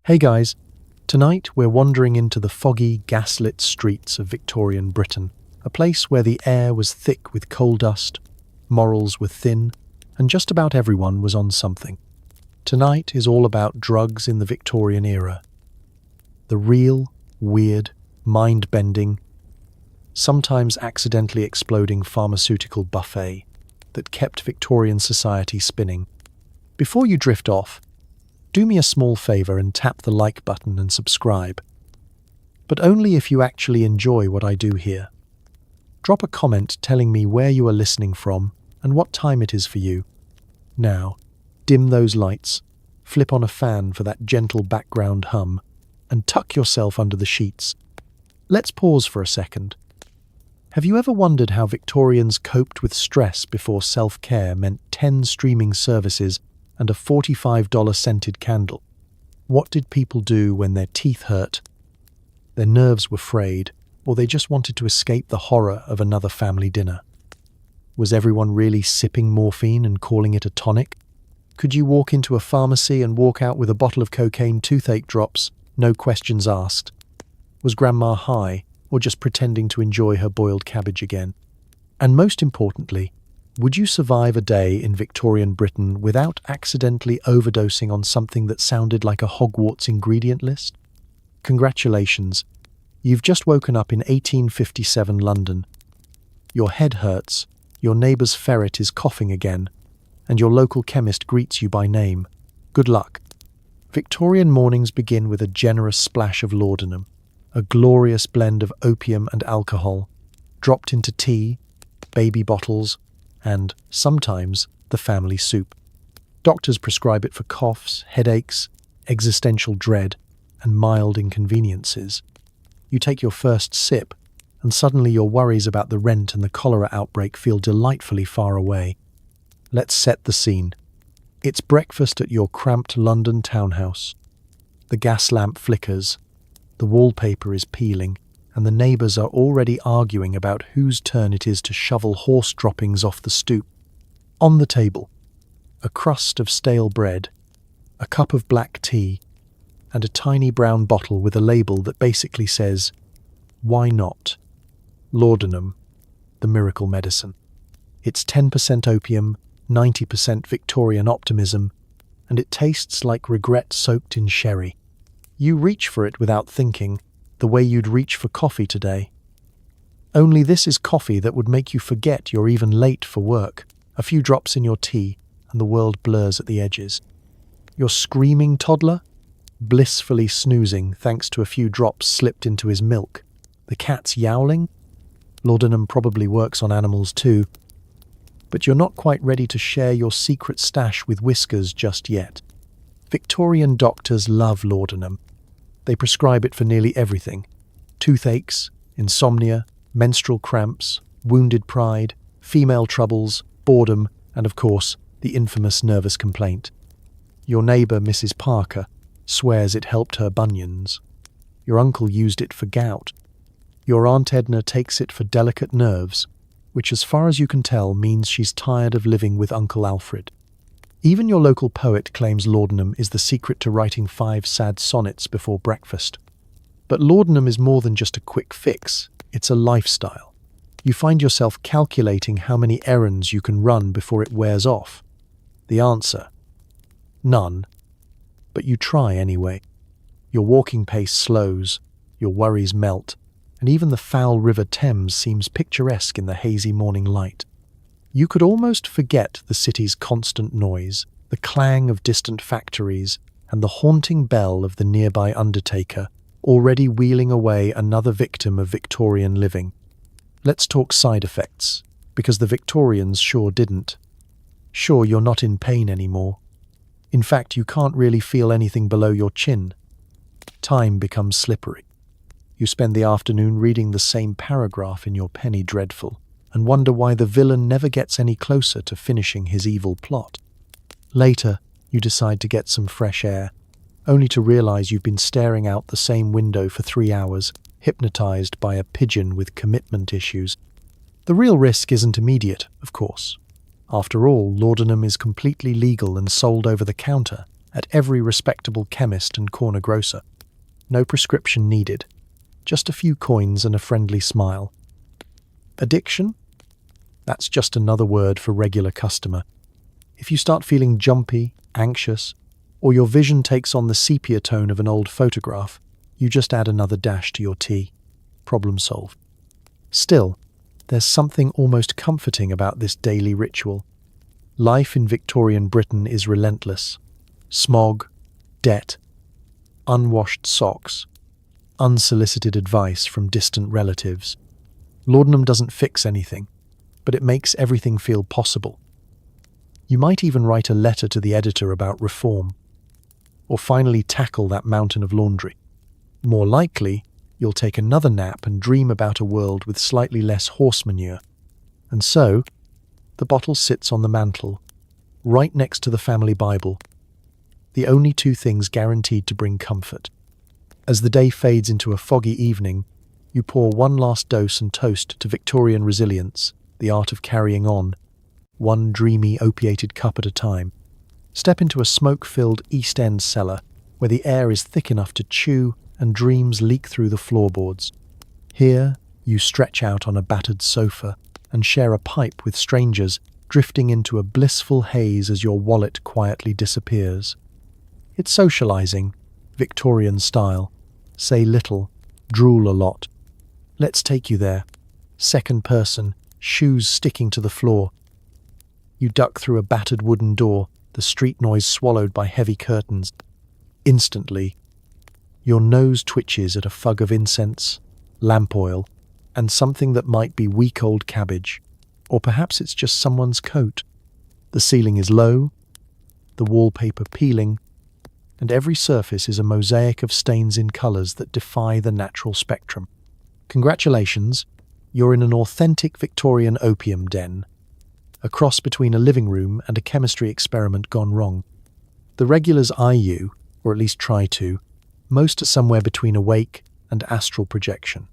Hey guys, tonight we're wandering into the foggy, gaslit streets of Victorian Britain, a place where the air was thick with coal dust, morals were thin, and just about everyone was on something. Tonight is all about drugs in the Victorian era. The real, weird, mind-bending, sometimes accidentally exploding pharmaceutical buffet that kept Victorian society spinning. Before you drift off, do me a small favor and tap the like button and subscribe. But only if you actually enjoy what I do here. Drop a comment telling me where you are listening from and what time it is for you. Now, dim those lights, flip on a fan for that gentle background hum, and tuck yourself under the sheets. Let's pause for a second. Have you ever wondered how Victorians coped with stress before self-care meant 10 streaming services and a $45 scented candle? What did people do when their teeth hurt, their nerves were frayed, or they just wanted to escape the horror of another family dinner? Was everyone really sipping morphine and calling it a tonic? Could you walk into a pharmacy and walk out with a bottle of cocaine toothache drops, no questions asked? Was Grandma high, or just pretending to enjoy her boiled cabbage again? And most importantly, would you survive a day in Victorian Britain without accidentally overdosing on something that sounded like a Hogwarts ingredient list? Congratulations, you've just woken up in 1857 London. Your head hurts, your neighbour's ferret is coughing again, and your local chemist greets you by name. Good luck. Victorian mornings begin with a generous splash of laudanum, a glorious blend of opium and alcohol, dropped into tea, baby bottles, and, sometimes, the family soup. Doctors prescribe it for coughs, headaches, existential dread, and mild inconveniences. You take your first sip, and suddenly your worries about the rent and the cholera outbreak feel delightfully far away. Let's set the scene. It's breakfast at your cramped London townhouse. The gas lamp flickers, the wallpaper is peeling, and the neighbours are already arguing about whose turn it is to shovel horse droppings off the stoop. On the table, a crust of stale bread, a cup of black tea, and a tiny brown bottle with a label that basically says, "Why not? Lordinum, the miracle medicine." It's 10% opium, 90% Victorian optimism, and it tastes like regret soaked in sherry. You reach for it without thinking, the way you'd reach for coffee today. Only this is coffee that would make you forget you're even late for work. A few drops in your tea, and the world blurs at the edges. Your screaming toddler? Blissfully snoozing thanks to a few drops slipped into his milk. The cat's yowling? Laudanum probably works on animals too. But you're not quite ready to share your secret stash with Whiskers just yet. Victorian doctors love laudanum. They prescribe it for nearly everything: toothaches, insomnia, menstrual cramps, wounded pride, female troubles, boredom, and of course, the infamous nervous complaint. Your neighbour, Mrs. Parker, swears it helped her bunions. Your uncle used it for gout. Your Aunt Edna takes it for delicate nerves, which as far as you can tell means she's tired of living with Uncle Alfred. Even your local poet claims laudanum is the secret to writing 5 sad sonnets before breakfast. But laudanum is more than just a quick fix, it's a lifestyle. You find yourself calculating how many errands you can run before it wears off. The answer? None. But you try anyway. Your walking pace slows, your worries melt, and even the foul River Thames seems picturesque in the hazy morning light. You could almost forget the city's constant noise, the clang of distant factories, and the haunting bell of the nearby undertaker, already wheeling away another victim of Victorian living. Let's talk side effects, because the Victorians sure didn't. Sure, you're not in pain anymore. In fact, you can't really feel anything below your chin. Time becomes slippery. You spend the afternoon reading the same paragraph in your penny dreadful, and wonder why the villain never gets any closer to finishing his evil plot. Later, you decide to get some fresh air, only to realize you've been staring out the same window for 3 hours, hypnotized by a pigeon with commitment issues. The real risk isn't immediate, of course. After all, laudanum is completely legal and sold over the counter, at every respectable chemist and corner grocer. No prescription needed, just a few coins and a friendly smile. Addiction? That's just another word for regular customer. If you start feeling jumpy, anxious, or your vision takes on the sepia tone of an old photograph, you just add another dash to your tea. Problem solved. Still, there's something almost comforting about this daily ritual. Life in Victorian Britain is relentless. Smog, debt, unwashed socks, unsolicited advice from distant relatives. Laudanum doesn't fix anything, but it makes everything feel possible. You might even write a letter to the editor about reform, or finally tackle that mountain of laundry. More likely, you'll take another nap and dream about a world with slightly less horse manure. And so, the bottle sits on the mantel, right next to the family Bible, the only two things guaranteed to bring comfort. As the day fades into a foggy evening, you pour one last dose and toast to Victorian resilience, the art of carrying on, one dreamy opiated cup at a time. Step into a smoke-filled East End cellar where the air is thick enough to chew and dreams leak through the floorboards. Here, you stretch out on a battered sofa and share a pipe with strangers, drifting into a blissful haze as your wallet quietly disappears. It's socializing, Victorian style. Say little, drool a lot. Let's take you there. Second person, shoes sticking to the floor. You duck through a battered wooden door, the street noise swallowed by heavy curtains. Instantly, your nose twitches at a fug of incense, lamp oil, and something that might be week-old cabbage. Or perhaps it's just someone's coat. The ceiling is low, the wallpaper peeling, and every surface is a mosaic of stains in colours that defy the natural spectrum. Congratulations, you're in an authentic Victorian opium den, a cross between a living room and a chemistry experiment gone wrong. The regulars eye you, or at least try to, most are somewhere between awake and astral projection.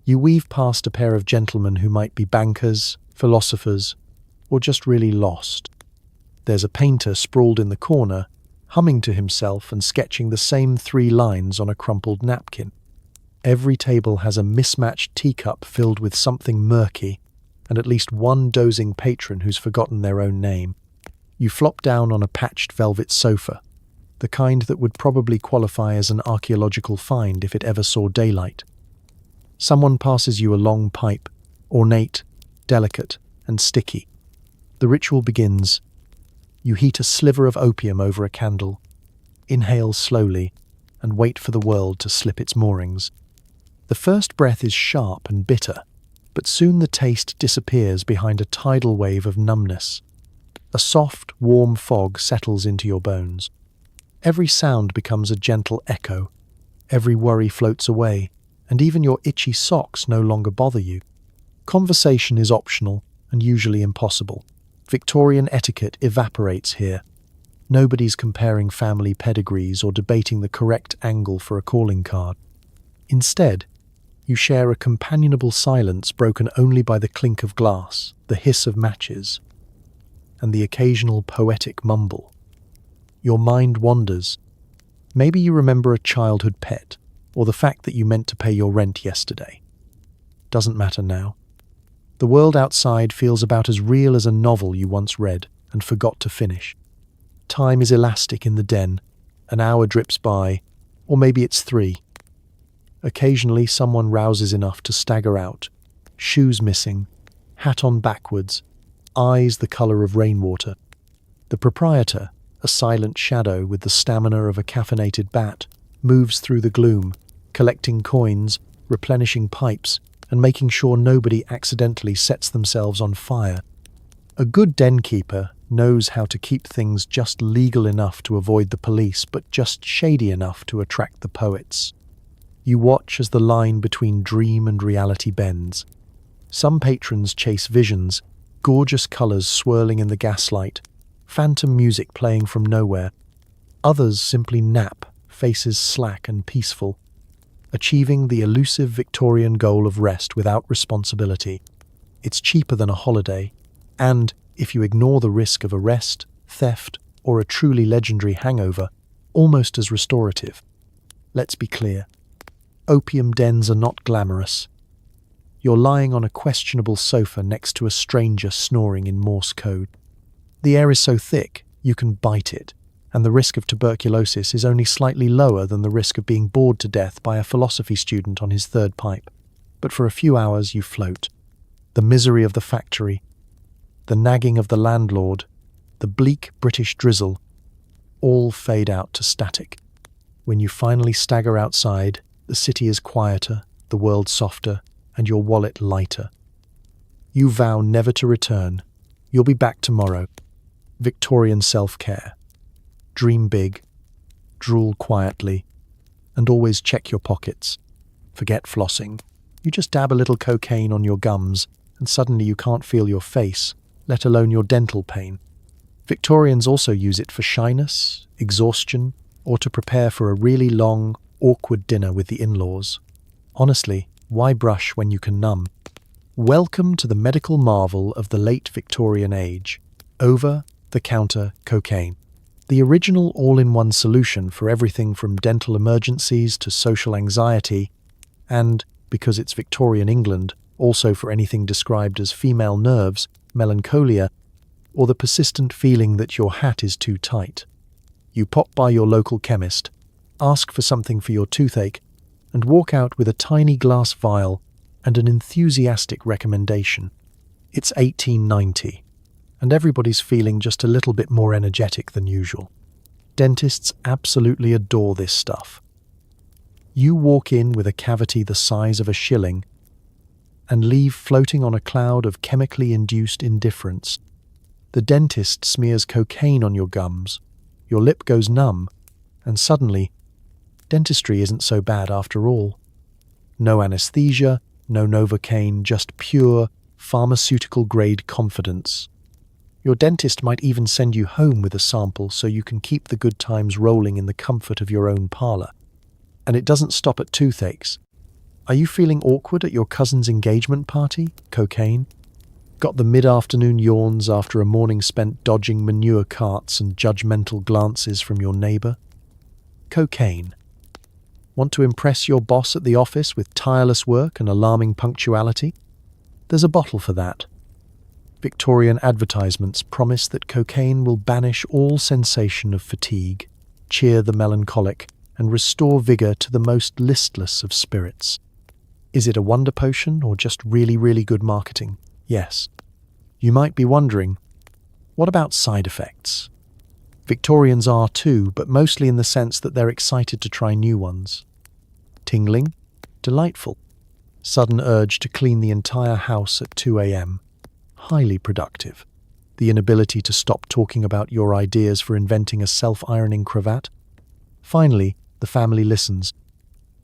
You weave past a pair of gentlemen who might be bankers, philosophers, or just really lost. There's a painter sprawled in the corner, humming to himself and sketching the same 3 lines on a crumpled napkin. Every table has a mismatched teacup filled with something murky, and at least one dozing patron who's forgotten their own name. You flop down on a patched velvet sofa, the kind that would probably qualify as an archaeological find if it ever saw daylight. Someone passes you a long pipe, ornate, delicate, and sticky. The ritual begins. You heat a sliver of opium over a candle, inhale slowly, and wait for the world to slip its moorings. The first breath is sharp and bitter, but soon the taste disappears behind a tidal wave of numbness. A soft, warm fog settles into your bones. Every sound becomes a gentle echo. Every worry floats away, and even your itchy socks no longer bother you. Conversation is optional and usually impossible. Victorian etiquette evaporates here. Nobody's comparing family pedigrees or debating the correct angle for a calling card. Instead, you share a companionable silence broken only by the clink of glass, the hiss of matches, and the occasional poetic mumble. Your mind wanders. Maybe you remember a childhood pet, or the fact that you meant to pay your rent yesterday. Doesn't matter now. The world outside feels about as real as a novel you once read and forgot to finish. Time is elastic in the den. An hour drips by, or maybe it's 3. Occasionally someone rouses enough to stagger out, shoes missing, hat on backwards, eyes the colour of rainwater. The proprietor, a silent shadow with the stamina of a caffeinated bat, moves through the gloom, collecting coins, replenishing pipes, and making sure nobody accidentally sets themselves on fire. A good den keeper knows how to keep things just legal enough to avoid the police, but just shady enough to attract the poets. You watch as the line between dream and reality bends. Some patrons chase visions, gorgeous colours swirling in the gaslight, phantom music playing from nowhere. Others simply nap, faces slack and peaceful, achieving the elusive Victorian goal of rest without responsibility. It's cheaper than a holiday, and, if you ignore the risk of arrest, theft, or a truly legendary hangover, almost as restorative. Let's be clear. Opium dens are not glamorous. You're lying on a questionable sofa next to a stranger snoring in Morse code. The air is so thick, you can bite it, and the risk of tuberculosis is only slightly lower than the risk of being bored to death by a philosophy student on his third pipe. But for a few hours you float. The misery of the factory, the nagging of the landlord, the bleak British drizzle, all fade out to static. When you finally stagger outside, the city is quieter, the world softer, and your wallet lighter. You vow never to return. You'll be back tomorrow. Victorian self-care. Dream big, drool quietly, and always check your pockets. Forget flossing. You just dab a little cocaine on your gums, and suddenly you can't feel your face, let alone your dental pain. Victorians also use it for shyness, exhaustion, or to prepare for a really long, awkward dinner with the in-laws. Honestly, why brush when you can numb? Welcome to the medical marvel of the late Victorian age, over-the-counter cocaine. The original all-in-one solution for everything from dental emergencies to social anxiety, and, because it's Victorian England, also for anything described as female nerves, melancholia, or the persistent feeling that your hat is too tight. You pop by your local chemist, ask for something for your toothache, and walk out with a tiny glass vial and an enthusiastic recommendation. It's 1890, and everybody's feeling just a little bit more energetic than usual. Dentists absolutely adore this stuff. You walk in with a cavity the size of a shilling and leave floating on a cloud of chemically induced indifference. The dentist smears cocaine on your gums, your lip goes numb, and suddenly, dentistry isn't so bad after all. No anesthesia, no Novocaine, just pure, pharmaceutical-grade confidence. Your dentist might even send you home with a sample so you can keep the good times rolling in the comfort of your own parlour. And it doesn't stop at toothaches. Are you feeling awkward at your cousin's engagement party? Cocaine? Got the mid-afternoon yawns after a morning spent dodging manure carts and judgmental glances from your neighbour? Cocaine. Want to impress your boss at the office with tireless work and alarming punctuality? There's a bottle for that. Victorian advertisements promise that cocaine will banish all sensation of fatigue, cheer the melancholic, and restore vigour to the most listless of spirits. Is it a wonder potion or just really, really good marketing? Yes. You might be wondering, what about side effects? Victorians are too, but mostly in the sense that they're excited to try new ones. Tingling? Delightful. Sudden urge to clean the entire house at 2 a.m. Highly productive. The inability to stop talking about your ideas for inventing a self-ironing cravat? Finally, the family listens.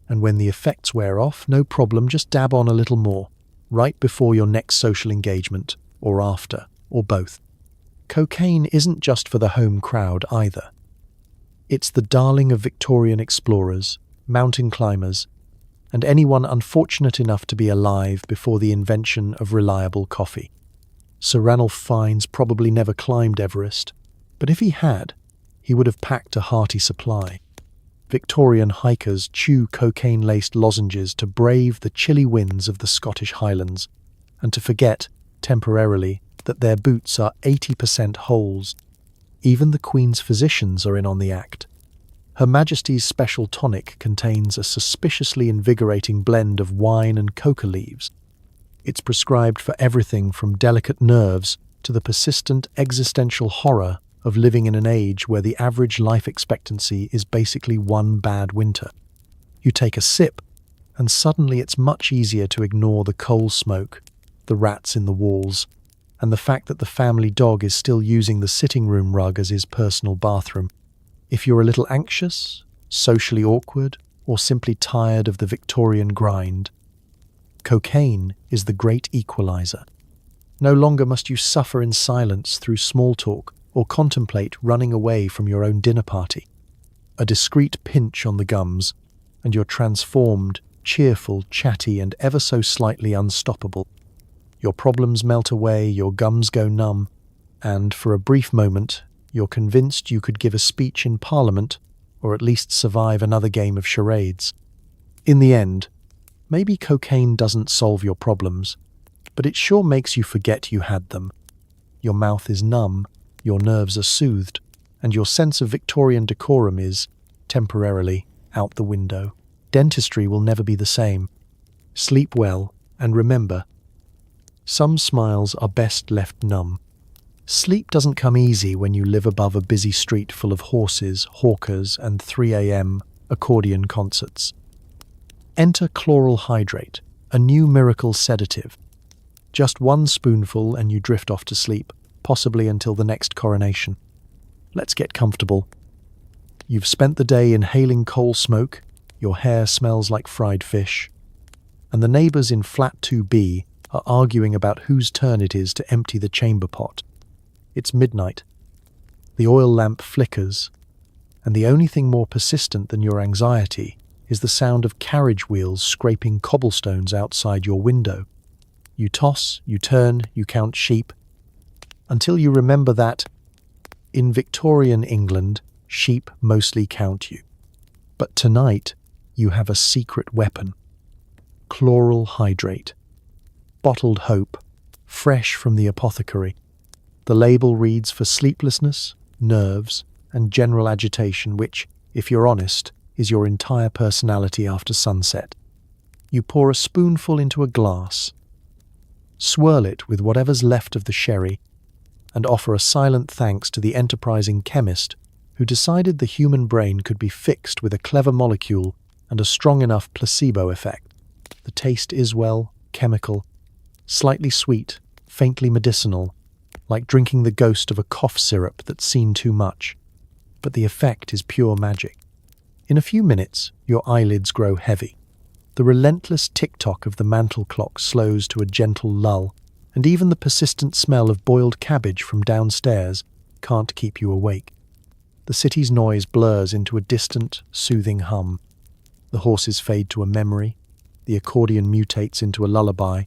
And when the effects wear off, no problem, just dab on a little more, right before your next social engagement, or after, or both. Cocaine isn't just for the home crowd either. It's the darling of Victorian explorers, mountain climbers, and anyone unfortunate enough to be alive before the invention of reliable coffee. Sir Ranulph Fiennes probably never climbed Everest, but if he had, he would have packed a hearty supply. Victorian hikers chew cocaine-laced lozenges to brave the chilly winds of the Scottish Highlands, and to forget, temporarily, that their boots are 80% holes. Even the Queen's physicians are in on the act. Her Majesty's special tonic contains a suspiciously invigorating blend of wine and coca leaves. It's prescribed for everything from delicate nerves to the persistent existential horror of living in an age where the average life expectancy is basically one bad winter. You take a sip, and suddenly it's much easier to ignore the coal smoke, the rats in the walls, and the fact that the family dog is still using the sitting room rug as his personal bathroom. If you're a little anxious, socially awkward, or simply tired of the Victorian grind, cocaine is the great equalizer. No longer must you suffer in silence through small talk or contemplate running away from your own dinner party. A discreet pinch on the gums, and you're transformed, cheerful, chatty, and ever so slightly unstoppable. Your problems melt away, your gums go numb, and, for a brief moment, You're convinced you could give a speech in Parliament, or at least survive another game of charades. In the end, maybe cocaine doesn't solve your problems, but it sure makes you forget you had them. Your mouth is numb, your nerves are soothed, and your sense of Victorian decorum is, temporarily, out the window. Dentistry will never be the same. Sleep well, and remember, some smiles are best left numb. Sleep doesn't come easy when you live above a busy street full of horses, hawkers, and 3 a.m. accordion concerts. Enter chloral hydrate, a new miracle sedative. Just one spoonful and you drift off to sleep, possibly until the next coronation. Let's get comfortable. You've spent the day inhaling coal smoke, your hair smells like fried fish, and the neighbours in flat 2B are arguing about whose turn it is to empty the chamber pot. It's midnight. The oil lamp flickers, and the only thing more persistent than your anxiety is the sound of carriage wheels scraping cobblestones outside your window. You toss, you turn, you count sheep, until you remember that, in Victorian England, sheep mostly count you. But tonight, you have a secret weapon. Chloral hydrate. Bottled hope, fresh from the apothecary. The label reads for sleeplessness, nerves, and general agitation, which, if you're honest, is your entire personality after sunset. You pour a spoonful into a glass, swirl it with whatever's left of the sherry, and offer a silent thanks to the enterprising chemist who decided the human brain could be fixed with a clever molecule and a strong enough placebo effect. The taste is, well, chemical, slightly sweet, faintly medicinal, like drinking the ghost of a cough syrup that's seen too much. But the effect is pure magic. In a few minutes, your eyelids grow heavy. The relentless tick-tock of the mantel clock slows to a gentle lull, and even the persistent smell of boiled cabbage from downstairs can't keep you awake. The city's noise blurs into a distant, soothing hum. The horses fade to a memory, the accordion mutates into a lullaby,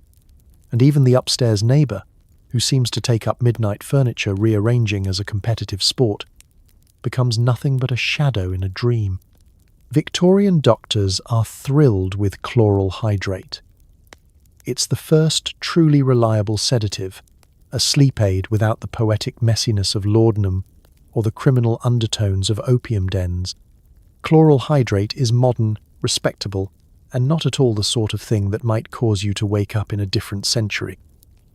and even the upstairs neighbour, who seems to take up midnight furniture rearranging as a competitive sport, becomes nothing but a shadow in a dream. Victorian doctors are thrilled with chloral hydrate. It's the first truly reliable sedative, a sleep aid without the poetic messiness of Lordinum or the criminal undertones of opium dens. Chloral hydrate is modern, respectable, and not at all the sort of thing that might cause you to wake up in a different century.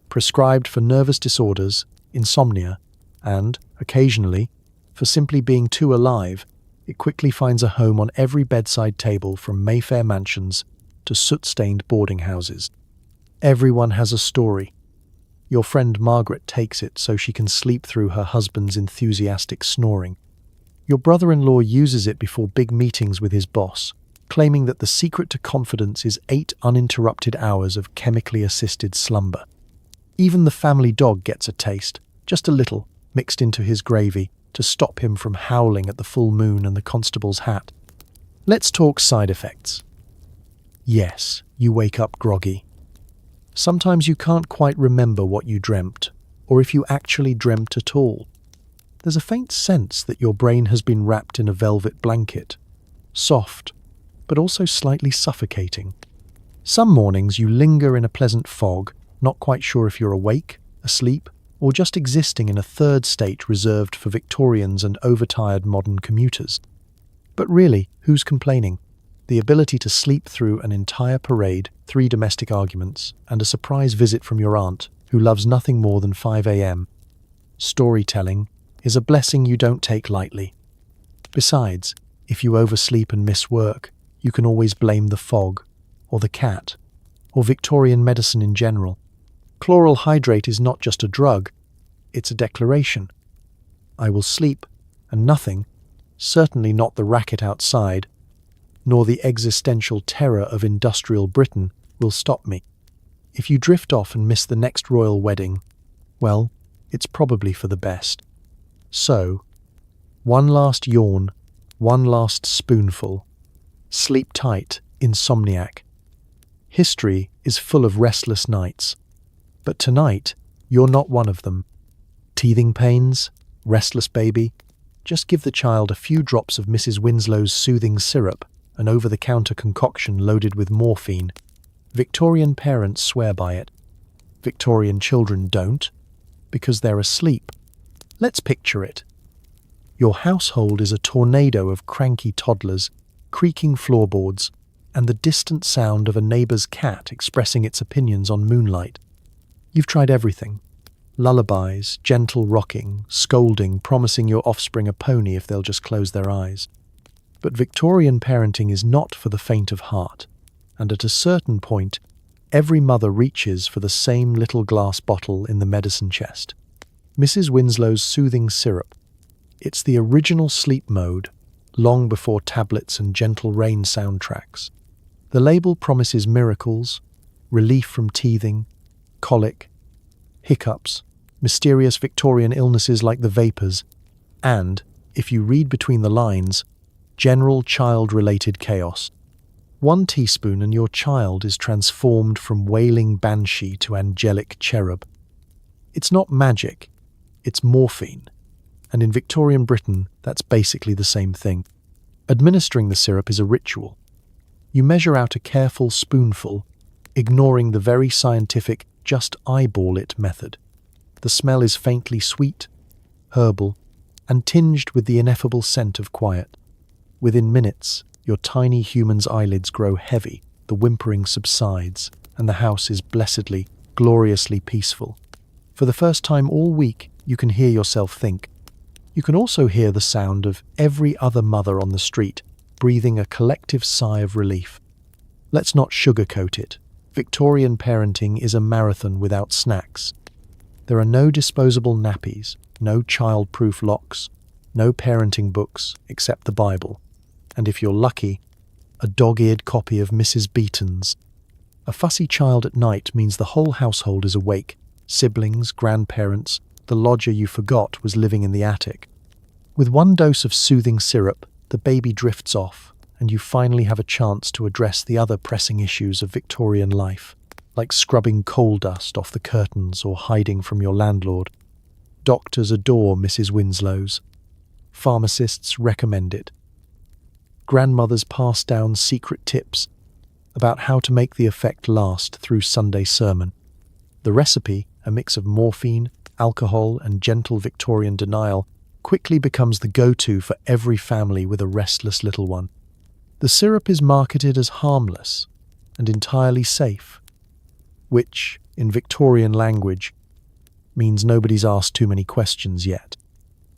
Prescribed for nervous disorders, insomnia, and, occasionally, for simply being too alive, it quickly finds a home on every bedside table from Mayfair mansions to soot-stained boarding houses. Everyone has a story. Your friend Margaret takes it so she can sleep through her husband's enthusiastic snoring. Your brother-in-law uses it before big meetings with his boss, claiming that the secret to confidence is 8 uninterrupted hours of chemically assisted slumber. Even the family dog gets a taste, just a little, mixed into his gravy, to stop him from howling at the full moon and the constable's hat. Let's talk side effects. Yes, you wake up groggy. Sometimes you can't quite remember what you dreamt, or if you actually dreamt at all. There's a faint sense that your brain has been wrapped in a velvet blanket, soft, but also slightly suffocating. Some mornings you linger in a pleasant fog, not quite sure if you're awake, asleep, or just existing in a third state reserved for Victorians and overtired modern commuters. But really, who's complaining? The ability to sleep through an entire parade, 3 domestic arguments, and a surprise visit from your aunt, who loves nothing more than 5 a.m. Storytelling is a blessing you don't take lightly. Besides, if you oversleep and miss work, you can always blame the fog, or the cat, or Victorian medicine in general. Chloral hydrate is not just a drug, it's a declaration. I will sleep, and nothing, certainly not the racket outside, nor the existential terror of industrial Britain, will stop me. If you drift off and miss the next royal wedding, well, it's probably for the best. So, one last yawn, one last spoonful. Sleep tight, insomniac. History is full of restless nights. But tonight, you're not one of them. Teething pains, Restless baby? Just give the child a few drops of Mrs. Winslow's soothing syrup, an over-the-counter concoction loaded with morphine. Victorian parents swear by it. Victorian children don't, because they're asleep. Let's picture it. Your household is a tornado of cranky toddlers, creaking floorboards, and the distant sound of a neighbor's cat expressing its opinions on moonlight. You've tried everything. Lullabies, gentle rocking, scolding, promising your offspring a pony if they'll just close their eyes. But Victorian parenting is not for the faint of heart, and at a certain point, every mother reaches for the same little glass bottle in the medicine chest. Mrs. Winslow's soothing syrup. It's the original sleep mode, long before tablets and gentle rain soundtracks. The label promises miracles, relief from teething, colic, hiccups, mysterious Victorian illnesses like the vapors, and, if you read between the lines, general child-related chaos. 1 teaspoon and your child is transformed from wailing banshee to angelic cherub. It's not magic, it's morphine. And in Victorian Britain, that's basically the same thing. Administering the syrup is a ritual. You measure out a careful spoonful, ignoring the very scientific just eyeball it method. The smell is faintly sweet, herbal, and tinged with the ineffable scent of quiet. Within minutes, your tiny human's eyelids grow heavy, the whimpering subsides, and the house is blessedly, gloriously peaceful. For the first time all week, you can hear yourself think. You can also hear the sound of every other mother on the street, breathing a collective sigh of relief. Let's not sugarcoat it. Victorian parenting is a marathon without snacks. There are no disposable nappies, no child-proof locks, no parenting books except the Bible, and if you're lucky, a dog-eared copy of Mrs. Beeton's. A fussy child at night means the whole household is awake. Siblings, grandparents, the lodger you forgot was living in the attic. With 1 dose of soothing syrup, the baby drifts off, and you finally have a chance to address the other pressing issues of Victorian life, like scrubbing coal dust off the curtains or hiding from your landlord. Doctors adore Mrs. Winslow's. Pharmacists recommend it. Grandmothers pass down secret tips about how to make the effect last through Sunday sermon. The recipe, a mix of morphine, alcohol, and gentle Victorian denial, quickly becomes the go-to for every family with a restless little one. The syrup is marketed as harmless and entirely safe, which, in Victorian language, means nobody's asked too many questions yet.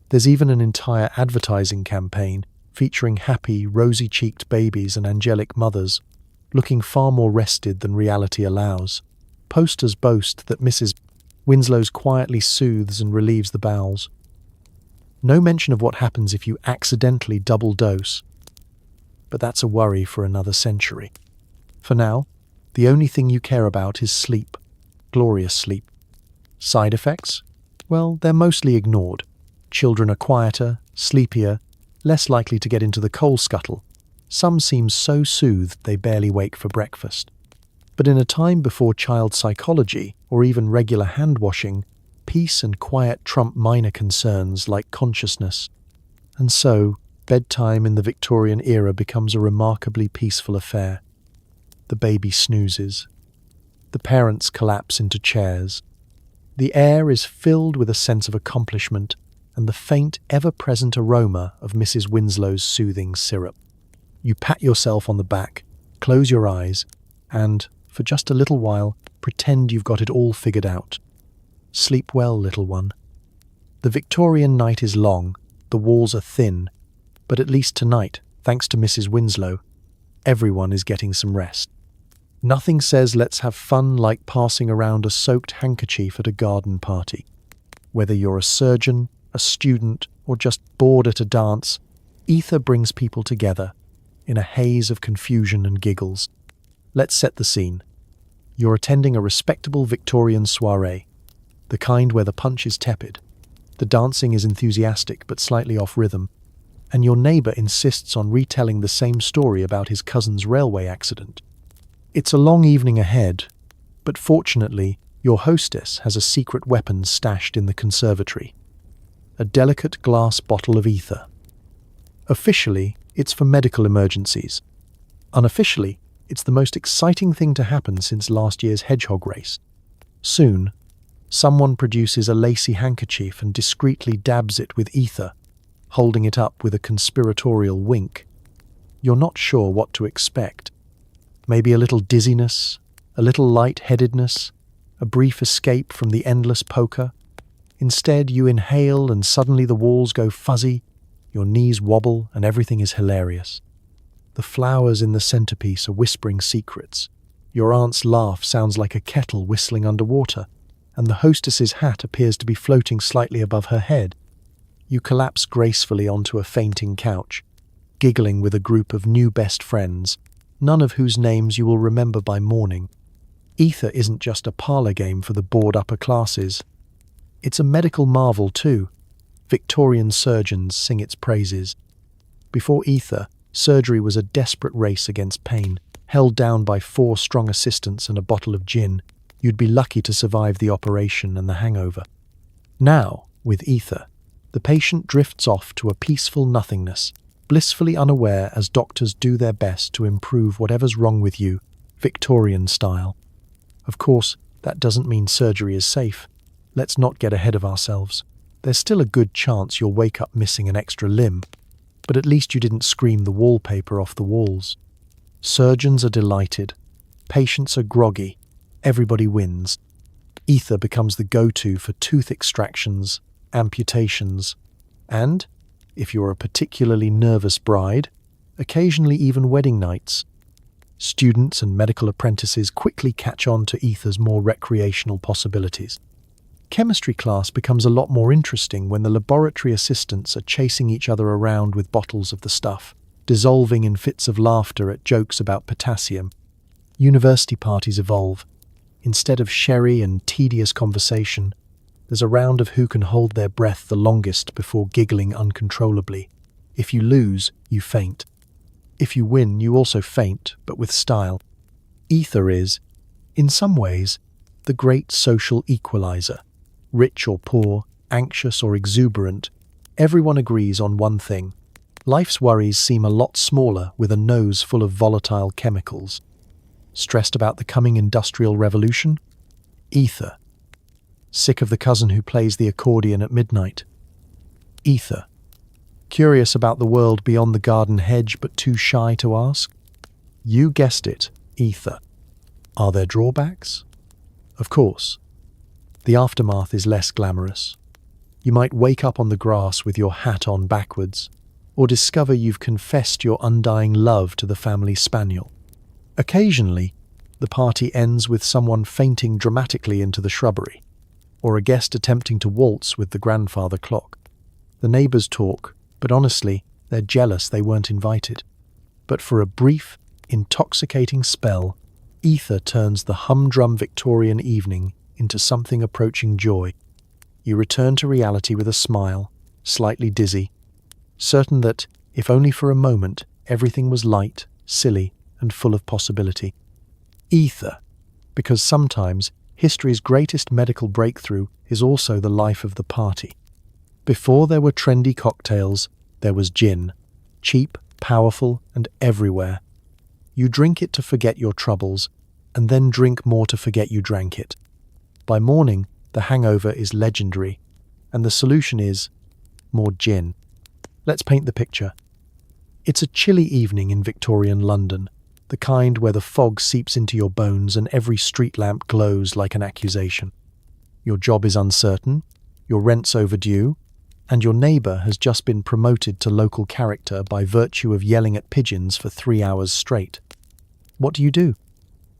There's even an entire advertising campaign featuring happy, rosy-cheeked babies and angelic mothers, looking far more rested than reality allows. Posters boast that Mrs. Winslow's quietly soothes and relieves the bowels. No mention of what happens if you accidentally double dose, but that's a worry for another century. For now, the only thing you care about is sleep, glorious sleep. Side effects? Well, they're mostly ignored. Children are quieter, sleepier, less likely to get into the coal scuttle. Some seem so soothed they barely wake for breakfast. But in a time before child psychology or even regular hand-washing, peace and quiet trump minor concerns like consciousness. And so, bedtime in the Victorian era becomes a remarkably peaceful affair. The baby snoozes. The parents collapse into chairs. The air is filled with a sense of accomplishment and the faint, ever-present aroma of Mrs. Winslow's soothing syrup. You pat yourself on the back, close your eyes, and, for just a little while, pretend you've got it all figured out. Sleep well, little one. The Victorian night is long, the walls are thin, but at least tonight, thanks to Mrs. Winslow, everyone is getting some rest. Nothing says let's have fun like passing around a soaked handkerchief at a garden party. Whether you're a surgeon, a student, or just bored at a dance, ether brings people together in a haze of confusion and giggles. Let's set the scene. You're attending a respectable Victorian soiree, the kind where the punch is tepid, the dancing is enthusiastic but slightly off rhythm, and your neighbour insists on retelling the same story about his cousin's railway accident. It's a long evening ahead, but fortunately, your hostess has a secret weapon stashed in the conservatory. a delicate glass bottle of ether. Officially, it's for medical emergencies. Unofficially, it's the most exciting thing to happen since last year's hedgehog race. Soon, someone produces a lacy handkerchief and discreetly dabs it with ether, holding it up with a conspiratorial wink. You're not sure what to expect. Maybe a little dizziness, a little light-headedness, a brief escape from the endless poker. Instead, you inhale and suddenly the walls go fuzzy, your knees wobble, and everything is hilarious. The flowers in the centerpiece are whispering secrets. Your aunt's laugh sounds like a kettle whistling underwater, and the hostess's hat appears to be floating slightly above her head. You collapse gracefully onto a fainting couch, giggling with a group of new best friends, none of whose names you will remember by morning. Ether isn't just a parlor game for the bored upper classes. It's a medical marvel too. Victorian surgeons sing its praises. Before ether, surgery was a desperate race against pain, held down by 4 strong assistants and a bottle of gin. You'd be lucky to survive the operation and the hangover. Now, with ether, the patient drifts off to a peaceful nothingness, blissfully unaware as doctors do their best to improve whatever's wrong with you, Victorian style. Of course, that doesn't mean surgery is safe. Let's not get ahead of ourselves. There's still a good chance you'll wake up missing an extra limb, but at least you didn't scream the wallpaper off the walls. Surgeons are delighted. Patients are groggy. Everybody wins. Ether becomes the go-to for tooth extractions, amputations, and, if you're a particularly nervous bride, occasionally even wedding nights. Students and medical apprentices quickly catch on to ether's more recreational possibilities. Chemistry class becomes a lot more interesting when the laboratory assistants are chasing each other around with bottles of the stuff, dissolving in fits of laughter at jokes about potassium. University parties evolve. Instead of sherry and tedious conversation, there's a round of who can hold their breath the longest before giggling uncontrollably. If you lose, you faint. If you win, you also faint, but with style. Ether is, in some ways, the great social equalizer. Rich or poor, anxious or exuberant, everyone agrees on one thing. Life's worries seem a lot smaller with a nose full of volatile chemicals. Stressed about the coming industrial revolution? Ether. Sick of the cousin who plays the accordion at midnight? Ether. Curious about the world beyond the garden hedge but too shy to ask? You guessed it, ether. Are there drawbacks? Of course. The aftermath is less glamorous. You might wake up on the grass with your hat on backwards, or discover you've confessed your undying love to the family spaniel. Occasionally, the party ends with someone fainting dramatically into the shrubbery, or a guest attempting to waltz with the grandfather clock. The neighbours talk, but honestly, they're jealous they weren't invited. But for a brief, intoxicating spell, ether turns the humdrum Victorian evening into something approaching joy. You return to reality with a smile, slightly dizzy, certain that, if only for a moment, everything was light, silly, and full of possibility. Ether, because sometimes history's greatest medical breakthrough is also the life of the party. Before there were trendy cocktails, there was gin, cheap, powerful, and everywhere. You drink it to forget your troubles, and then drink more to forget you drank it. By morning, the hangover is legendary, and the solution is more gin. Let's paint the picture. It's a chilly evening in Victorian London, the kind where the fog seeps into your bones and every street lamp glows like an accusation. Your job is uncertain, your rent's overdue, and your neighbour has just been promoted to local character by virtue of yelling at pigeons for 3 hours straight. What do?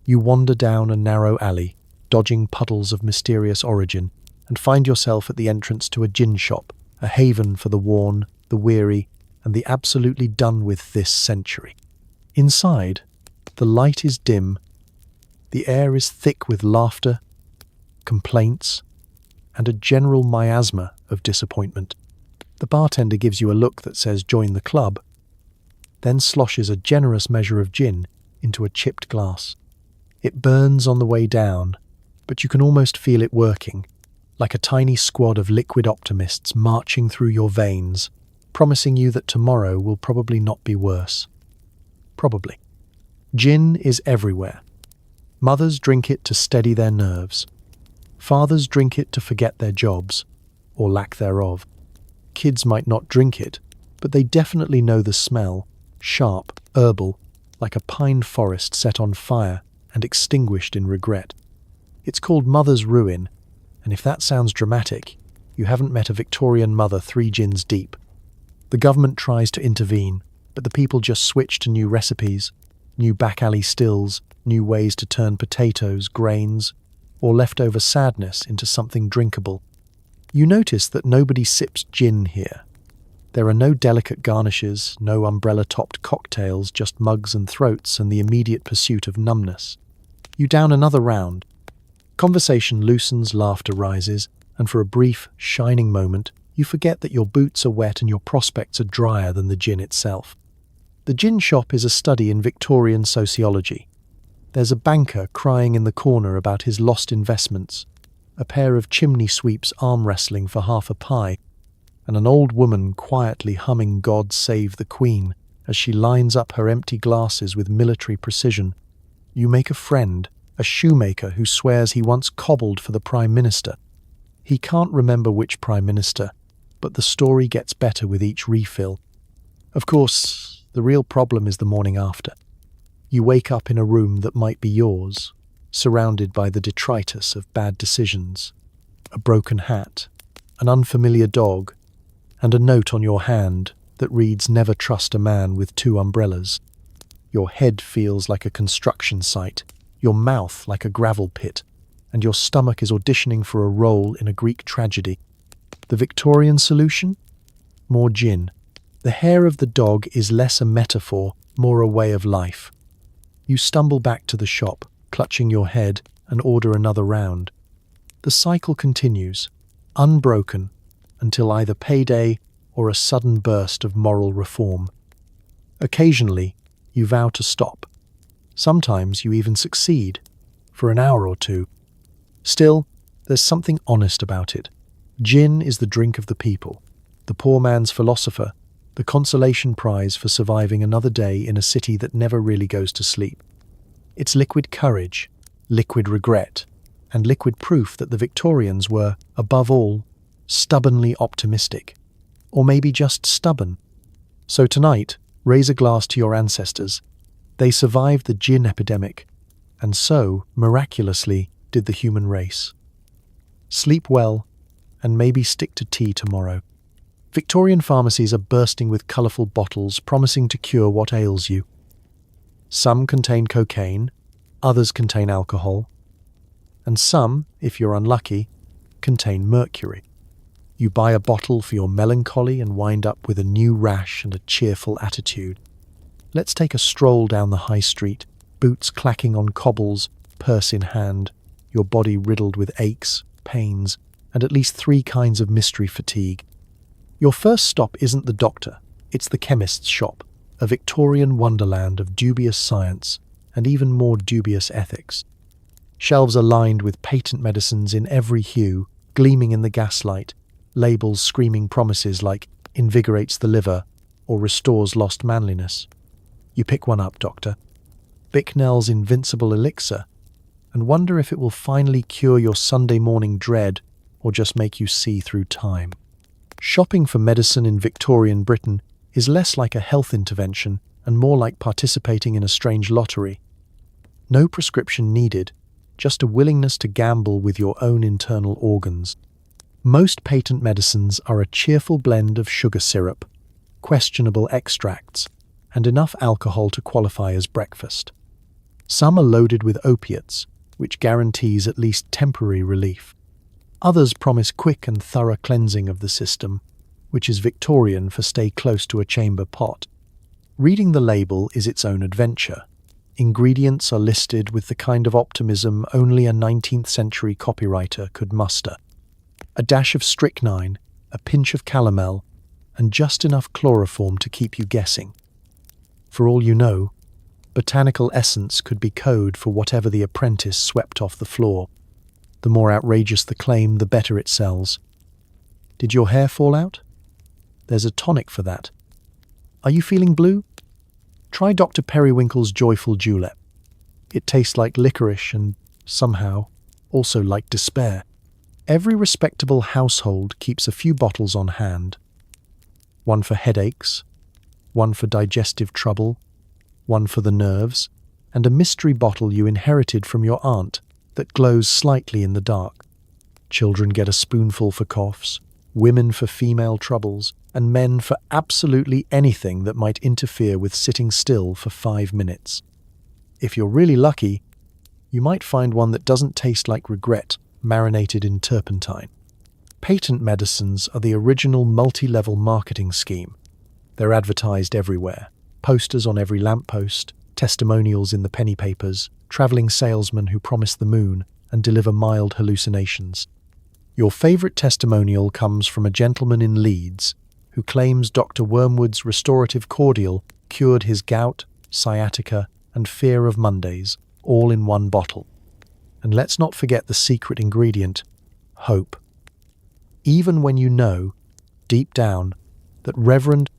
You wander down a narrow alley, dodging puddles of mysterious origin, and find yourself at the entrance to a gin shop, a haven for the worn, the weary, and the absolutely done with this century. Inside, the light is dim, the air is thick with laughter, complaints, and a general miasma of disappointment. The bartender gives you a look that says join the club, then sloshes a generous measure of gin into a chipped glass. It burns on the way down, but you can almost feel it working, like a tiny squad of liquid optimists marching through your veins, promising you that tomorrow will probably not be worse. Probably. Gin is everywhere. Mothers drink it to steady their nerves. Fathers drink it to forget their jobs, or lack thereof. Kids might not drink it, but they definitely know the smell, sharp, herbal, like a pine forest set on fire and extinguished in regret. It's called Mother's Ruin, and if that sounds dramatic, you haven't met a Victorian mother 3 gins deep. The government tries to intervene, but the people just switch to new recipes, new back-alley stills, new ways to turn potatoes, grains, or leftover sadness into something drinkable. You notice that nobody sips gin here. There are no delicate garnishes, no umbrella-topped cocktails, just mugs and throats and the immediate pursuit of numbness. You down another round. Conversation loosens, laughter rises, and for a brief, shining moment, you forget that your boots are wet and your prospects are drier than the gin itself. The gin shop is a study in Victorian sociology. There's a banker crying in the corner about his lost investments, a pair of chimney sweeps arm wrestling for half a pie, and an old woman quietly humming God Save the Queen as she lines up her empty glasses with military precision. You make a friend, a shoemaker who swears he once cobbled for the Prime Minister. He can't remember which Prime Minister, but the story gets better with each refill. Of course, the real problem is the morning after. You wake up in a room that might be yours, surrounded by the detritus of bad decisions, a broken hat, an unfamiliar dog, and a note on your hand that reads "Never trust a man with 2 umbrellas." Your head feels like a construction site, your mouth like a gravel pit, and your stomach is auditioning for a role in a Greek tragedy. The Victorian solution? More gin. The hair of the dog is less a metaphor, more a way of life. You stumble back to the shop, clutching your head, and order another round. The cycle continues, unbroken, until either payday or a sudden burst of moral reform. Occasionally, you vow to stop. Sometimes you even succeed, for an hour or 2. Still, there's something honest about it. Gin is the drink of the people, the poor man's philosopher, the consolation prize for surviving another day in a city that never really goes to sleep. It's liquid courage, liquid regret, and liquid proof that the Victorians were, above all, stubbornly optimistic. Or maybe just stubborn. So tonight, raise a glass to your ancestors. They survived the gin epidemic, and so, miraculously, did the human race. Sleep well, and maybe stick to tea tomorrow. Victorian pharmacies are bursting with colourful bottles promising to cure what ails you. Some contain cocaine, others contain alcohol, and some, if you're unlucky, contain mercury. You buy a bottle for your melancholy and wind up with a new rash and a cheerful attitude. Let's take a stroll down the high street, boots clacking on cobbles, purse in hand, your body riddled with aches, pains, and at least 3 kinds of mystery fatigue. Your first stop isn't the doctor, it's the chemist's shop, a Victorian wonderland of dubious science and even more dubious ethics. Shelves are lined with patent medicines in every hue, gleaming in the gaslight, labels screaming promises like "invigorates the liver" or "restores lost manliness." You pick one up, doctor. Bicknell's invincible elixir, and wonder if it will finally cure your Sunday morning dread or just make you see through time. Shopping for medicine in Victorian Britain is less like a health intervention and more like participating in a strange lottery. No prescription needed, just a willingness to gamble with your own internal organs. Most patent medicines are a cheerful blend of sugar syrup, questionable extracts, and enough alcohol to qualify as breakfast. Some are loaded with opiates, which guarantees at least temporary relief. Others promise quick and thorough cleansing of the system, which is Victorian for stay close to a chamber pot. Reading the label is its own adventure. Ingredients are listed with the kind of optimism only a 19th century copywriter could muster. A dash of strychnine, a pinch of calomel, and just enough chloroform to keep you guessing. For all you know, botanical essence could be code for whatever the apprentice swept off the floor. The more outrageous the claim, the better it sells. Did your hair fall out? There's a tonic for that. Are you feeling blue? Try Dr. Periwinkle's Joyful Julep. It tastes like licorice and, somehow, also like despair. Every respectable household keeps a few bottles on hand. One for headaches, one for digestive trouble, one for the nerves, and a mystery bottle you inherited from your aunt that glows slightly in the dark. Children get a spoonful for coughs, women for female troubles, and men for absolutely anything that might interfere with sitting still for 5 minutes. If you're really lucky, you might find one that doesn't taste like regret, marinated in turpentine. Patent medicines are the original multi-level marketing scheme. They're advertised everywhere. Posters on every lamppost, testimonials in the penny papers, traveling salesmen who promise the moon and deliver mild hallucinations. Your favorite testimonial comes from a gentleman in Leeds who claims Dr. Wormwood's restorative cordial cured his gout, sciatica, and fear of Mondays, all in one bottle. And let's not forget the secret ingredient, hope. Even when you know, deep down, that Reverend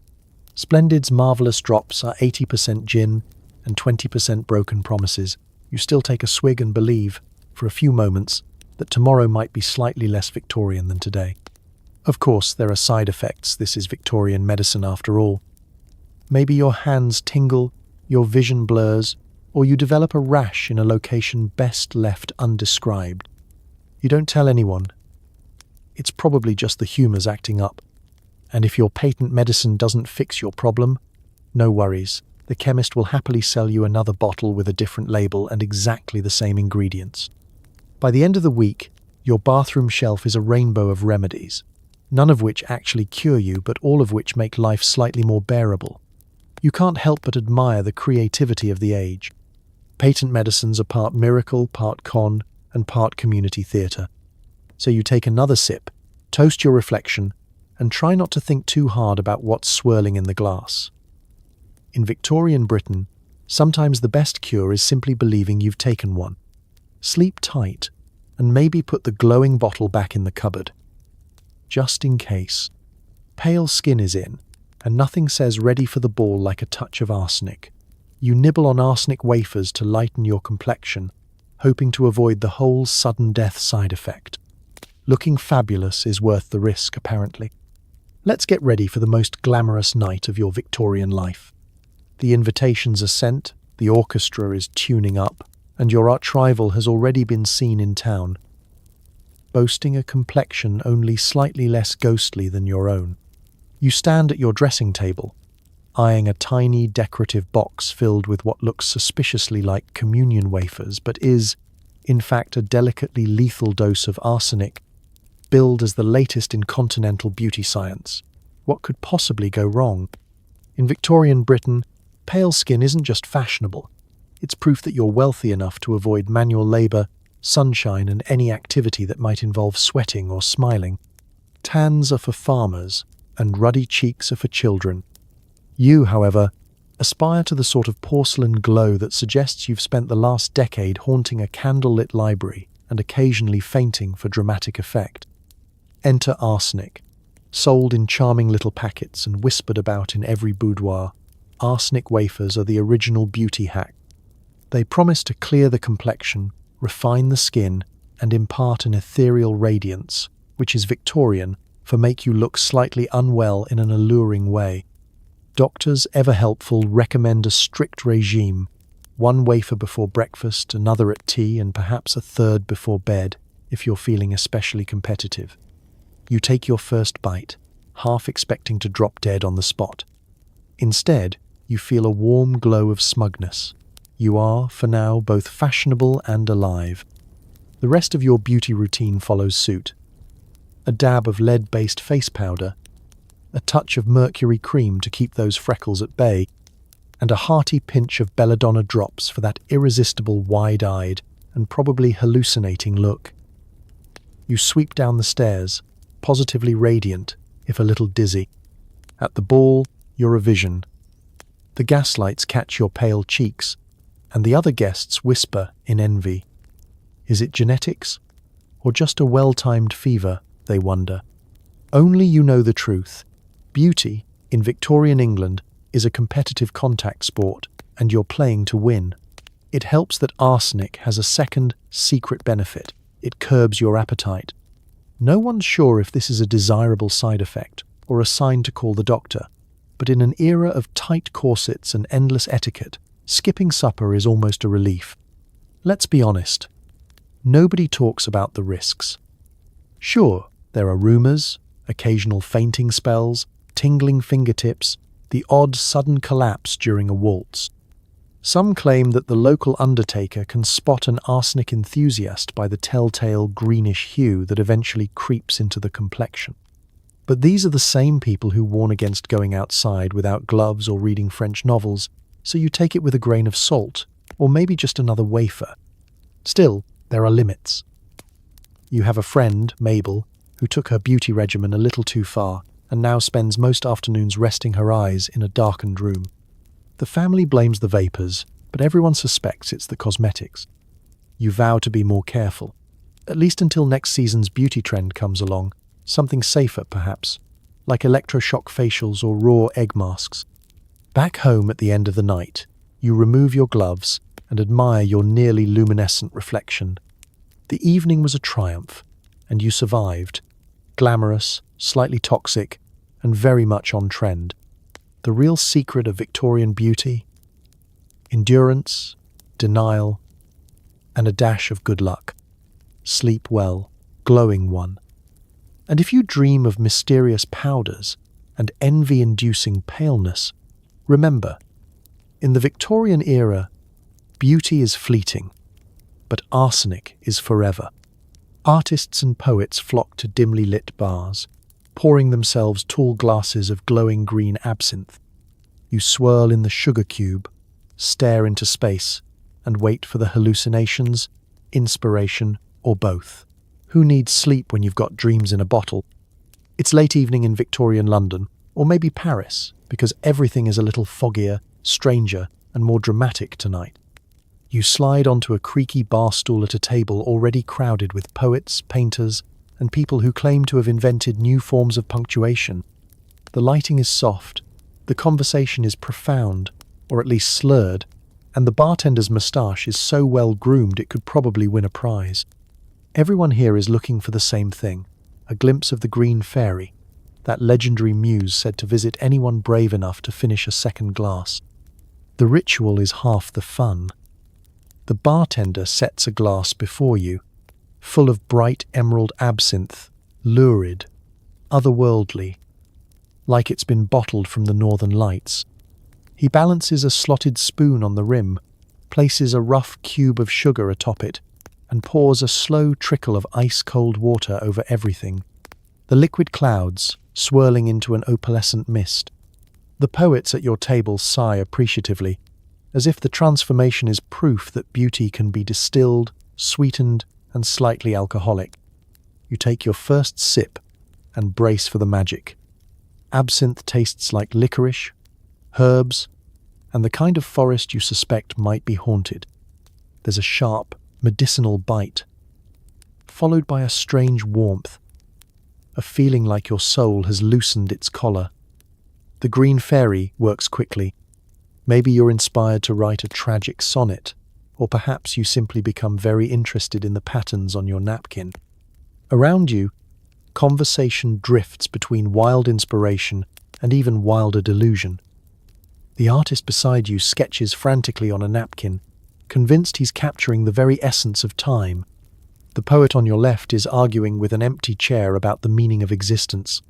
Splendid's marvellous drops are 80% gin and 20% broken promises, you still take a swig and believe, for a few moments, that tomorrow might be slightly less Victorian than today. Of course, there are side effects. This is Victorian medicine after all. Maybe your hands tingle, your vision blurs, or you develop a rash in a location best left undescribed. You don't tell anyone. It's probably just the humours acting up. And if your patent medicine doesn't fix your problem, no worries. The chemist will happily sell you another bottle with a different label and exactly the same ingredients. By the end of the week, your bathroom shelf is a rainbow of remedies, none of which actually cure you, but all of which make life slightly more bearable. You can't help but admire the creativity of the age. Patent medicines are part miracle, part con, and part community theatre. So you take another sip, toast your reflection, and try not to think too hard about what's swirling in the glass. In Victorian Britain, sometimes the best cure is simply believing you've taken one. Sleep tight, and maybe put the glowing bottle back in the cupboard. Just in case. Pale skin is in, and nothing says ready for the ball like a touch of arsenic. You nibble on arsenic wafers to lighten your complexion, hoping to avoid the whole sudden death side effect. Looking fabulous is worth the risk, apparently. Let's get ready for the most glamorous night of your Victorian life. The invitations are sent, the orchestra is tuning up, and your arch-rival has already been seen in town, boasting a complexion only slightly less ghostly than your own. You stand at your dressing table, eyeing a tiny decorative box filled with what looks suspiciously like communion wafers, but is, in fact, a delicately lethal dose of arsenic, billed as the latest in continental beauty science. What could possibly go wrong? In Victorian Britain, pale skin isn't just fashionable. It's proof that you're wealthy enough to avoid manual labour, sunshine, and any activity that might involve sweating or smiling. Tans are for farmers, and ruddy cheeks are for children. You, however, aspire to the sort of porcelain glow that suggests you've spent the last decade haunting a candlelit library and occasionally fainting for dramatic effect. Enter arsenic, sold in charming little packets and whispered about in every boudoir. Arsenic wafers are the original beauty hack. They promise to clear the complexion, refine the skin, and impart an ethereal radiance, which is Victorian, for make you look slightly unwell in an alluring way. Doctors, ever helpful, recommend a strict regime, one wafer before breakfast, another at tea, and perhaps a third before bed, if you're feeling especially competitive. You take your first bite, half expecting to drop dead on the spot. Instead, you feel a warm glow of smugness. You are, for now, both fashionable and alive. The rest of your beauty routine follows suit. A dab of lead-based face powder, a touch of mercury cream to keep those freckles at bay, and a hearty pinch of belladonna drops for that irresistible wide-eyed and probably hallucinating look. You sweep down the stairs, positively radiant, if a little dizzy. At the ball, you're a vision. The gaslights catch your pale cheeks, and the other guests whisper in envy. Is it genetics? Or just a well-timed fever, they wonder. Only you know the truth. Beauty, in Victorian England, is a competitive contact sport, and you're playing to win. It helps that arsenic has a second, secret benefit. It curbs your appetite. No one's sure if this is a desirable side effect or a sign to call the doctor, but in an era of tight corsets and endless etiquette, skipping supper is almost a relief. Let's be honest. Nobody talks about the risks. Sure, there are rumours, occasional fainting spells, tingling fingertips, the odd sudden collapse during a waltz. Some claim that the local undertaker can spot an arsenic enthusiast by the telltale greenish hue that eventually creeps into the complexion. But these are the same people who warn against going outside without gloves or reading French novels, so you take it with a grain of salt, or maybe just another wafer. Still, there are limits. You have a friend, Mabel, who took her beauty regimen a little too far and now spends most afternoons resting her eyes in a darkened room. The family blames the vapors, but everyone suspects it's the cosmetics. You vow to be more careful, at least until next season's beauty trend comes along, something safer perhaps, like electroshock facials or raw egg masks. Back home at the end of the night, you remove your gloves and admire your nearly luminescent reflection. The evening was a triumph, and you survived. Glamorous, slightly toxic, and very much on trend. The real secret of Victorian beauty? Endurance, denial, and a dash of good luck. Sleep well, glowing one. And if you dream of mysterious powders and envy-inducing paleness, remember, in the Victorian era, beauty is fleeting, but arsenic is forever. Artists and poets flock to dimly lit bars, pouring themselves tall glasses of glowing green absinthe. You swirl in the sugar cube, stare into space, and wait for the hallucinations, inspiration, or both. Who needs sleep when you've got dreams in a bottle? It's late evening in Victorian London, or maybe Paris, because everything is a little foggier, stranger, and more dramatic tonight. You slide onto a creaky bar stool at a table already crowded with poets, painters, and people who claim to have invented new forms of punctuation. The lighting is soft, the conversation is profound, or at least slurred, and the bartender's moustache is so well groomed it could probably win a prize. Everyone here is looking for the same thing, a glimpse of the green fairy, that legendary muse said to visit anyone brave enough to finish a second glass. The ritual is half the fun. The bartender sets a glass before you, full of bright emerald absinthe, lurid, otherworldly, like it's been bottled from the northern lights. He balances a slotted spoon on the rim, places a rough cube of sugar atop it, and pours a slow trickle of ice-cold water over everything. The liquid clouds, swirling into an opalescent mist. The poets at your table sigh appreciatively, as if the transformation is proof that beauty can be distilled, sweetened, and slightly alcoholic. You take your first sip and brace for the magic. Absinthe tastes like licorice, herbs, and the kind of forest you suspect might be haunted. There's a sharp, medicinal bite, followed by a strange warmth, a feeling like your soul has loosened its collar. The green fairy works quickly. Maybe you're inspired to write a tragic sonnet, or perhaps you simply become very interested in the patterns on your napkin. Around you, conversation drifts between wild inspiration and even wilder delusion. The artist beside you sketches frantically on a napkin, convinced he's capturing the very essence of time. The poet on your left is arguing with an empty chair about the meaning of existence.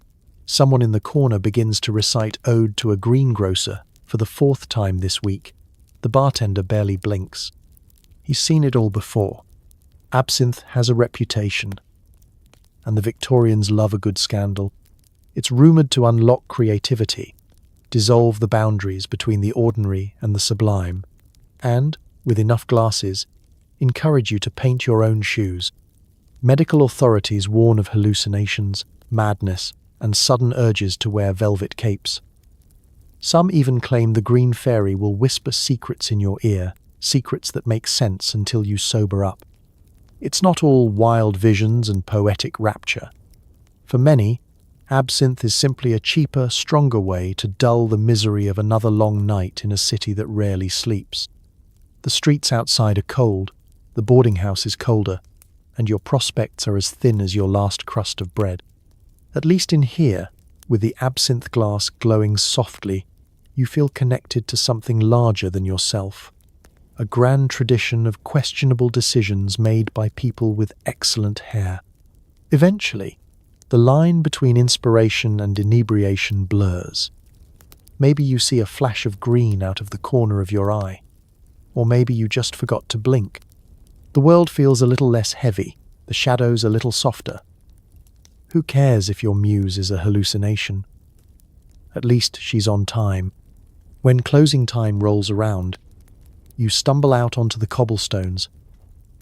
Someone in the corner begins to recite Ode to a Greengrocer for the 4th time this week. The bartender barely blinks. He's seen it all before. Absinthe has a reputation, and the Victorians love a good scandal. It's rumoured to unlock creativity, dissolve the boundaries between the ordinary and the sublime, and, with enough glasses, encourage you to paint your own shoes. Medical authorities warn of hallucinations, madness, and sudden urges to wear velvet capes. Some even claim the green fairy will whisper secrets in your ear, secrets that make sense until you sober up. It's not all wild visions and poetic rapture. For many, absinthe is simply a cheaper, stronger way to dull the misery of another long night in a city that rarely sleeps. The streets outside are cold, the boarding house is colder, and your prospects are as thin as your last crust of bread. At least in here, with the absinthe glass glowing softly, you feel connected to something larger than yourself. A grand tradition of questionable decisions made by people with excellent hair. Eventually, the line between inspiration and inebriation blurs. Maybe you see a flash of green out of the corner of your eye. Or maybe you just forgot to blink. The world feels a little less heavy, the shadows a little softer. Who cares if your muse is a hallucination? At least she's on time. When closing time rolls around, you stumble out onto the cobblestones,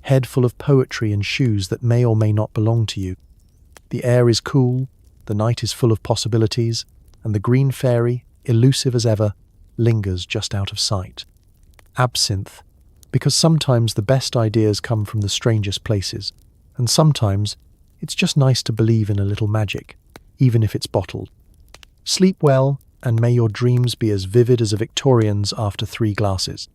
head full of poetry and shoes that may or may not belong to you. The air is cool, the night is full of possibilities, and the green fairy, elusive as ever, lingers just out of sight. Absinthe, because sometimes the best ideas come from the strangest places, and sometimes it's just nice to believe in a little magic, even if it's bottled. Sleep well, and may your dreams be as vivid as a Victorian's after 3 glasses.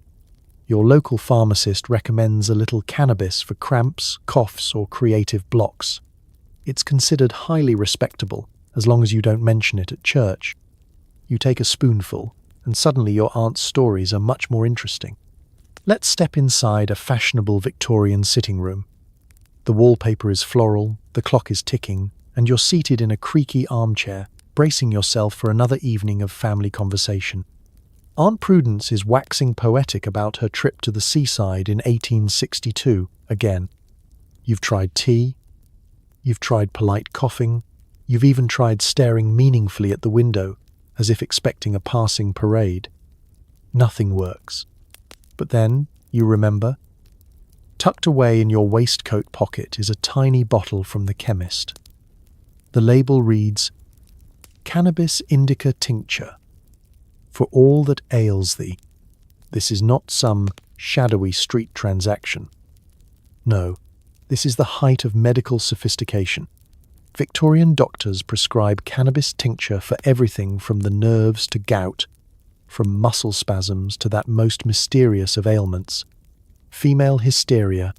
Your local pharmacist recommends a little cannabis for cramps, coughs, or creative blocks. It's considered highly respectable, as long as you don't mention it at church. You take a spoonful, and suddenly your aunt's stories are much more interesting. Let's step inside a fashionable Victorian sitting room. The wallpaper is floral, the clock is ticking, and you're seated in a creaky armchair, bracing yourself for another evening of family conversation. Aunt Prudence is waxing poetic about her trip to the seaside in 1862 again. You've tried tea, you've tried polite coughing, you've even tried staring meaningfully at the window, as if expecting a passing parade. Nothing works. But then, you remember, tucked away in your waistcoat pocket is a tiny bottle from the chemist. The label reads, "Cannabis indica tincture. For all that ails thee." This is not some shadowy street transaction. No, this is the height of medical sophistication. Victorian doctors prescribe cannabis tincture for everything from the nerves to gout, from muscle spasms to that most mysterious of ailments, female hysteria.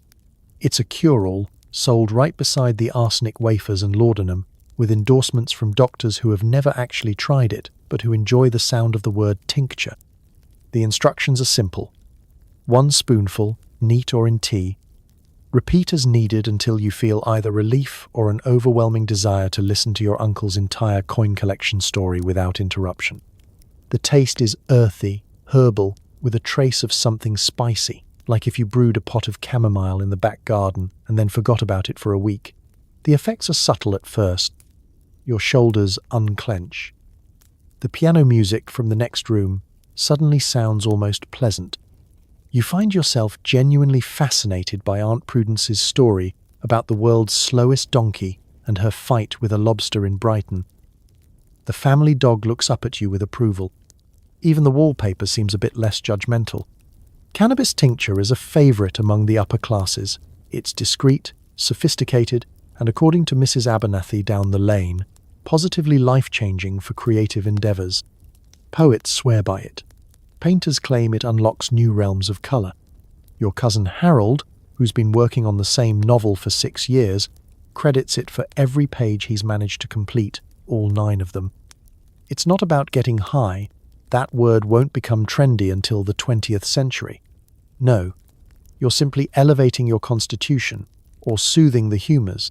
It's a cure-all sold right beside the arsenic wafers and laudanum, with endorsements from doctors who have never actually tried it, but who enjoy the sound of the word tincture. The instructions are simple. 1 spoonful, neat or in tea. Repeat as needed until you feel either relief or an overwhelming desire to listen to your uncle's entire coin collection story without interruption. The taste is earthy, herbal, with a trace of something spicy, like if you brewed a pot of chamomile in the back garden and then forgot about it for a week. The effects are subtle at first. Your shoulders unclench. The piano music from the next room suddenly sounds almost pleasant. You find yourself genuinely fascinated by Aunt Prudence's story about the world's slowest donkey and her fight with a lobster in Brighton. The family dog looks up at you with approval. Even the wallpaper seems a bit less judgmental. Cannabis tincture is a favorite among the upper classes. It's discreet, sophisticated, and according to Mrs. Abernathy down the lane, positively life-changing for creative endeavors. Poets swear by it. Painters claim it unlocks new realms of color. Your cousin Harold, who's been working on the same novel for 6 years, credits it for every page he's managed to complete, all 9 of them. It's not about getting high. That word won't become trendy until the 20th century. No, you're simply elevating your constitution, or soothing the humours.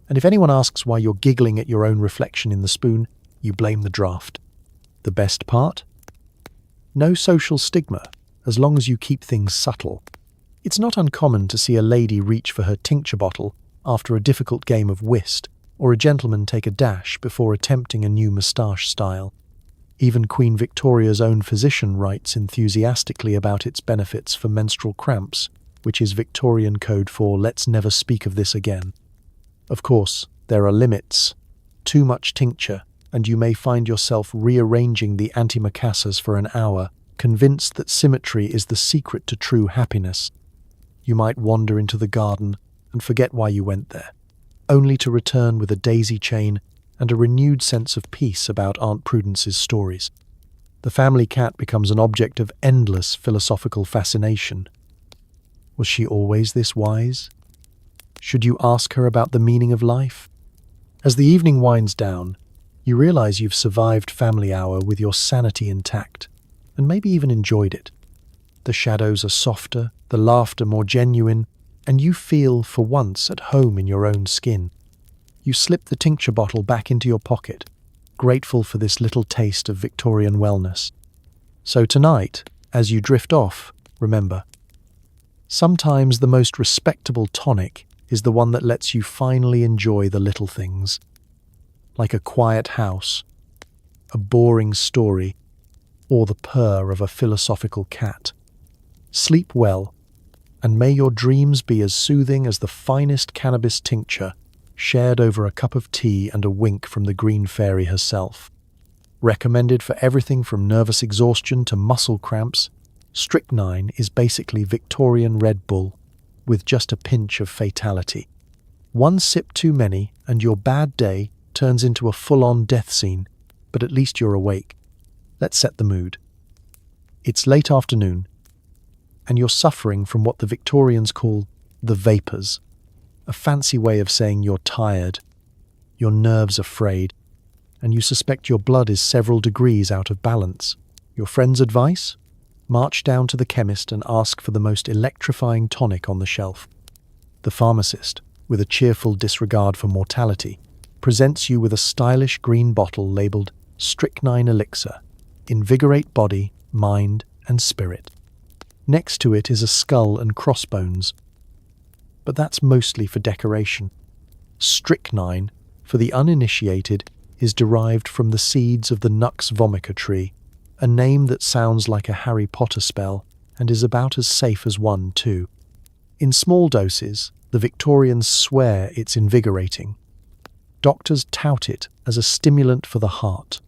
And if anyone asks why you're giggling at your own reflection in the spoon, you blame the draft. The best part? No social stigma, as long as you keep things subtle. It's not uncommon to see a lady reach for her tincture bottle after a difficult game of whist, or a gentleman take a dash before attempting a new moustache style. Even Queen Victoria's own physician writes enthusiastically about its benefits for menstrual cramps, which is Victorian code for "let's never speak of this again." Of course, there are limits. Too much tincture, and you may find yourself rearranging the antimacassars for an hour, convinced that symmetry is the secret to true happiness. You might wander into the garden, and forget why you went there, only to return with a daisy chain and a renewed sense of peace about Aunt Prudence's stories. The family cat becomes an object of endless philosophical fascination. Was she always this wise? Should you ask her about the meaning of life? As the evening winds down, you realize you've survived family hour with your sanity intact, and maybe even enjoyed it. The shadows are softer, the laughter more genuine, and you feel, for once, at home in your own skin. You slip the tincture bottle back into your pocket, grateful for this little taste of Victorian wellness. So tonight, as you drift off, remember, sometimes the most respectable tonic is the one that lets you finally enjoy the little things. Like a quiet house, a boring story, or the purr of a philosophical cat. Sleep well, and may your dreams be as soothing as the finest cannabis tincture shared over a cup of tea and a wink from the green fairy herself. Recommended for everything from nervous exhaustion to muscle cramps, strychnine is basically Victorian Red Bull, with just a pinch of fatality. One sip too many, and your bad day turns into a full-on death scene, but at least you're awake. Let's set the mood. It's late afternoon, and you're suffering from what the Victorians call the vapours, a fancy way of saying you're tired, your nerves are frayed, and you suspect your blood is several degrees out of balance. Your friend's advice? March down to the chemist and ask for the most electrifying tonic on the shelf. The pharmacist, with a cheerful disregard for mortality, presents you with a stylish green bottle labelled Strychnine Elixir. Invigorate body, mind, and spirit. Next to it is a skull and crossbones, but that's mostly for decoration. Strychnine, for the uninitiated, is derived from the seeds of the Nux vomica tree, a name that sounds like a Harry Potter spell and is about as safe as one, too. In small doses, the Victorians swear it's invigorating. Doctors tout it as a stimulant for the heart,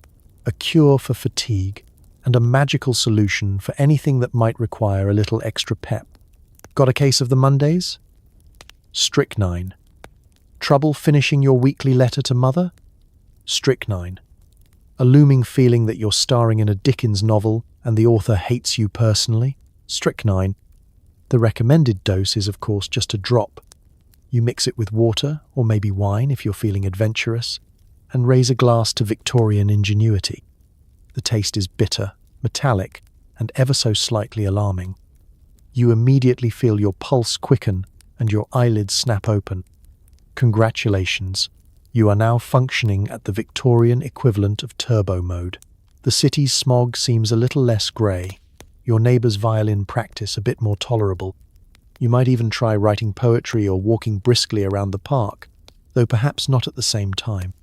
a cure for fatigue, and a magical solution for anything that might require a little extra pep. Got a case of the Mondays? Strychnine. Trouble finishing your weekly letter to mother? Strychnine. A looming feeling that you're starring in a Dickens novel and the author hates you personally? Strychnine. The recommended dose is, of course, just a drop. You mix it with water, or maybe wine if you're feeling adventurous, and raise a glass to Victorian ingenuity. The taste is bitter, metallic, and ever so slightly alarming. You immediately feel your pulse quicken and your eyelids snap open. Congratulations, you are now functioning at the Victorian equivalent of turbo mode. The city's smog seems a little less grey, your neighbour's violin practice a bit more tolerable. You might even try writing poetry or walking briskly around the park, though perhaps not at the same time.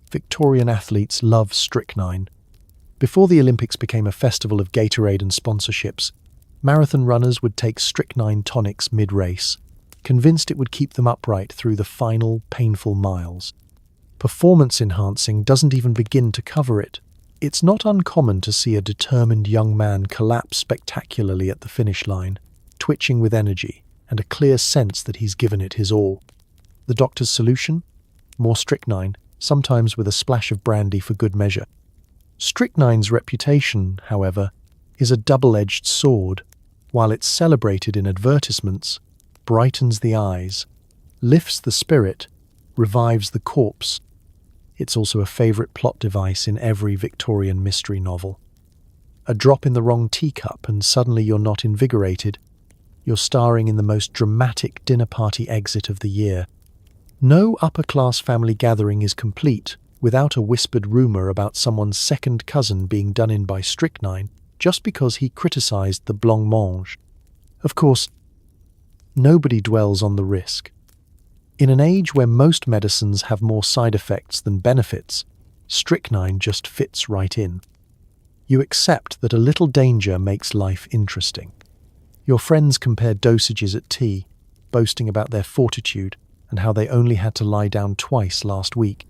Victorian athletes love strychnine. Before the Olympics became a festival of Gatorade and sponsorships, marathon runners would take strychnine tonics mid-race, convinced it would keep them upright through the final, painful miles. Performance enhancing doesn't even begin to cover it. It's not uncommon to see a determined young man collapse spectacularly at the finish line, twitching with energy and a clear sense that he's given it his all. The doctor's solution? More strychnine, sometimes with a splash of brandy for good measure. Strychnine's reputation, however, is a double-edged sword. While it's celebrated in advertisements, brightens the eyes, lifts the spirit, revives the corpse. It's also a favourite plot device in every Victorian mystery novel. A drop in the wrong teacup and suddenly you're not invigorated. You're starring in the most dramatic dinner party exit of the year. No upper-class family gathering is complete without a whispered rumour about someone's second cousin being done in by strychnine just because he criticised the blancmange. Of course, nobody dwells on the risk. In an age where most medicines have more side effects than benefits, strychnine just fits right in. You accept that a little danger makes life interesting. Your friends compare dosages at tea, boasting about their fortitude and how they only had to lie down twice last week.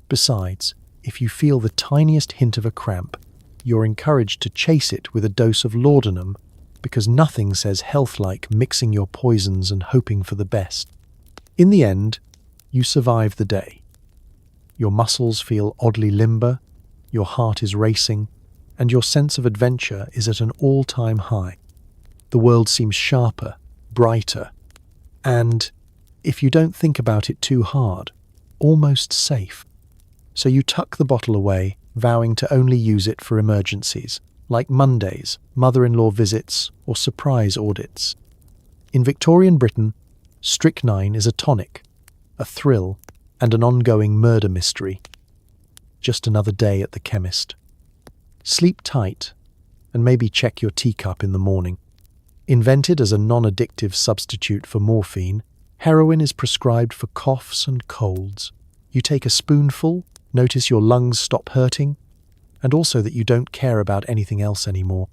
Besides, if you feel the tiniest hint of a cramp, you're encouraged to chase it with a dose of Lordinum, because nothing says health like mixing your poisons and hoping for the best. In the end, you survive the day. Your muscles feel oddly limber, your heart is racing, and your sense of adventure is at an all-time high. The world seems sharper, brighter, and, if you don't think about it too hard, almost safe. So you tuck the bottle away, vowing to only use it for emergencies, like Mondays, mother-in-law visits, or surprise audits. In Victorian Britain, strychnine is a tonic, a thrill, and an ongoing murder mystery. Just another day at the chemist. Sleep tight, and maybe check your teacup in the morning. Invented as a non-addictive substitute for morphine, heroin is prescribed for coughs and colds. You take a spoonful, notice your lungs stop hurting, and also that you don't care about anything else anymore.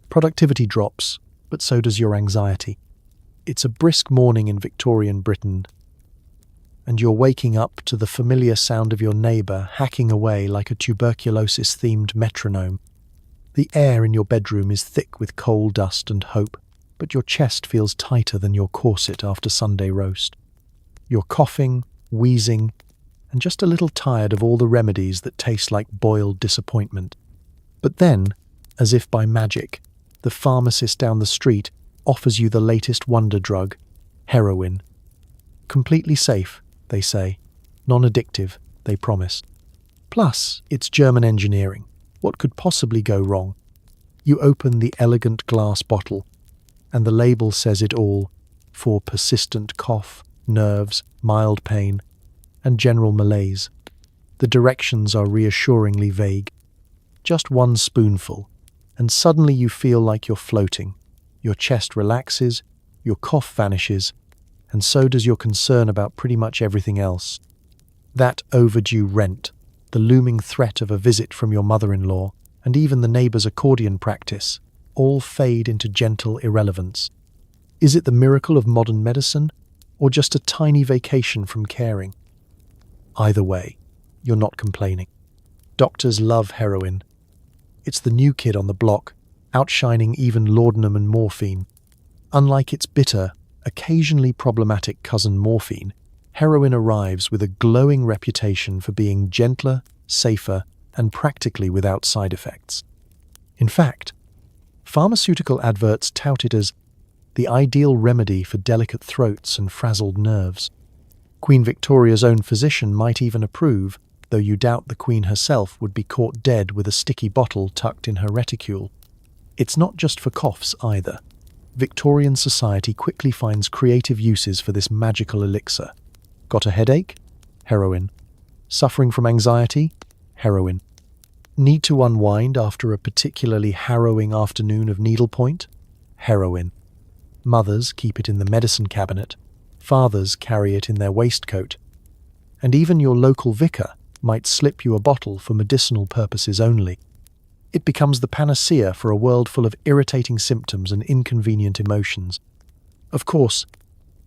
Productivity drops, but so does your anxiety. It's a brisk morning in Victorian Britain, and you're waking up to the familiar sound of your neighbour hacking away like a tuberculosis-themed metronome. The air in your bedroom is thick with coal dust and hope, but your chest feels tighter than your corset after Sunday roast. You're coughing, wheezing, and just a little tired of all the remedies that taste like boiled disappointment. But then, as if by magic, the pharmacist down the street offers you the latest wonder drug, heroin. Completely safe, they say. Non-addictive, they promise. Plus, it's German engineering. What could possibly go wrong? You open the elegant glass bottle, and the label says it all, for persistent cough, nerves, mild pain, and general malaise. The directions are reassuringly vague. Just one spoonful, and suddenly you feel like you're floating. Your chest relaxes, your cough vanishes, and so does your concern about pretty much everything else. That overdue rent, the looming threat of a visit from your mother-in-law, and even the neighbour's accordion practice, all fade into gentle irrelevance. Is it the miracle of modern medicine, or just a tiny vacation from caring? Either way, you're not complaining. Doctors love heroin. It's the new kid on the block, outshining even laudanum and morphine. Unlike its bitter, occasionally problematic cousin morphine, heroin arrives with a glowing reputation for being gentler, safer, and practically without side effects. In fact, pharmaceutical adverts tout it as the ideal remedy for delicate throats and frazzled nerves. Queen Victoria's own physician might even approve, though you doubt the Queen herself would be caught dead with a sticky bottle tucked in her reticule. It's not just for coughs either. Victorian society quickly finds creative uses for this magical elixir. Got a headache? Heroin. Suffering from anxiety? Heroin. Need to unwind after a particularly harrowing afternoon of needlepoint? Heroin. Mothers keep it in the medicine cabinet. Fathers carry it in their waistcoat. And even your local vicar might slip you a bottle for medicinal purposes only. It becomes the panacea for a world full of irritating symptoms and inconvenient emotions. Of course,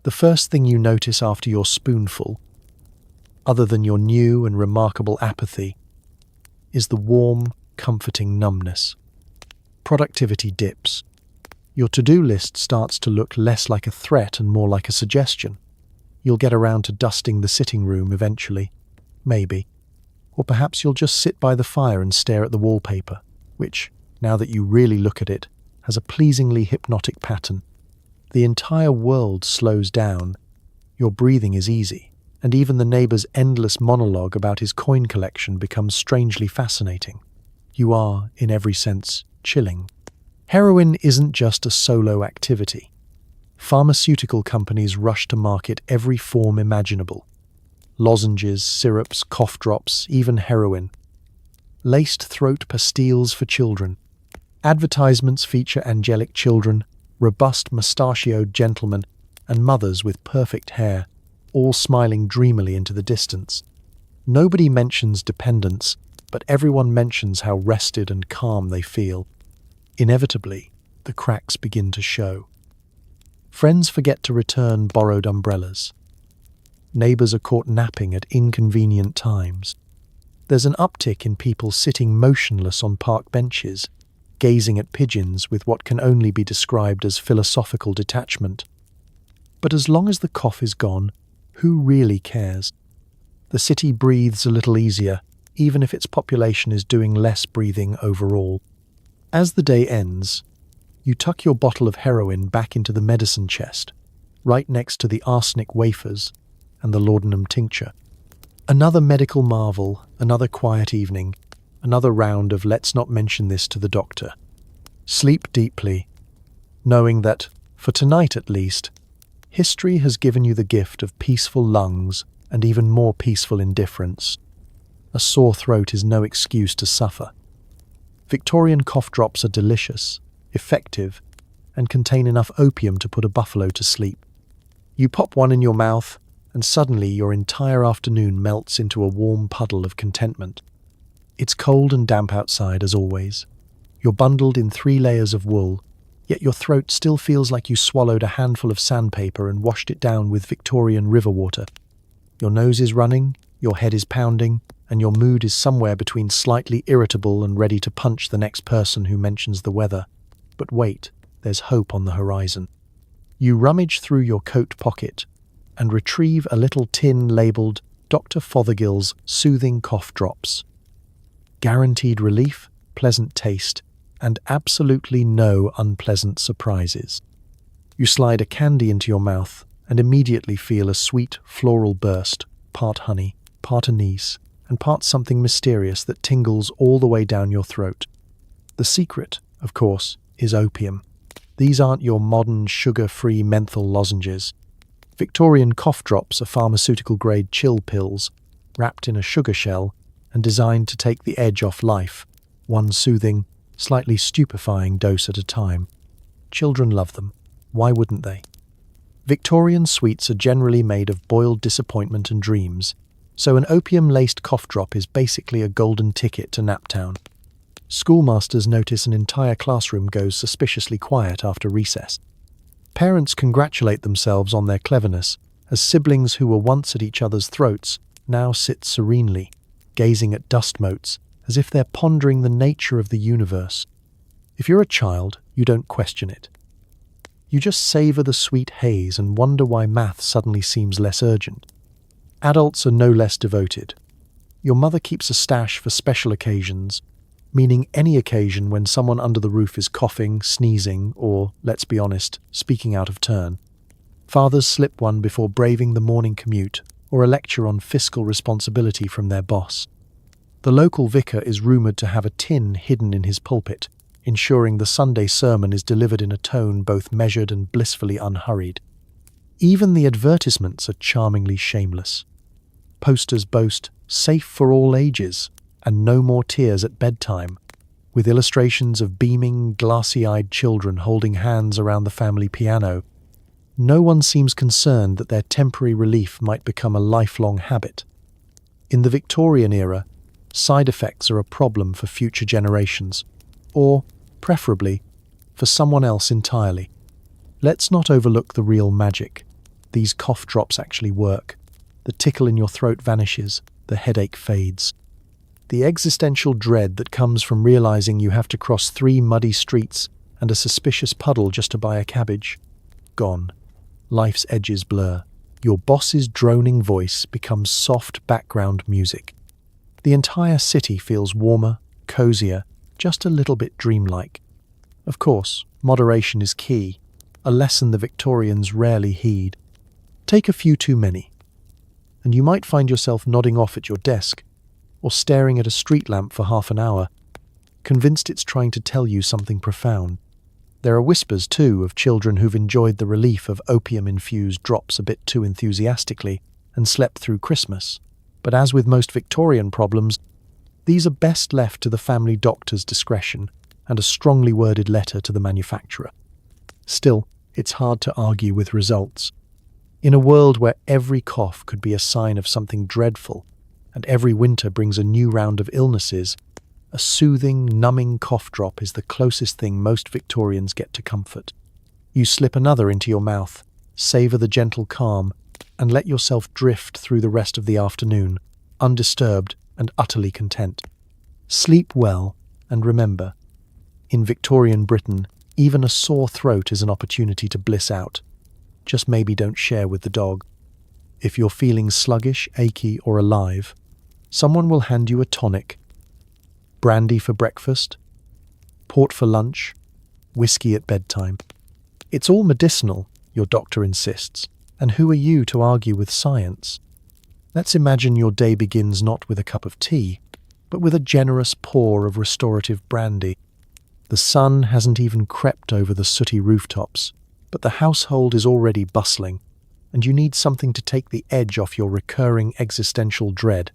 the first thing you notice after your spoonful, other than your new and remarkable apathy, is the warm, comforting numbness. Productivity dips. Your to-do list starts to look less like a threat and more like a suggestion. You'll get around to dusting the sitting room eventually. Maybe. Or perhaps you'll just sit by the fire and stare at the wallpaper, which, now that you really look at it, has a pleasingly hypnotic pattern. The entire world slows down. Your breathing is easy, and even the neighbour's endless monologue about his coin collection becomes strangely fascinating. You are, in every sense, chilling. Heroin isn't just a solo activity. Pharmaceutical companies rush to market every form imaginable. Lozenges, syrups, cough drops, even heroin. Laced throat pastilles for children. Advertisements feature angelic children, robust mustachioed gentlemen, and mothers with perfect hair, all smiling dreamily into the distance. Nobody mentions dependence, but everyone mentions how rested and calm they feel. Inevitably, the cracks begin to show. Friends forget to return borrowed umbrellas. Neighbours are caught napping at inconvenient times. There's an uptick in people sitting motionless on park benches, gazing at pigeons with what can only be described as philosophical detachment. But as long as the cough is gone, Who really cares? The city breathes a little easier, even if its population is doing less breathing overall. As the day ends, you tuck your bottle of heroin back into the medicine chest, right next to the arsenic wafers and the laudanum tincture. Another medical marvel, another quiet evening, another round of let's not mention this to the doctor. Sleep deeply, knowing that, for tonight at least, history has given you the gift of peaceful lungs and even more peaceful indifference. A sore throat is no excuse to suffer. Victorian cough drops are delicious, effective, and contain enough opium to put a buffalo to sleep. You pop one in your mouth, and suddenly your entire afternoon melts into a warm puddle of contentment. It's cold and damp outside as always. You're bundled in 3 layers of wool, yet your throat still feels like you swallowed a handful of sandpaper and washed it down with Victorian river water. Your nose is running, your head is pounding, and your mood is somewhere between slightly irritable and ready to punch the next person who mentions the weather. But wait, there's hope on the horizon. You rummage through your coat pocket and retrieve a little tin labelled Dr. Fothergill's Soothing Cough Drops. Guaranteed relief, pleasant taste, and absolutely no unpleasant surprises. You slide a candy into your mouth and immediately feel a sweet floral burst, part honey, part anise, and part something mysterious that tingles all the way down your throat. The secret, of course, is opium. These aren't your modern sugar-free menthol lozenges. Victorian cough drops are pharmaceutical-grade chill pills, wrapped in a sugar shell and designed to take the edge off life, one soothing, slightly stupefying dose at a time. Children love them. Why wouldn't they? Victorian sweets are generally made of boiled disappointment and dreams, so an opium-laced cough drop is basically a golden ticket to Naptown. Schoolmasters notice an entire classroom goes suspiciously quiet after recess. Parents congratulate themselves on their cleverness, as siblings who were once at each other's throats now sit serenely, gazing at dust motes, as if they're pondering the nature of the universe. If you're a child, you don't question it. You just savor the sweet haze and wonder why math suddenly seems less urgent. Adults are no less devoted. Your mother keeps a stash for special occasions, meaning any occasion when someone under the roof is coughing, sneezing, or, let's be honest, speaking out of turn. Fathers slip one before braving the morning commute or a lecture on fiscal responsibility from their boss. The local vicar is rumoured to have a tin hidden in his pulpit, ensuring the Sunday sermon is delivered in a tone both measured and blissfully unhurried. Even the advertisements are charmingly shameless. Posters boast, "Safe for all ages," and "No more tears at bedtime," with illustrations of beaming, glassy-eyed children holding hands around the family piano. No one seems concerned that their temporary relief might become a lifelong habit. In the Victorian era, side effects are a problem for future generations, or, preferably, for someone else entirely. Let's not overlook the real magic. These cough drops actually work. The tickle in your throat vanishes, the headache fades. The existential dread that comes from realizing you have to cross 3 muddy streets and a suspicious puddle just to buy a cabbage, gone. Life's edges blur. Your boss's droning voice becomes soft background music. The entire city feels warmer, cozier, just a little bit dreamlike. Of course, moderation is key, a lesson the Victorians rarely heed. Take a few too many, and you might find yourself nodding off at your desk, or staring at a street lamp for half an hour, convinced it's trying to tell you something profound. There are whispers, too, of children who've enjoyed the relief of opium-infused drops a bit too enthusiastically and slept through Christmas. But as with most Victorian problems, these are best left to the family doctor's discretion and a strongly worded letter to the manufacturer. Still, it's hard to argue with results. In a world where every cough could be a sign of something dreadful, and every winter brings a new round of illnesses, a soothing, numbing cough drop is the closest thing most Victorians get to comfort. You slip another into your mouth, savour the gentle calm, and let yourself drift through the rest of the afternoon, undisturbed and utterly content. Sleep well, and remember, in Victorian Britain, even a sore throat is an opportunity to bliss out. Just maybe don't share with the dog. If you're feeling sluggish, achy, or alive, someone will hand you a tonic. Brandy for breakfast, port for lunch, whiskey at bedtime. It's all medicinal, your doctor insists, and who are you to argue with science? Let's imagine your day begins not with a cup of tea, but with a generous pour of restorative brandy. The sun hasn't even crept over the sooty rooftops, but the household is already bustling, and you need something to take the edge off your recurring existential dread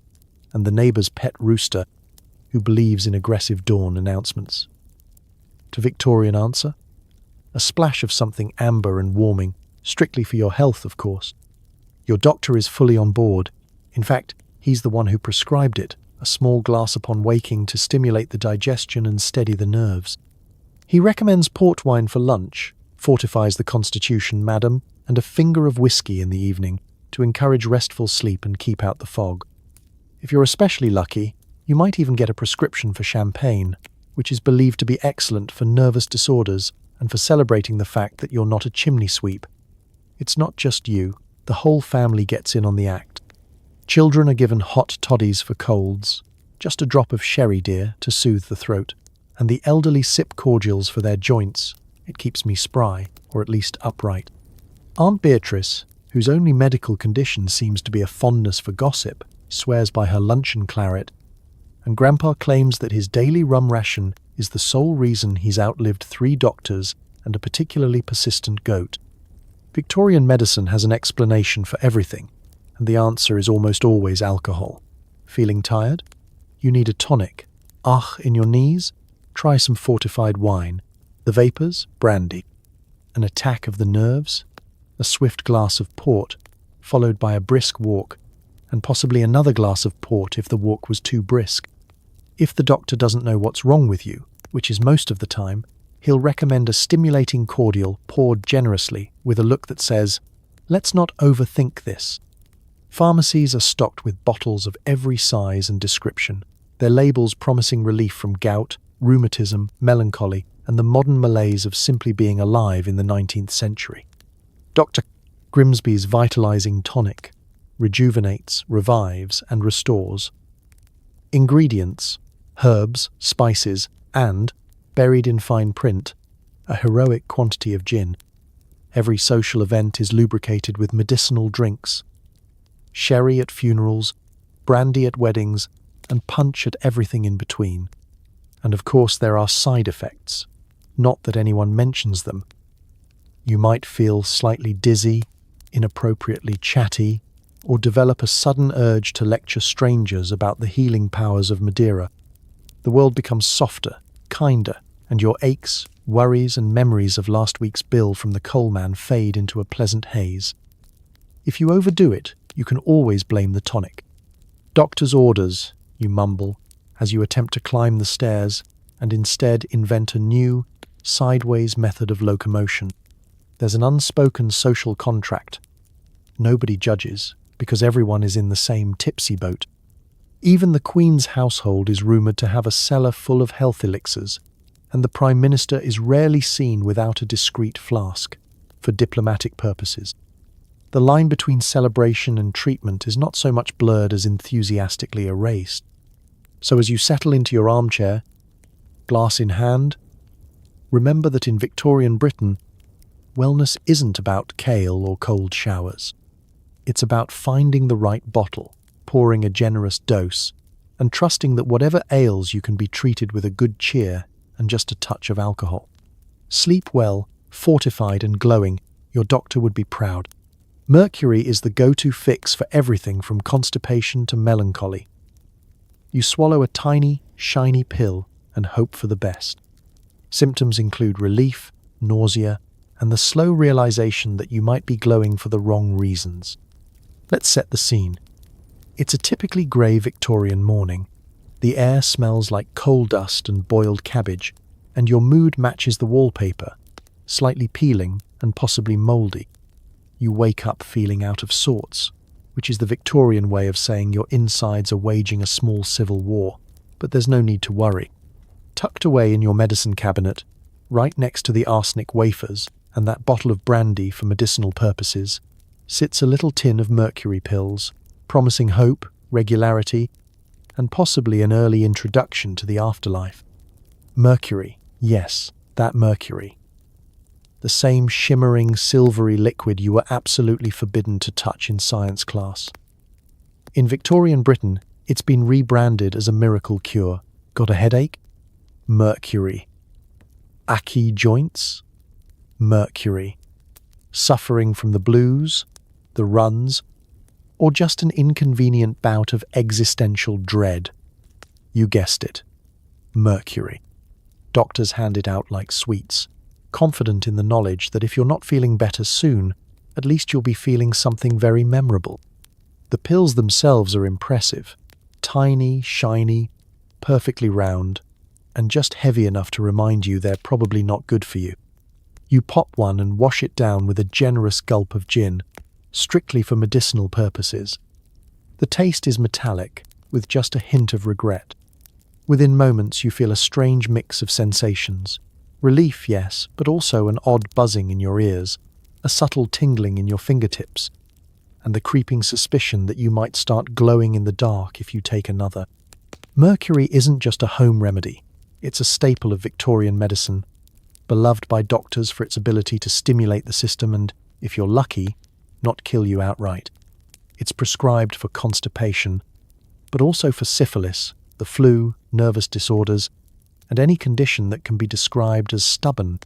and the neighbour's pet rooster who believes in aggressive dawn announcements. To Victorian answer? A splash of something amber and warming, strictly for your health, of course. Your doctor is fully on board. In fact, he's the one who prescribed it, a small glass upon waking to stimulate the digestion and steady the nerves. He recommends port wine for lunch, fortifies the constitution, madam, and a finger of whiskey in the evening to encourage restful sleep and keep out the fog. If you're especially lucky, you might even get a prescription for champagne, which is believed to be excellent for nervous disorders and for celebrating the fact that you're not a chimney sweep. It's not just you, the whole family gets in on the act. Children are given hot toddies for colds, just a drop of sherry, dear, to soothe the throat, and the elderly sip cordials for their joints. It keeps me spry, or at least upright. Aunt Beatrice, whose only medical condition seems to be a fondness for gossip, swears by her luncheon claret, and Grandpa claims that his daily rum ration is the sole reason he's outlived 3 doctors and a particularly persistent goat. Victorian medicine has an explanation for everything, and the answer is almost always alcohol. Feeling tired? You need a tonic. In your knees? Try some fortified wine. The vapors? Brandy. An attack of the nerves? A swift glass of port, followed by a brisk walk, and possibly another glass of port if the walk was too brisk. If the doctor doesn't know what's wrong with you, which is most of the time, he'll recommend a stimulating cordial poured generously with a look that says, "Let's not overthink this." Pharmacies are stocked with bottles of every size and description, their labels promising relief from gout, rheumatism, melancholy, and the modern malaise of simply being alive in the 19th century. Dr. Grimsby's vitalizing tonic rejuvenates, revives, and restores. Ingredients: herbs, spices, and, buried in fine print, a heroic quantity of gin. Every social event is lubricated with medicinal drinks. Sherry at funerals, brandy at weddings, and punch at everything in between. And of course there are side effects, not that anyone mentions them. You might feel slightly dizzy, inappropriately chatty, or develop a sudden urge to lecture strangers about the healing powers of Madeira. The world becomes softer, kinder, and your aches, worries, and memories of last week's bill from the coalman fade into a pleasant haze. If you overdo it, you can always blame the tonic. Doctor's orders, you mumble, as you attempt to climb the stairs and instead invent a new, sideways method of locomotion. There's an unspoken social contract. Nobody judges, because everyone is in the same tipsy boat. Even the Queen's household is rumoured to have a cellar full of health elixirs, and the Prime Minister is rarely seen without a discreet flask, for diplomatic purposes. The line between celebration and treatment is not so much blurred as enthusiastically erased. So as you settle into your armchair, glass in hand, remember that in Victorian Britain, wellness isn't about kale or cold showers. It's about finding the right bottle, pouring a generous dose, and trusting that whatever ails you can be treated with a good cheer and just a touch of alcohol. Sleep well, fortified and glowing, your doctor would be proud. Mercury is the go-to fix for everything from constipation to melancholy. You swallow a tiny, shiny pill and hope for the best. Symptoms include relief, nausea, and the slow realization that you might be glowing for the wrong reasons. Let's set the scene. It's a typically grey Victorian morning. The air smells like coal dust and boiled cabbage, and your mood matches the wallpaper, slightly peeling and possibly mouldy. You wake up feeling out of sorts, which is the Victorian way of saying your insides are waging a small civil war, but there's no need to worry. Tucked away in your medicine cabinet, right next to the arsenic wafers and that bottle of brandy for medicinal purposes, sits a little tin of mercury pills, promising hope, regularity, and possibly an early introduction to the afterlife. Mercury, yes, that mercury. The same shimmering, silvery liquid you were absolutely forbidden to touch in science class. In Victorian Britain, it's been rebranded as a miracle cure. Got a headache? Mercury. Achy joints? Mercury. Suffering from the blues, the runs, or just an inconvenient bout of existential dread? You guessed it. Mercury. Doctors hand it out like sweets, confident in the knowledge that if you're not feeling better soon, at least you'll be feeling something very memorable. The pills themselves are impressive. Tiny, shiny, perfectly round, and just heavy enough to remind you they're probably not good for you. You pop one and wash it down with a generous gulp of gin, strictly for medicinal purposes. The taste is metallic, with just a hint of regret. Within moments you feel a strange mix of sensations. Relief, yes, but also an odd buzzing in your ears, a subtle tingling in your fingertips, and the creeping suspicion that you might start glowing in the dark if you take another. Mercury isn't just a home remedy. It's a staple of Victorian medicine, beloved by doctors for its ability to stimulate the system and, if you're lucky, not kill you outright. It's prescribed for constipation, but also for syphilis, the flu, nervous disorders, and any condition that can be described as stubborn.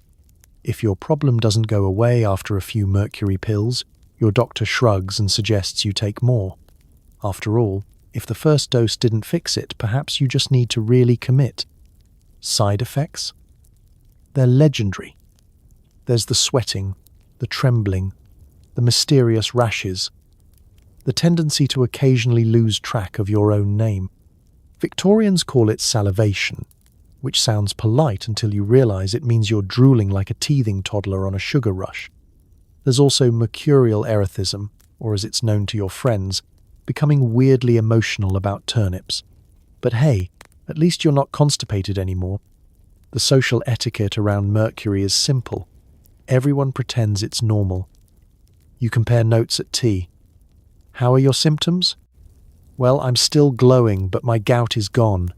If your problem doesn't go away after a few mercury pills, your doctor shrugs and suggests you take more. After all, if the first dose didn't fix it, perhaps you just need to really commit. Side effects? They're legendary. There's the sweating, the trembling, the mysterious rashes, the tendency to occasionally lose track of your own name. Victorians call it salivation, which sounds polite until you realize it means you're drooling like a teething toddler on a sugar rush. There's also mercurial erethism, or as it's known to your friends, becoming weirdly emotional about turnips. But hey, at least you're not constipated anymore. The social etiquette around mercury is simple. Everyone pretends it's normal. You compare notes at tea. How are your symptoms? Well, I'm still glowing, but my gout is gone.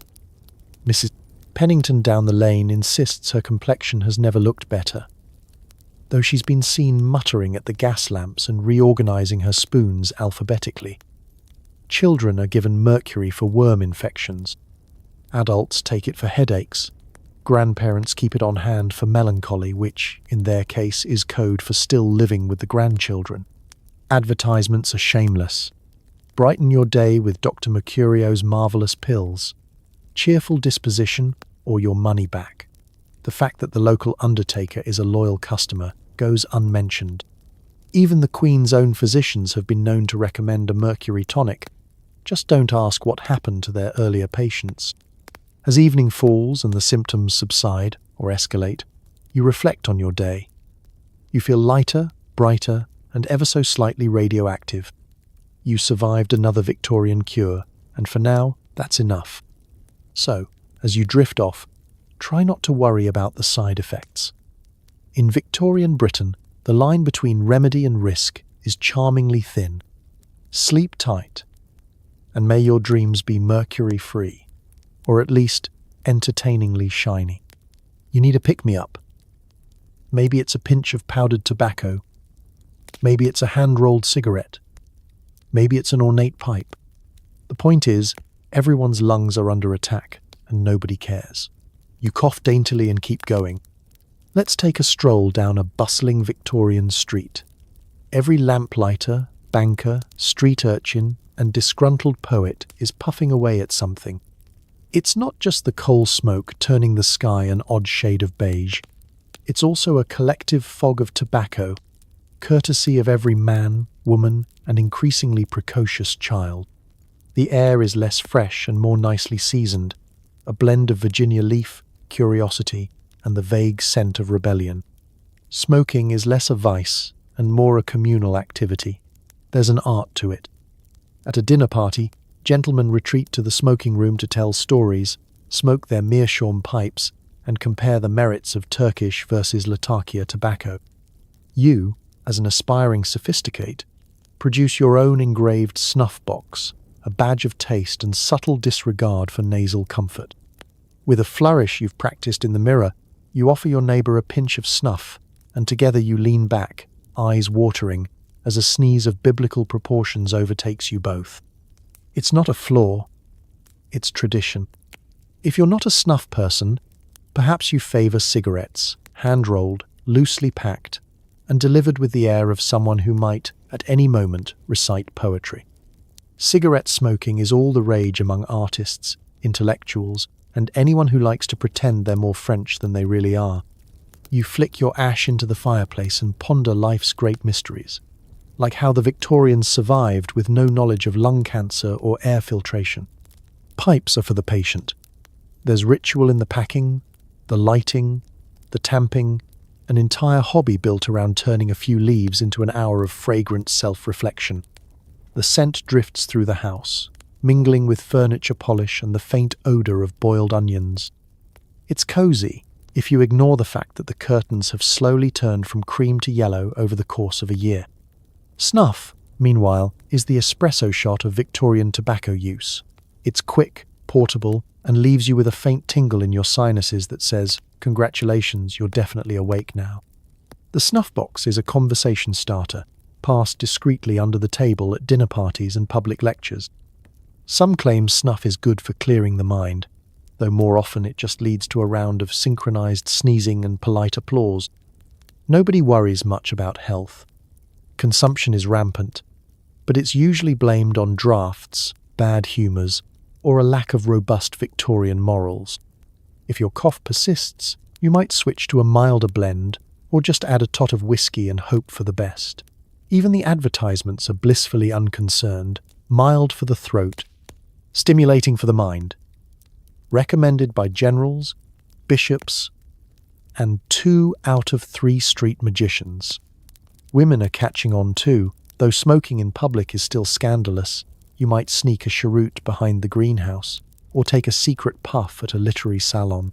Mrs. Pennington down the lane insists her complexion has never looked better, though she's been seen muttering at the gas lamps and reorganizing her spoons alphabetically. Children are given mercury for worm infections. Adults take it for headaches. Grandparents keep it on hand for melancholy, which, in their case, is code for still living with the grandchildren. Advertisements are shameless. Brighten your day with Dr. Mercurio's marvelous pills. Cheerful disposition or your money back. The fact that the local undertaker is a loyal customer goes unmentioned. Even the Queen's own physicians have been known to recommend a mercury tonic. Just don't ask what happened to their earlier patients. As evening falls and the symptoms subside or escalate, you reflect on your day. You feel lighter, brighter, and ever so slightly radioactive. You survived another Victorian cure, and for now, that's enough. So, as you drift off, try not to worry about the side effects. In Victorian Britain, the line between remedy and risk is charmingly thin. Sleep tight, and may your dreams be mercury-free, or at least entertainingly shiny. You need a pick-me-up. Maybe it's a pinch of powdered tobacco. Maybe it's a hand-rolled cigarette. Maybe it's an ornate pipe. The point is, everyone's lungs are under attack, and nobody cares. You cough daintily and keep going. Let's take a stroll down a bustling Victorian street. Every lamplighter, banker, street urchin, and disgruntled poet is puffing away at something. It's not just the coal smoke turning the sky an odd shade of beige. It's also a collective fog of tobacco, courtesy of every man, woman, and increasingly precocious child. The air is less fresh and more nicely seasoned, a blend of Virginia leaf, curiosity, and the vague scent of rebellion. Smoking is less a vice and more a communal activity. There's an art to it. At a dinner party, gentlemen retreat to the smoking room to tell stories, smoke their meerschaum pipes, and compare the merits of Turkish versus Latakia tobacco. You, as an aspiring sophisticate, Produce your own engraved snuff box, a badge of taste and subtle disregard for nasal comfort. With a flourish you've practiced in the mirror, you offer your neighbor a pinch of snuff, and together you lean back, eyes watering, as a sneeze of biblical proportions overtakes you both. It's not a flaw, it's tradition. If you're not a snuff person, perhaps you favor cigarettes, hand-rolled, loosely packed, and delivered with the air of someone who might, at any moment, recite poetry. Cigarette smoking is all the rage among artists, intellectuals, and anyone who likes to pretend they're more French than they really are. You flick your ash into the fireplace and ponder life's great mysteries, like how the Victorians survived with no knowledge of lung cancer or air filtration. Pipes are for the patient. There's ritual in the packing, the lighting, the tamping, an entire hobby built around turning a few leaves into an hour of fragrant self-reflection. The scent drifts through the house, mingling with furniture polish and the faint odor of boiled onions. It's cozy, if you ignore the fact that the curtains have slowly turned from cream to yellow over the course of a year. Snuff, meanwhile, is the espresso shot of Victorian tobacco use. It's quick, portable, and leaves you with a faint tingle in your sinuses that says, "Congratulations, you're definitely awake now." The snuff box is a conversation starter, passed discreetly under the table at dinner parties and public lectures. Some claim snuff is good for clearing the mind, though more often it just leads to a round of synchronized sneezing and polite applause. Nobody worries much about health. Consumption is rampant, but it's usually blamed on drafts, bad humours, or a lack of robust Victorian morals. If your cough persists, you might switch to a milder blend, or just add a tot of whiskey and hope for the best. Even the advertisements are blissfully unconcerned, mild for the throat, stimulating for the mind. Recommended by generals, bishops, and 2 out of 3 street magicians. Women are catching on too, though smoking in public is still scandalous. You might sneak a cheroot behind the greenhouse, or take a secret puff at a literary salon.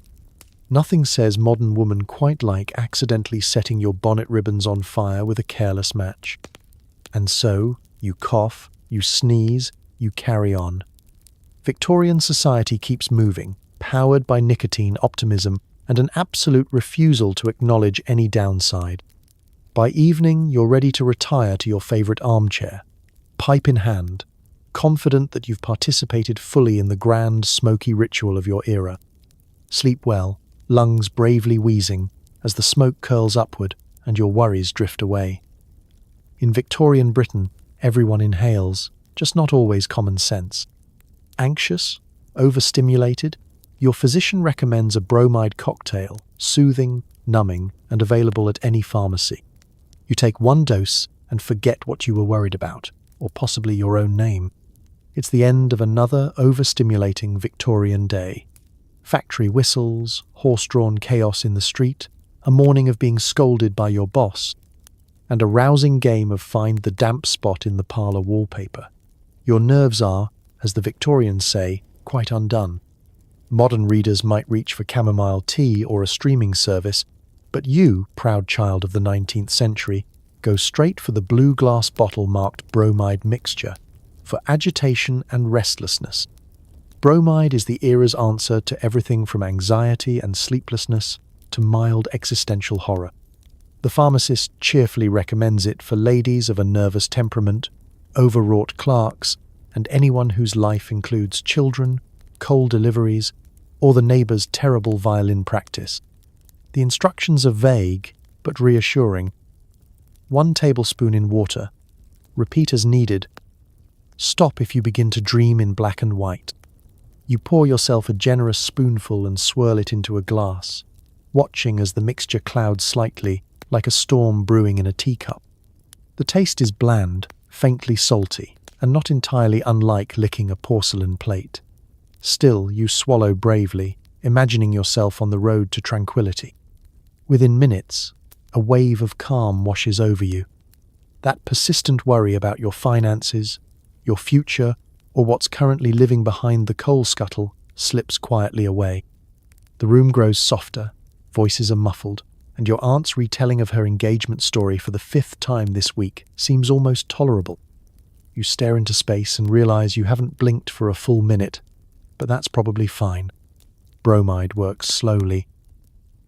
Nothing says modern woman quite like accidentally setting your bonnet ribbons on fire with a careless match. And so, you cough, you sneeze, you carry on. Victorian society keeps moving, powered by nicotine optimism and an absolute refusal to acknowledge any downside. By evening, you're ready to retire to your favourite armchair, pipe in hand, confident that you've participated fully in the grand, smoky ritual of your era. Sleep well, lungs bravely wheezing, as the smoke curls upward and your worries drift away. In Victorian Britain, everyone inhales, just not always common sense. Anxious? Overstimulated? Your physician recommends a bromide cocktail, soothing, numbing, and available at any pharmacy. You take 1 dose and forget what you were worried about, or possibly your own name. It's the end of another overstimulating Victorian day. Factory whistles, horse-drawn chaos in the street, a morning of being scolded by your boss, and a rousing game of find the damp spot in the parlour wallpaper. Your nerves are, as the Victorians say, quite undone. Modern readers might reach for chamomile tea or a streaming service, but you, proud child of the 19th century, go straight for the blue glass bottle marked bromide mixture, for agitation and restlessness. Bromide is the era's answer to everything from anxiety and sleeplessness to mild existential horror. The pharmacist cheerfully recommends it for ladies of a nervous temperament, overwrought clerks, and anyone whose life includes children, coal deliveries, or the neighbour's terrible violin practice. The instructions are vague, but reassuring. 1 tablespoon in water. Repeat as needed. Stop if you begin to dream in black and white. You pour yourself a generous spoonful and swirl it into a glass, watching as the mixture clouds slightly, like a storm brewing in a teacup. The taste is bland, faintly salty, and not entirely unlike licking a porcelain plate. Still, you swallow bravely, imagining yourself on the road to tranquility. Within minutes, a wave of calm washes over you. That persistent worry about your finances, your future, or what's currently living behind the coal scuttle slips quietly away. The room grows softer, voices are muffled, and your aunt's retelling of her engagement story for the 5th time this week seems almost tolerable. You stare into space and realize you haven't blinked for a full minute, but that's probably fine. Bromide works slowly,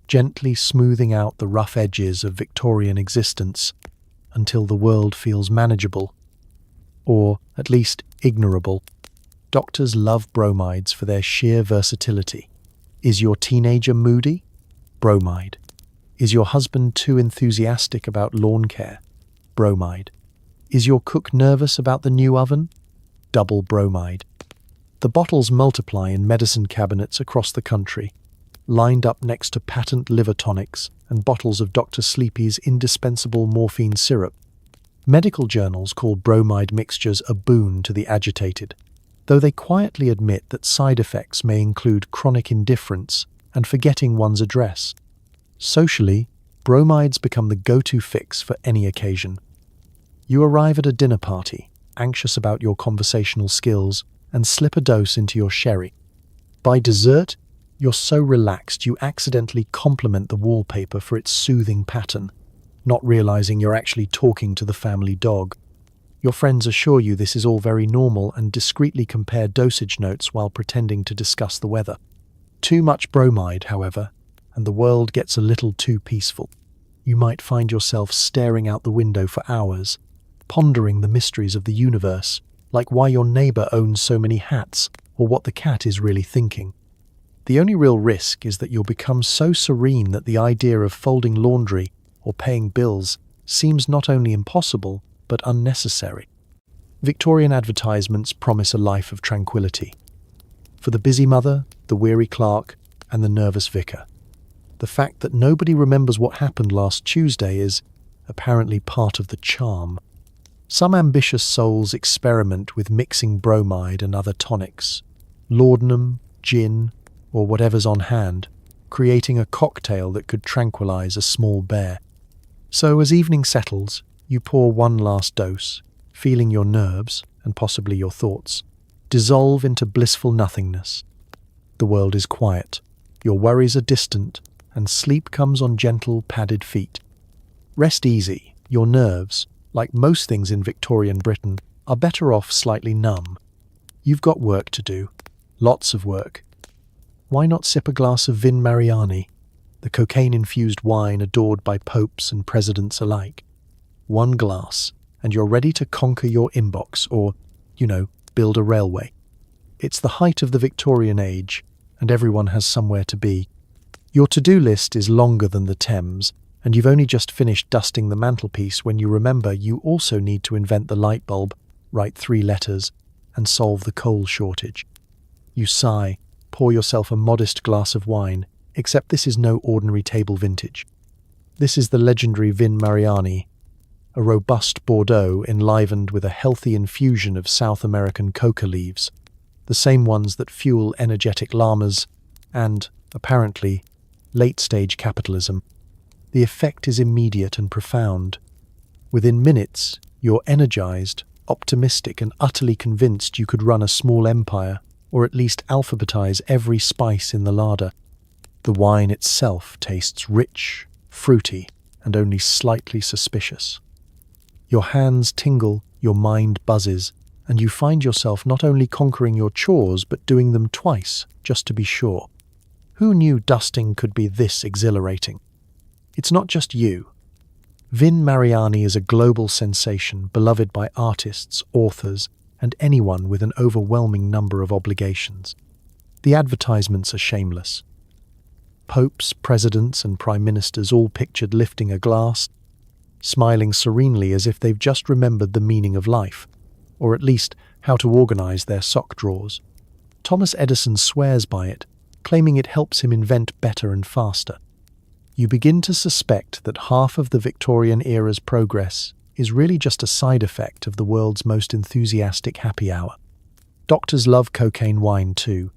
gently smoothing out the rough edges of Victorian existence until the world feels manageable, or at least ignorable. Doctors love bromides for their sheer versatility. Is your teenager moody? Bromide. Is your husband too enthusiastic about lawn care? Bromide. Is your cook nervous about the new oven? Double bromide. The bottles multiply in medicine cabinets across the country, lined up next to patent liver tonics and bottles of Dr. Sleepy's indispensable morphine syrup. Medical journals call bromide mixtures a boon to the agitated, though they quietly admit that side effects may include chronic indifference and forgetting one's address. Socially, bromides become the go-to fix for any occasion. You arrive at a dinner party, anxious about your conversational skills, and slip a dose into your sherry. By dessert, you're so relaxed you accidentally compliment the wallpaper for its soothing pattern, not realizing you're actually talking to the family dog. Your friends assure you this is all very normal and discreetly compare dosage notes while pretending to discuss the weather. Too much bromide, however, and the world gets a little too peaceful. You might find yourself staring out the window for hours, pondering the mysteries of the universe, like why your neighbor owns so many hats or what the cat is really thinking. The only real risk is that you'll become so serene that the idea of folding laundry or paying bills seems not only impossible, but unnecessary. Victorian advertisements promise a life of tranquility. For the busy mother, the weary clerk, and the nervous vicar. The fact that nobody remembers what happened last Tuesday is apparently part of the charm. Some ambitious souls experiment with mixing bromide and other tonics, laudanum, gin, or whatever's on hand, creating a cocktail that could tranquilize a small bear. So as evening settles, you pour one last dose, feeling your nerves, and possibly your thoughts, dissolve into blissful nothingness. The world is quiet, your worries are distant, and sleep comes on gentle, padded feet. Rest easy, your nerves, like most things in Victorian Britain, are better off slightly numb. You've got work to do, lots of work. Why not sip a glass of Vin Mariani, the cocaine-infused wine adored by popes and presidents alike? One glass, and you're ready to conquer your inbox or, build a railway. It's the height of the Victorian age, and everyone has somewhere to be. Your to-do list is longer than the Thames, and you've only just finished dusting the mantelpiece when you remember you also need to invent the light bulb, write 3 letters, and solve the coal shortage. You sigh, pour yourself a modest glass of wine, except this is no ordinary table vintage. This is the legendary Vin Mariani, a robust Bordeaux enlivened with a healthy infusion of South American coca leaves, the same ones that fuel energetic llamas and, apparently, late-stage capitalism. The effect is immediate and profound. Within minutes, you're energized, optimistic, and utterly convinced you could run a small empire, or at least alphabetize every spice in the larder. The wine itself tastes rich, fruity, and only slightly suspicious. Your hands tingle, your mind buzzes, and you find yourself not only conquering your chores but doing them twice, just to be sure. Who knew dusting could be this exhilarating? It's not just you. Vin Mariani is a global sensation beloved by artists, authors, and anyone with an overwhelming number of obligations. The advertisements are shameless. Popes, presidents, and prime ministers all pictured lifting a glass, smiling serenely as if they've just remembered the meaning of life, or at least how to organize their sock drawers. Thomas Edison swears by it, claiming it helps him invent better and faster. You begin to suspect that half of the Victorian era's progress is really just a side effect of the world's most enthusiastic happy hour. Doctors love cocaine wine too.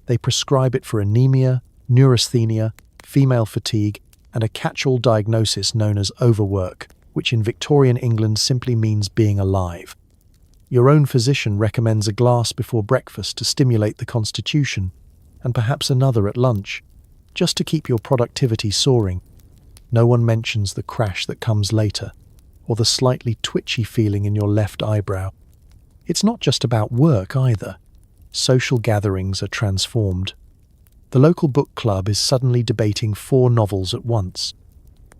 They prescribe it for anemia, neurasthenia, female fatigue, and a catch-all diagnosis known as overwork, which in Victorian England simply means being alive. Your own physician recommends a glass before breakfast to stimulate the constitution, and perhaps another at lunch, just to keep your productivity soaring. No one mentions the crash that comes later, or the slightly twitchy feeling in your left eyebrow. It's not just about work either. Social gatherings are transformed. The local book club is suddenly debating 4 novels at once.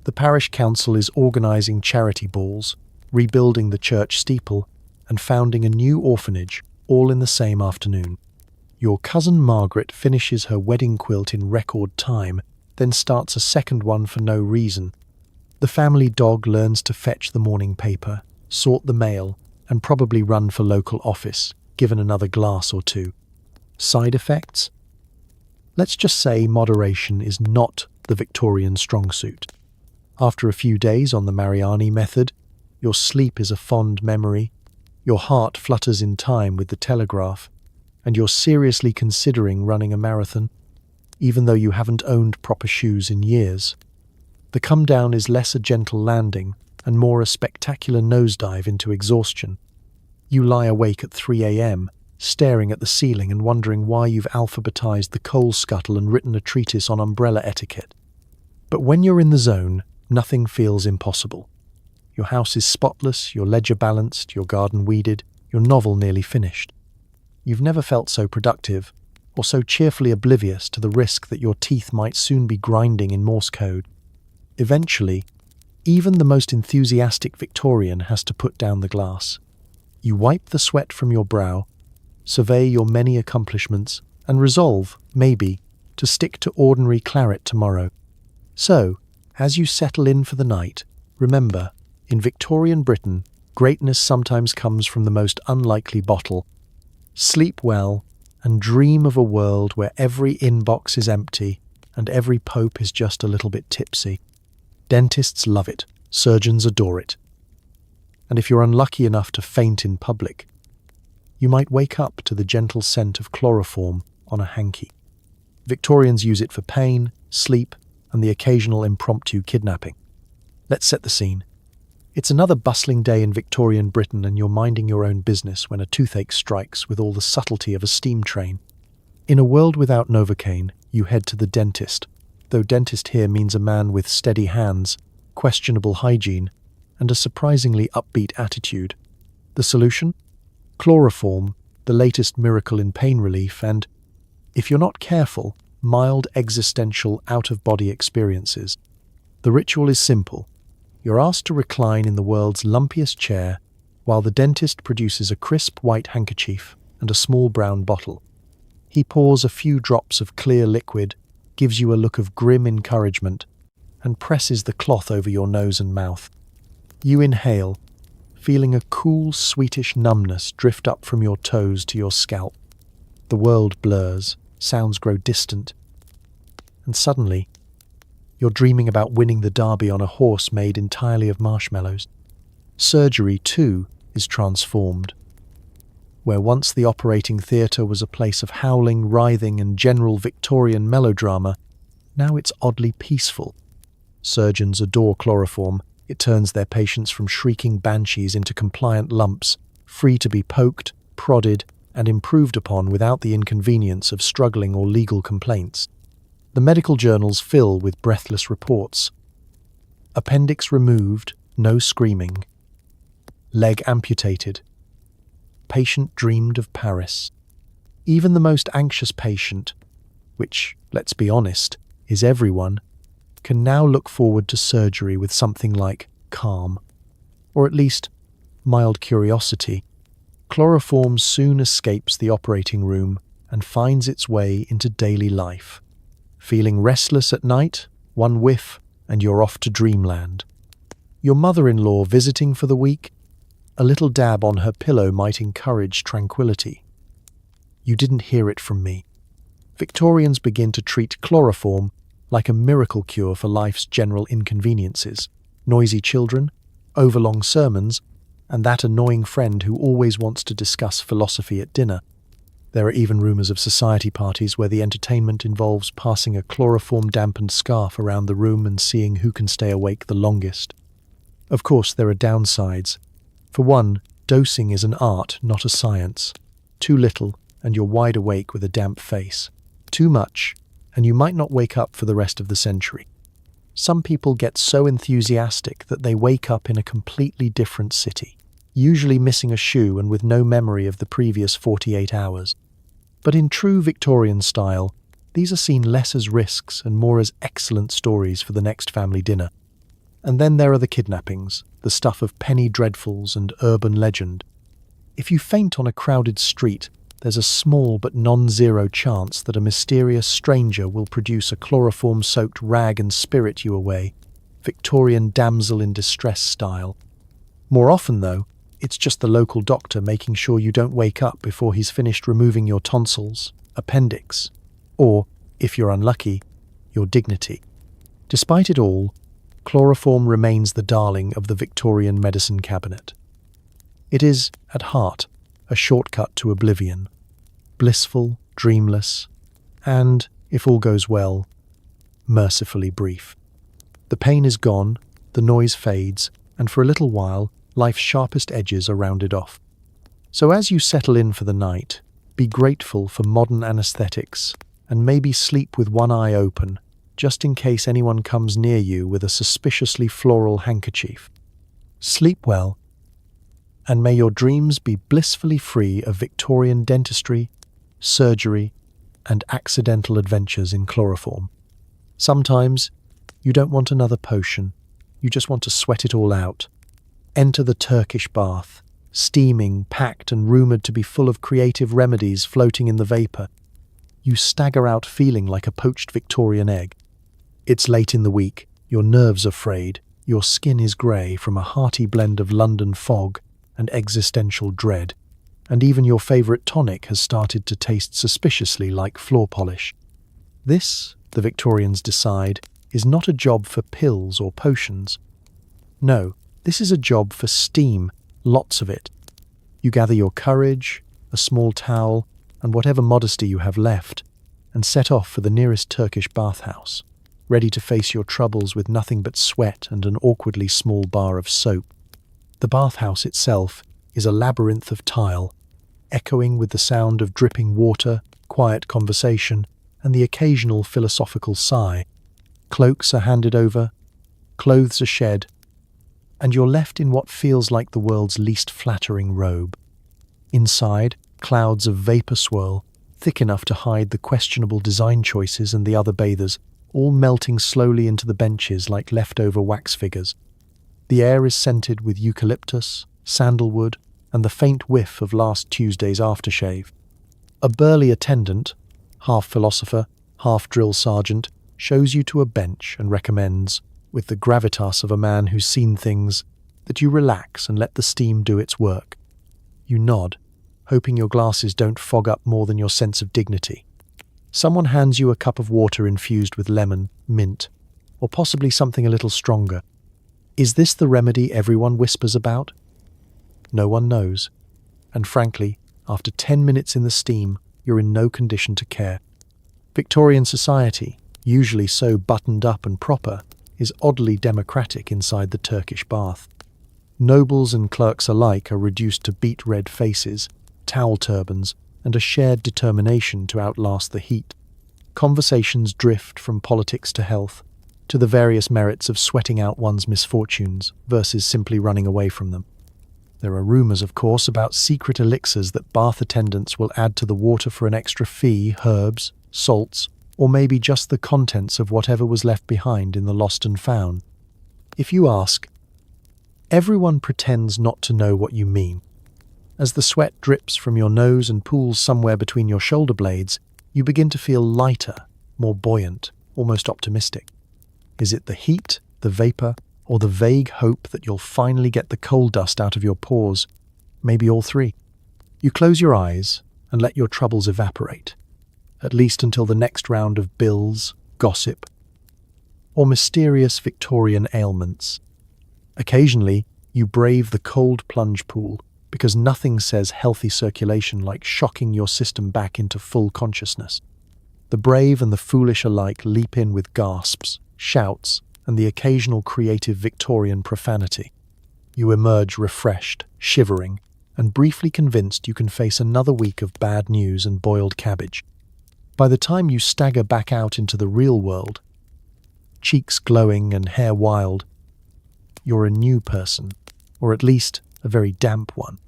The parish council is organising charity balls, rebuilding the church steeple, and founding a new orphanage, all in the same afternoon. Your cousin Margaret finishes her wedding quilt in record time, then starts a second one for no reason. The family dog learns to fetch the morning paper, sort the mail, and probably run for local office, given another glass or two. Side effects? Let's just say moderation is not the Victorian strong suit. After a few days on the Mariani method, your sleep is a fond memory, your heart flutters in time with the telegraph, and you're seriously considering running a marathon, even though you haven't owned proper shoes in years. The come down is less a gentle landing and more a spectacular nosedive into exhaustion. You lie awake at 3 a.m., staring at the ceiling and wondering why you've alphabetized the coal scuttle and written a treatise on umbrella etiquette. But when you're in the zone, nothing feels impossible. Your house is spotless, your ledger balanced, your garden weeded, your novel nearly finished. You've never felt so productive, or so cheerfully oblivious to the risk that your teeth might soon be grinding in Morse code. Eventually, even the most enthusiastic Victorian has to put down the glass. You wipe the sweat from your brow, survey your many accomplishments, and resolve, maybe, to stick to ordinary claret tomorrow. So, as you settle in for the night, remember, in Victorian Britain, greatness sometimes comes from the most unlikely bottle. Sleep well, and dream of a world where every inbox is empty and every pope is just a little bit tipsy. Dentists love it, surgeons adore it. And if you're unlucky enough to faint in public, you might wake up to the gentle scent of chloroform on a hanky. Victorians use it for pain, sleep, and the occasional impromptu kidnapping. Let's set the scene. It's another bustling day in Victorian Britain and you're minding your own business when a toothache strikes with all the subtlety of a steam train. In a world without Novocaine, you head to the dentist, though dentist here means a man with steady hands, questionable hygiene, and a surprisingly upbeat attitude. The solution? Chloroform, the latest miracle in pain relief, and, if you're not careful, mild existential out-of-body experiences. The ritual is simple. You're asked to recline in the world's lumpiest chair while the dentist produces a crisp white handkerchief and a small brown bottle. He pours a few drops of clear liquid, gives you a look of grim encouragement, and presses the cloth over your nose and mouth. You inhale, feeling a cool, sweetish numbness drift up from your toes to your scalp. The world blurs, sounds grow distant, and suddenly, you're dreaming about winning the derby on a horse made entirely of marshmallows. Surgery, too, is transformed. Where once the operating theatre was a place of howling, writhing, and general Victorian melodrama, now it's oddly peaceful. Surgeons adore chloroform. It turns their patients from shrieking banshees into compliant lumps, free to be poked, prodded, and improved upon without the inconvenience of struggling or legal complaints. The medical journals fill with breathless reports. Appendix removed, no screaming. Leg amputated. Patient dreamed of Paris. Even the most anxious patient, which, let's be honest, is everyone, can now look forward to surgery with something like calm, or at least mild curiosity. Chloroform soon escapes the operating room and finds its way into daily life. Feeling restless at night, one whiff, and you're off to dreamland. Your mother-in-law visiting for the week? A little dab on her pillow might encourage tranquility. You didn't hear it from me. Victorians begin to treat chloroform like a miracle cure for life's general inconveniences. Noisy children, overlong sermons, and that annoying friend who always wants to discuss philosophy at dinner. There are even rumours of society parties where the entertainment involves passing a chloroform-dampened scarf around the room and seeing who can stay awake the longest. Of course, there are downsides. For one, dosing is an art, not a science. Too little, and you're wide awake with a damp face. Too much, and you might not wake up for the rest of the century. Some people get so enthusiastic that they wake up in a completely different city. usually missing a shoe and with no memory of the previous 48 hours. But in true Victorian style, these are seen less as risks and more as excellent stories for the next family dinner. And then there are the kidnappings, the stuff of penny dreadfuls and urban legend. If you faint on a crowded street, there's a small but non-zero chance that a mysterious stranger will produce a chloroform-soaked rag and spirit you away, Victorian damsel in distress style. More often, though, it's just the local doctor making sure you don't wake up before he's finished removing your tonsils, appendix, or, if you're unlucky, your dignity. Despite it all, chloroform remains the darling of the Victorian medicine cabinet. It is, at heart, a shortcut to oblivion, blissful, dreamless, and, if all goes well, mercifully brief. The pain is gone, the noise fades, and for a little while, life's sharpest edges are rounded off. So as you settle in for the night, be grateful for modern anesthetics, and maybe sleep with one eye open, just in case anyone comes near you with a suspiciously floral handkerchief. Sleep well, and may your dreams be blissfully free of Victorian dentistry, surgery, and accidental adventures in chloroform. Sometimes, you don't want another potion, you just want to sweat it all out. Enter the Turkish bath, steaming, packed and rumoured to be full of creative remedies floating in the vapour. You stagger out feeling like a poached Victorian egg. It's late in the week, your nerves are frayed, your skin is grey from a hearty blend of London fog and existential dread, and even your favourite tonic has started to taste suspiciously like floor polish. This, the Victorians decide, is not a job for pills or potions. No, this is a job for steam, lots of it. You gather your courage, a small towel, and whatever modesty you have left, and set off for the nearest Turkish bathhouse, ready to face your troubles with nothing but sweat and an awkwardly small bar of soap. The bathhouse itself is a labyrinth of tile, echoing with the sound of dripping water, quiet conversation, and the occasional philosophical sigh. Cloaks are handed over, clothes are shed, and you're left in what feels like the world's least flattering robe. Inside, clouds of vapour swirl, thick enough to hide the questionable design choices and the other bathers, all melting slowly into the benches like leftover wax figures. The air is scented with eucalyptus, sandalwood, and the faint whiff of last Tuesday's aftershave. A burly attendant, half philosopher, half drill sergeant, shows you to a bench and recommends, with the gravitas of a man who's seen things, that you relax and let the steam do its work. You nod, hoping your glasses don't fog up more than your sense of dignity. Someone hands you a cup of water infused with lemon, mint, or possibly something a little stronger. Is this the remedy everyone whispers about? No one knows, and frankly, after 10 minutes in the steam, you're in no condition to care. Victorian society, usually so buttoned up and proper, is oddly democratic inside the Turkish bath. Nobles and clerks alike are reduced to beet-red faces, towel turbans, and a shared determination to outlast the heat. Conversations drift from politics to health, to the various merits of sweating out one's misfortunes versus simply running away from them. There are rumours, of course, about secret elixirs that bath attendants will add to the water for an extra fee, herbs, salts, or maybe just the contents of whatever was left behind in the lost and found. If you ask, everyone pretends not to know what you mean. As the sweat drips from your nose and pools somewhere between your shoulder blades, you begin to feel lighter, more buoyant, almost optimistic. Is it the heat, the vapour, or the vague hope that you'll finally get the coal dust out of your pores? Maybe all three. You close your eyes and let your troubles evaporate, at least until the next round of bills, gossip, or mysterious Victorian ailments. Occasionally, you brave the cold plunge pool, because nothing says healthy circulation like shocking your system back into full consciousness. The brave and the foolish alike leap in with gasps, shouts, and the occasional creative Victorian profanity. You emerge refreshed, shivering, and briefly convinced you can face another week of bad news and boiled cabbage. By the time you stagger back out into the real world, cheeks glowing and hair wild, you're a new person, or at least a very damp one.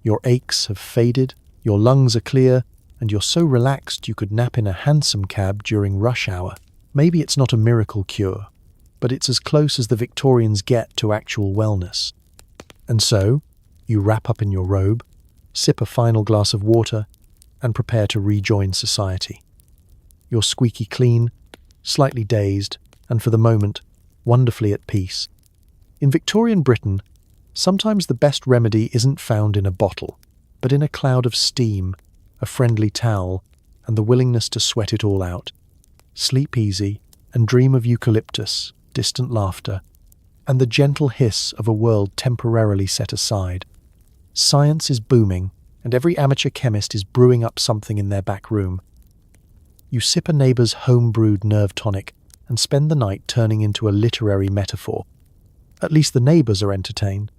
Your aches have faded, your lungs are clear, and you're so relaxed you could nap in a hansom cab during rush hour. Maybe it's not a miracle cure, but it's as close as the Victorians get to actual wellness. And so, you wrap up in your robe, sip a final glass of water, and prepare to rejoin society. You're squeaky clean, slightly dazed, and for the moment, wonderfully at peace. In Victorian Britain, sometimes the best remedy isn't found in a bottle, but in a cloud of steam, a friendly towel, and the willingness to sweat it all out. Sleep easy and dream of eucalyptus, distant laughter, and the gentle hiss of a world temporarily set aside. Science is booming, and every amateur chemist is brewing up something in their back room. You sip a neighbour's home-brewed nerve tonic and spend the night turning into a literary metaphor. At least the neighbours are entertained.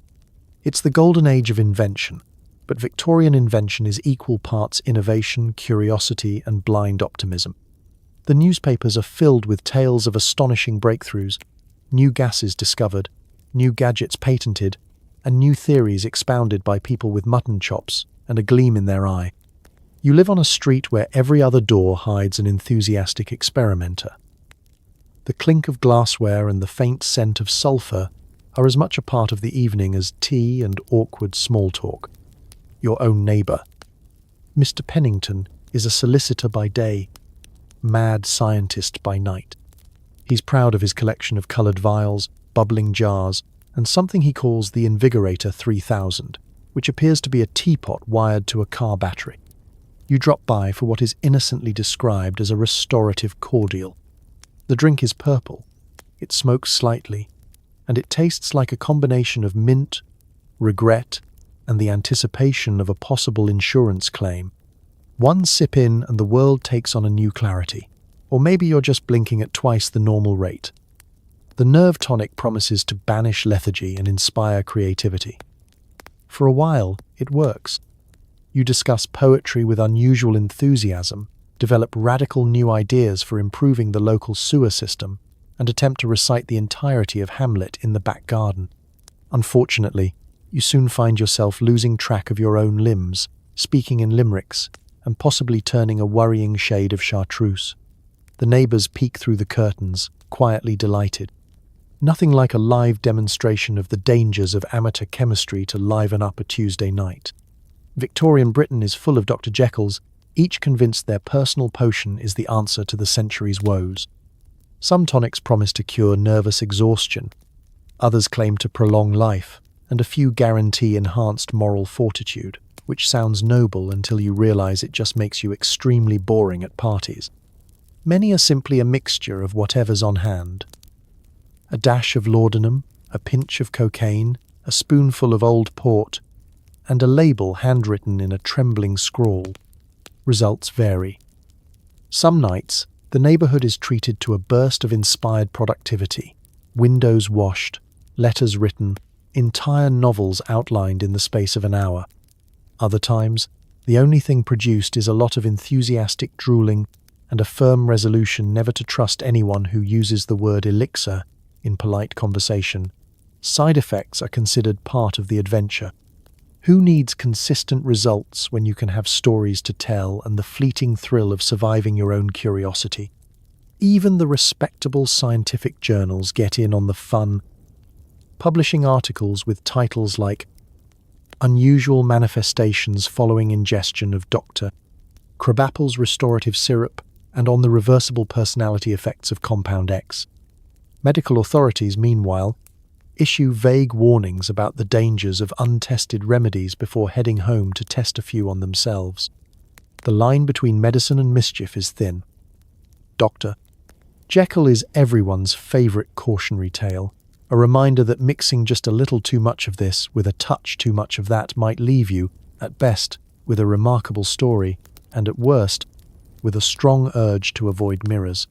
It's the golden age of invention, but Victorian invention is equal parts innovation, curiosity, and blind optimism. The newspapers are filled with tales of astonishing breakthroughs, new gases discovered, new gadgets patented, and new theories expounded by people with mutton chops and a gleam in their eye. You live on a street where every other door hides an enthusiastic experimenter. The clink of glassware and the faint scent of sulphur are as much a part of the evening as tea and awkward small talk. Your own neighbour. Mr. Pennington is a solicitor by day, mad scientist by night. He's proud of his collection of coloured vials, bubbling jars, and something he calls the Invigorator 3000, which appears to be a teapot wired to a car battery. You drop by for what is innocently described as a restorative cordial. The drink is purple, it smokes slightly, and it tastes like a combination of mint, regret, and the anticipation of a possible insurance claim. One sip in and the world takes on a new clarity. Or maybe you're just blinking at twice the normal rate. The nerve tonic promises to banish lethargy and inspire creativity. For a while, it works. You discuss poetry with unusual enthusiasm, develop radical new ideas for improving the local sewer system, and attempt to recite the entirety of Hamlet in the back garden. Unfortunately, you soon find yourself losing track of your own limbs, speaking in limericks, and possibly turning a worrying shade of chartreuse. The neighbours peek through the curtains, quietly delighted. Nothing like a live demonstration of the dangers of amateur chemistry to liven up a Tuesday night. Victorian Britain is full of Dr. Jekylls, each convinced their personal potion is the answer to the century's woes. Some tonics promise to cure nervous exhaustion, others claim to prolong life, and a few guarantee enhanced moral fortitude, which sounds noble until you realise it just makes you extremely boring at parties. Many are simply a mixture of whatever's on hand. A dash of laudanum, a pinch of cocaine, a spoonful of old port, and a label handwritten in a trembling scrawl. Results vary. Some nights, the neighbourhood is treated to a burst of inspired productivity, windows washed, letters written, entire novels outlined in the space of an hour. Other times, the only thing produced is a lot of enthusiastic drooling and a firm resolution never to trust anyone who uses the word elixir in polite conversation. Side effects are considered part of the adventure. Who needs consistent results when you can have stories to tell and the fleeting thrill of surviving your own curiosity? Even the respectable scientific journals get in on the fun, publishing articles with titles like Unusual Manifestations Following Ingestion of Dr. Krabappel's Restorative Syrup and on the Reversible Personality Effects of Compound X. Medical authorities, meanwhile, issue vague warnings about the dangers of untested remedies before heading home to test a few on themselves. The line between medicine and mischief is thin. Dr. Jekyll is everyone's favourite cautionary tale, a reminder that mixing just a little too much of this with a touch too much of that might leave you, at best, with a remarkable story, and at worst, with a strong urge to avoid mirrors.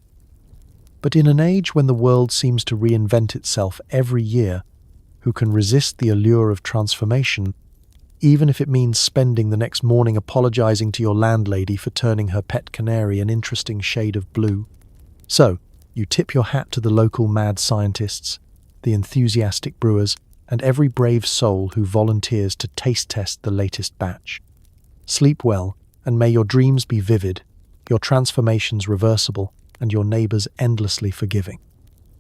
But in an age when the world seems to reinvent itself every year, who can resist the allure of transformation, even if it means spending the next morning apologising to your landlady for turning her pet canary an interesting shade of blue? So, you tip your hat to the local mad scientists, the enthusiastic brewers, and every brave soul who volunteers to taste test the latest batch. Sleep well, and may your dreams be vivid, your transformations reversible, and your neighbors endlessly forgiving.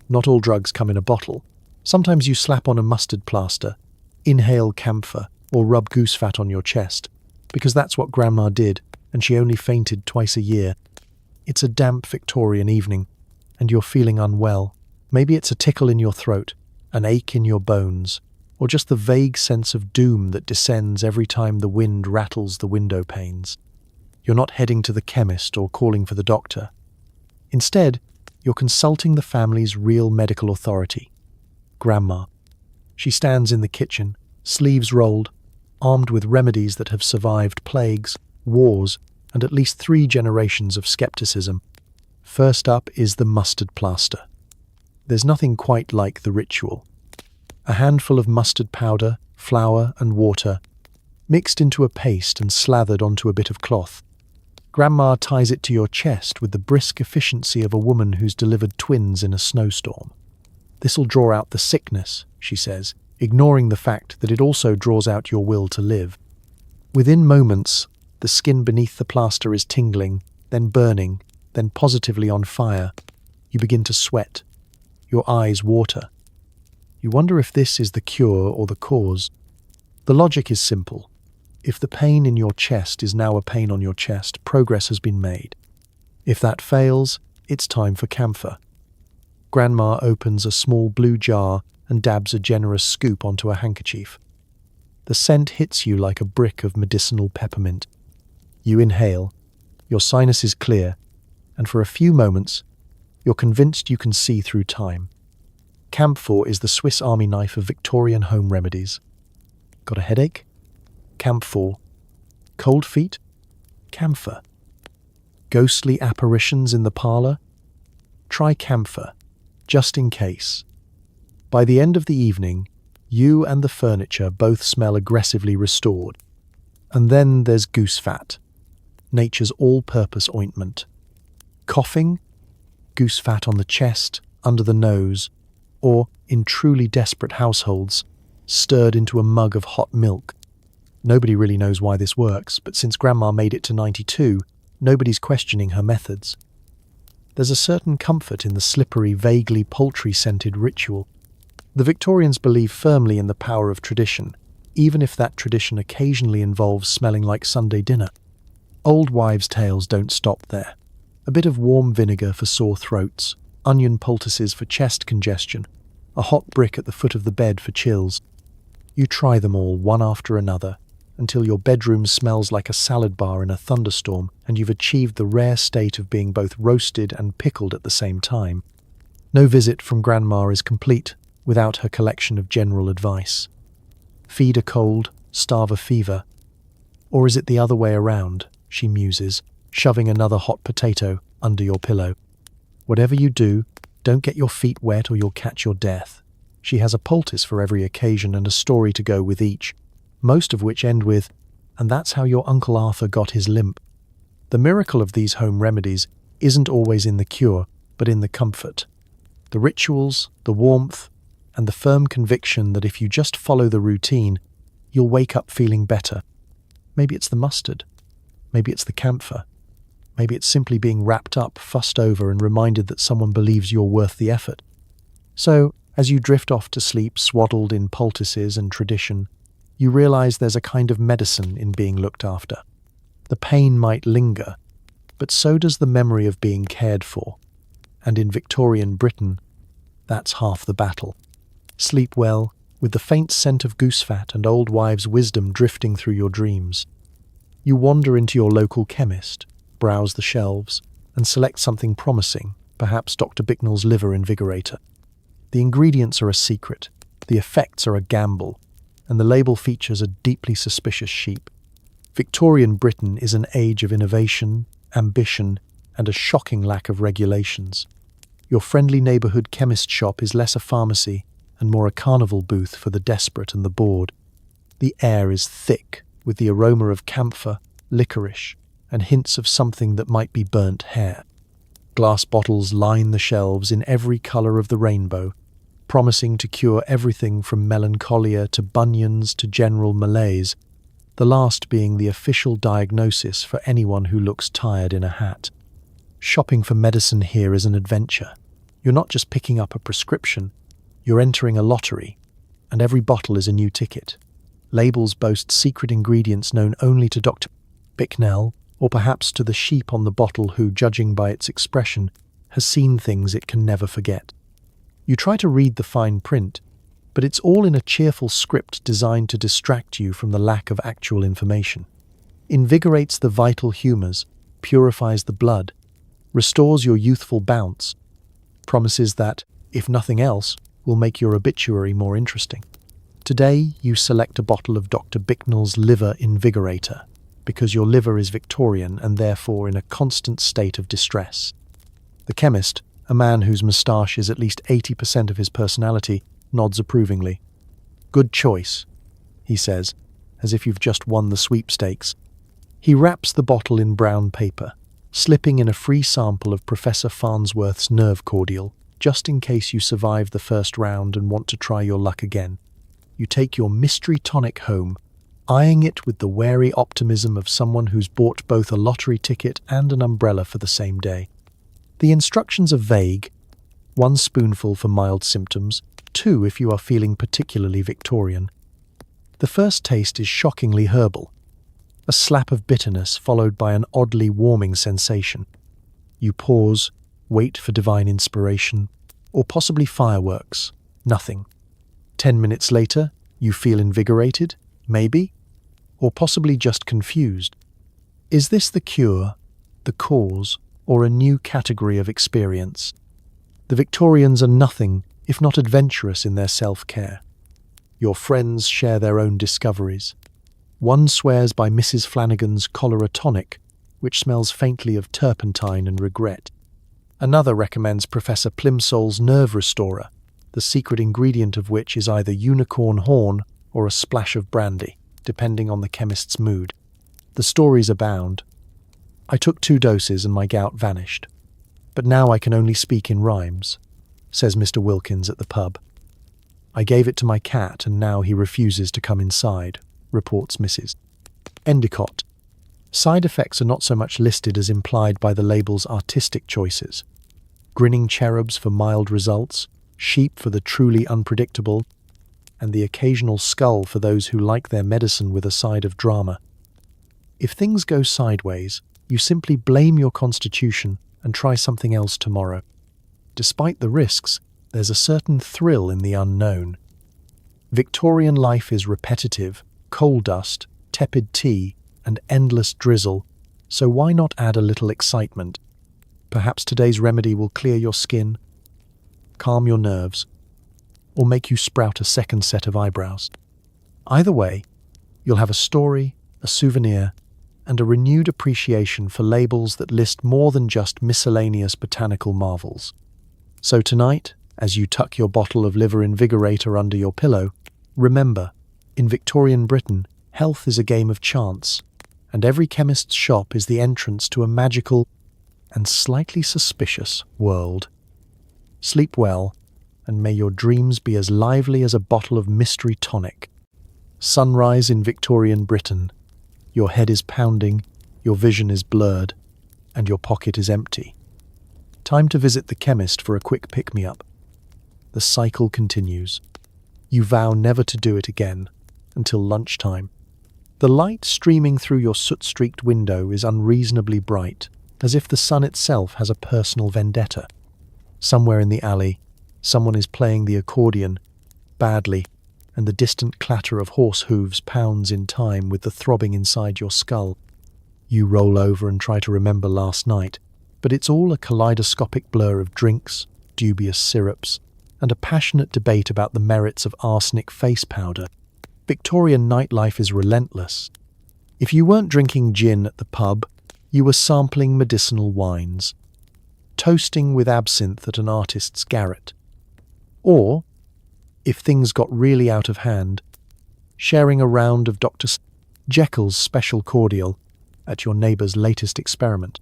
Not all drugs come in a bottle. Sometimes you slap on a mustard plaster, inhale camphor, or rub goose fat on your chest, because that's what Grandma did, and she only fainted twice a year. It's a damp Victorian evening, and you're feeling unwell. Maybe it's a tickle in your throat, an ache in your bones, or just the vague sense of doom that descends every time the wind rattles the window panes. You're not heading to the chemist or calling for the doctor. Instead, you're consulting the family's real medical authority, Grandma. She stands in the kitchen, sleeves rolled, armed with remedies that have survived plagues, wars, and at least 3 generations of skepticism. First up is the mustard plaster. There's nothing quite like the ritual. A handful of mustard powder, flour, and water, mixed into a paste and slathered onto a bit of cloth. Grandma ties it to your chest with the brisk efficiency of a woman who's delivered twins in a snowstorm. This'll draw out the sickness, she says, ignoring the fact that it also draws out your will to live. Within moments, the skin beneath the plaster is tingling, then burning, then positively on fire. You begin to sweat. Your eyes water. You wonder if this is the cure or the cause. The logic is simple. If the pain in your chest is now a pain on your chest, progress has been made. If that fails, it's time for camphor. Grandma opens a small blue jar and dabs a generous scoop onto a handkerchief. The scent hits you like a brick of medicinal peppermint. You inhale, your sinuses clear, and for a few moments, you're convinced you can see through time. Camphor is the Swiss Army knife of Victorian home remedies. Got a headache? Camphor. Cold feet? Camphor. Ghostly apparitions in the parlor? Try camphor, just in case. By the end of the evening, you and the furniture both smell aggressively restored. And then there's goose fat, nature's all-purpose ointment. Coughing? Goose fat on the chest, under the nose, or, in truly desperate households, stirred into a mug of hot milk. Nobody really knows why this works, but since Grandma made it to 92, nobody's questioning her methods. There's a certain comfort in the slippery, vaguely poultry-scented ritual. The Victorians believe firmly in the power of tradition, even if that tradition occasionally involves smelling like Sunday dinner. Old wives' tales don't stop there. A bit of warm vinegar for sore throats, onion poultices for chest congestion, a hot brick at the foot of the bed for chills. You try them all, one after another, until your bedroom smells like a salad bar in a thunderstorm and you've achieved the rare state of being both roasted and pickled at the same time. No visit from Grandma is complete without her collection of general advice. Feed a cold, starve a fever. Or is it the other way around, she muses, shoving another hot potato under your pillow. Whatever you do, don't get your feet wet or you'll catch your death. She has a poultice for every occasion and a story to go with each, most of which end with, and that's how your Uncle Arthur got his limp. The miracle of these home remedies isn't always in the cure, but in the comfort. The rituals, the warmth, and the firm conviction that if you just follow the routine, you'll wake up feeling better. Maybe it's the mustard. Maybe it's the camphor. Maybe it's simply being wrapped up, fussed over, and reminded that someone believes you're worth the effort. So, as you drift off to sleep swaddled in poultices and tradition, you realize there's a kind of medicine in being looked after. The pain might linger, but so does the memory of being cared for. And in Victorian Britain, that's half the battle. Sleep well, with the faint scent of goose fat and old wives' wisdom drifting through your dreams. You wander into your local chemist, browse the shelves, and select something promising, perhaps Dr. Bicknell's liver invigorator. The ingredients are a secret, the effects are a gamble, and the label features a deeply suspicious sheep. Victorian Britain is an age of innovation, ambition, and a shocking lack of regulations. Your friendly neighbourhood chemist shop is less a pharmacy and more a carnival booth for the desperate and the bored. The air is thick with the aroma of camphor, licorice, and hints of something that might be burnt hair. Glass bottles line the shelves in every colour of the rainbow, promising to cure everything from melancholia to bunions to general malaise, the last being the official diagnosis for anyone who looks tired in a hat. Shopping for medicine here is an adventure. You're not just picking up a prescription, you're entering a lottery, and every bottle is a new ticket. Labels boast secret ingredients known only to Dr. Bicknell, or perhaps to the sheep on the bottle who, judging by its expression, has seen things it can never forget. You try to read the fine print, but it's all in a cheerful script designed to distract you from the lack of actual information. Invigorates the vital humours, purifies the blood, restores your youthful bounce, promises that, if nothing else, will make your obituary more interesting. Today, you select a bottle of Dr. Bicknell's Liver Invigorator, because your liver is Victorian and therefore in a constant state of distress. The chemist, a man whose moustache is at least 80% of his personality, nods approvingly. "Good choice," he says, as if you've just won the sweepstakes. He wraps the bottle in brown paper, slipping in a free sample of Professor Farnsworth's nerve cordial, just in case you survive the first round and want to try your luck again. You take your mystery tonic home, eyeing it with the wary optimism of someone who's bought both a lottery ticket and an umbrella for the same day. The instructions are vague: 1 spoonful for mild symptoms, 2 if you are feeling particularly Victorian. The first taste is shockingly herbal, a slap of bitterness followed by an oddly warming sensation. You pause, wait for divine inspiration, or possibly fireworks. Nothing. 10 minutes later, you feel invigorated, maybe, or possibly just confused. Is this the cure, the cause, or a new category of experience? The Victorians are nothing if not adventurous in their self-care. Your friends share their own discoveries. One swears by Mrs. Flanagan's cholera tonic, which smells faintly of turpentine and regret. Another recommends Professor Plimsoll's nerve restorer, the secret ingredient of which is either unicorn horn or a splash of brandy, depending on the chemist's mood. The stories abound. I took 2 doses and my gout vanished. But now I can only speak in rhymes, says Mr. Wilkins at the pub. I gave it to my cat and now he refuses to come inside, reports Mrs. Endicott. Side effects are not so much listed as implied by the label's artistic choices. Grinning cherubs for mild results, sheep for the truly unpredictable, and the occasional skull for those who like their medicine with a side of drama. If things go sideways, you simply blame your constitution and try something else tomorrow. Despite the risks, there's a certain thrill in the unknown. Victorian life is repetitive, coal dust, tepid tea, and endless drizzle, so why not add a little excitement? Perhaps today's remedy will clear your skin, calm your nerves, or make you sprout a second set of eyebrows. Either way, you'll have a story, a souvenir, and a renewed appreciation for labels that list more than just miscellaneous botanical marvels. So tonight, as you tuck your bottle of Liver Invigorator under your pillow, remember, in Victorian Britain, health is a game of chance, and every chemist's shop is the entrance to a magical and slightly suspicious world. Sleep well, and may your dreams be as lively as a bottle of mystery tonic. Sunrise in Victorian Britain. Your head is pounding, your vision is blurred, and your pocket is empty. Time to visit the chemist for a quick pick-me-up. The cycle continues. You vow never to do it again, until lunchtime. The light streaming through your soot-streaked window is unreasonably bright, as if the sun itself has a personal vendetta. Somewhere in the alley, someone is playing the accordion, badly, and the distant clatter of horse hooves pounds in time with the throbbing inside your skull. You roll over and try to remember last night, but it's all a kaleidoscopic blur of drinks, dubious syrups, and a passionate debate about the merits of arsenic face powder. Victorian nightlife is relentless. If you weren't drinking gin at the pub, you were sampling medicinal wines, toasting with absinthe at an artist's garret, or, if things got really out of hand, sharing a round of Dr. Jekyll's special cordial at your neighbour's latest experiment.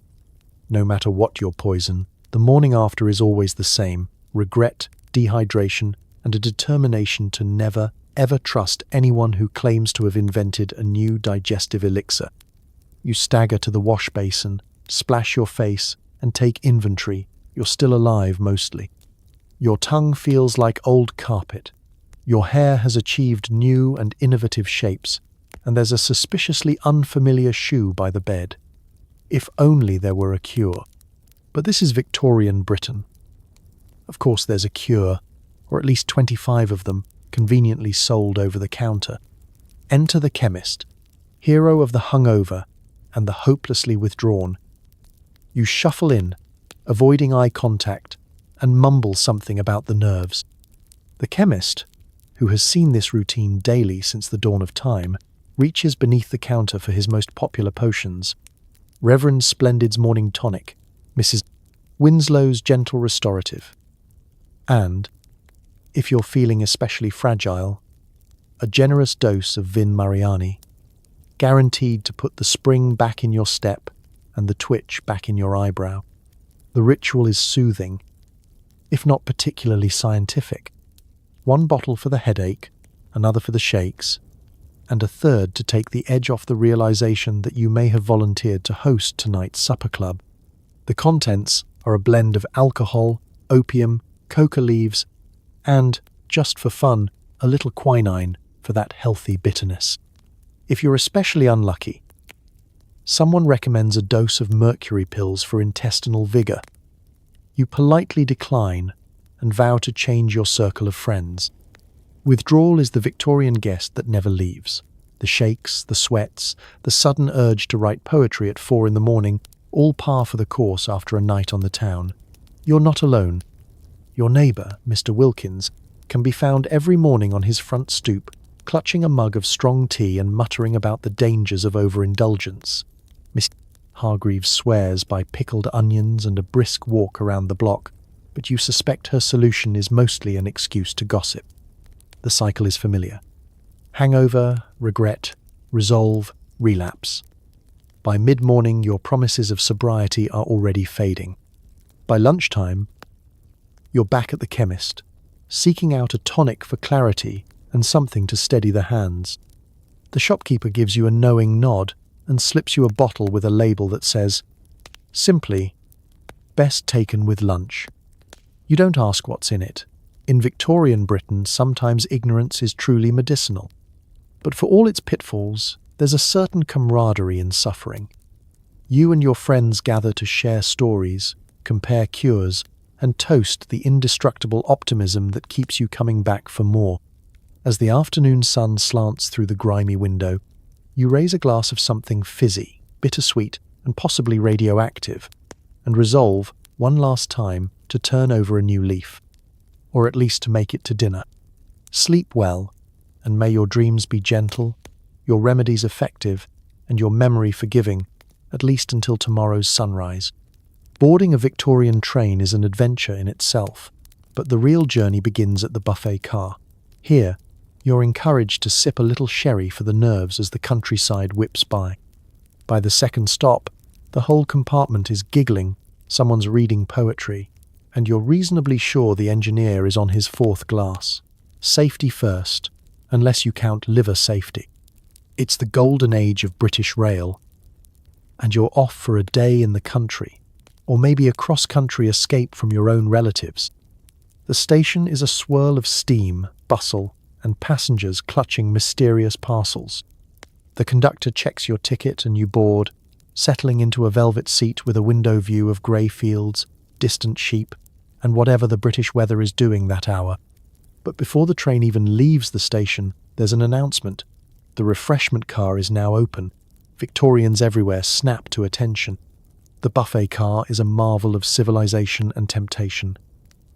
No matter what your poison, the morning after is always the same: regret, dehydration, and a determination to never, ever trust anyone who claims to have invented a new digestive elixir. You stagger to the wash basin, splash your face, and take inventory. You're still alive, mostly. Your tongue feels like old carpet. Your hair has achieved new and innovative shapes, and there's a suspiciously unfamiliar shoe by the bed. If only there were a cure. But this is Victorian Britain. Of course there's a cure, or at least 25 of them, conveniently sold over the counter. Enter the chemist, hero of the hungover and the hopelessly withdrawn. You shuffle in, avoiding eye contact, and mumble something about the nerves. The chemist, who has seen this routine daily since the dawn of time, reaches beneath the counter for his most popular potions. Reverend Splendid's Morning Tonic, Mrs. Winslow's Gentle Restorative, and, if you're feeling especially fragile, a generous dose of Vin Mariani, guaranteed to put the spring back in your step and the twitch back in your eyebrow. The ritual is soothing, if not particularly scientific. One bottle for the headache, another for the shakes, and a third to take the edge off the realization that you may have volunteered to host tonight's supper club. The contents are a blend of alcohol, opium, coca leaves, and, just for fun, a little quinine for that healthy bitterness. If you're especially unlucky, someone recommends a dose of mercury pills for intestinal vigor. You politely decline and vow to change your circle of friends. Withdrawal is the Victorian guest that never leaves. The shakes, the sweats, the sudden urge to write poetry at 4 a.m, all par for the course after a night on the town. You're not alone. Your neighbour, Mr. Wilkins, can be found every morning on his front stoop, clutching a mug of strong tea and muttering about the dangers of overindulgence. Miss Hargreaves swears by pickled onions and a brisk walk around the block, but you suspect her solution is mostly an excuse to gossip. The cycle is familiar. Hangover, regret, resolve, relapse. By mid-morning, your promises of sobriety are already fading. By lunchtime, you're back at the chemist, seeking out a tonic for clarity and something to steady the hands. The shopkeeper gives you a knowing nod and slips you a bottle with a label that says, simply, best taken with lunch. You don't ask what's in it. In Victorian Britain, sometimes ignorance is truly medicinal. But for all its pitfalls, there's a certain camaraderie in suffering. You and your friends gather to share stories, compare cures, and toast the indestructible optimism that keeps you coming back for more. As the afternoon sun slants through the grimy window, you raise a glass of something fizzy, bittersweet, and possibly radioactive, and resolve, one last time, to turn over a new leaf, or at least to make it to dinner. Sleep well, and may your dreams be gentle, your remedies effective, and your memory forgiving, at least until tomorrow's sunrise. Boarding a Victorian train is an adventure in itself, but the real journey begins at the buffet car. Here, you're encouraged to sip a little sherry for the nerves as the countryside whips by. By the second stop, the whole compartment is giggling, someone's reading poetry, and you're reasonably sure the engineer is on his 4th glass. Safety first, unless you count liver safety. It's the golden age of British rail, and you're off for a day in the country, or maybe a cross-country escape from your own relatives. The station is a swirl of steam, bustle, and passengers clutching mysterious parcels. The conductor checks your ticket and you board, settling into a velvet seat with a window view of grey fields, distant sheep, and whatever the British weather is doing that hour. But before the train even leaves the station, there's an announcement. The refreshment car is now open. Victorians everywhere snap to attention. The buffet car is a marvel of civilization and temptation.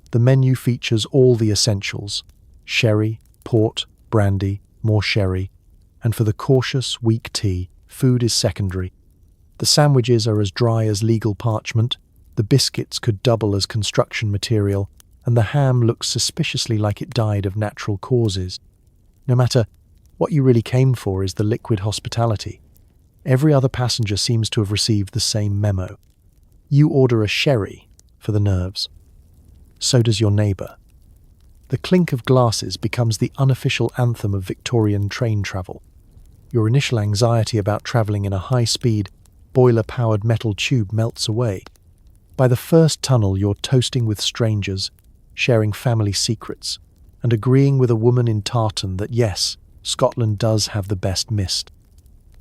The menu features all the essentials: sherry, port, brandy, more sherry, and for the cautious, weak tea, food is secondary. The sandwiches are as dry as legal parchment, the biscuits could double as construction material, and the ham looks suspiciously like it died of natural causes. No matter what you really came for is the liquid hospitality. Every other passenger seems to have received the same memo. You order a sherry for the nerves. So does your neighbour. The clink of glasses becomes the unofficial anthem of Victorian train travel. Your initial anxiety about travelling in a high-speed, boiler-powered metal tube melts away. By the first tunnel, you're toasting with strangers, sharing family secrets, and agreeing with a woman in tartan that yes, Scotland does have the best mist.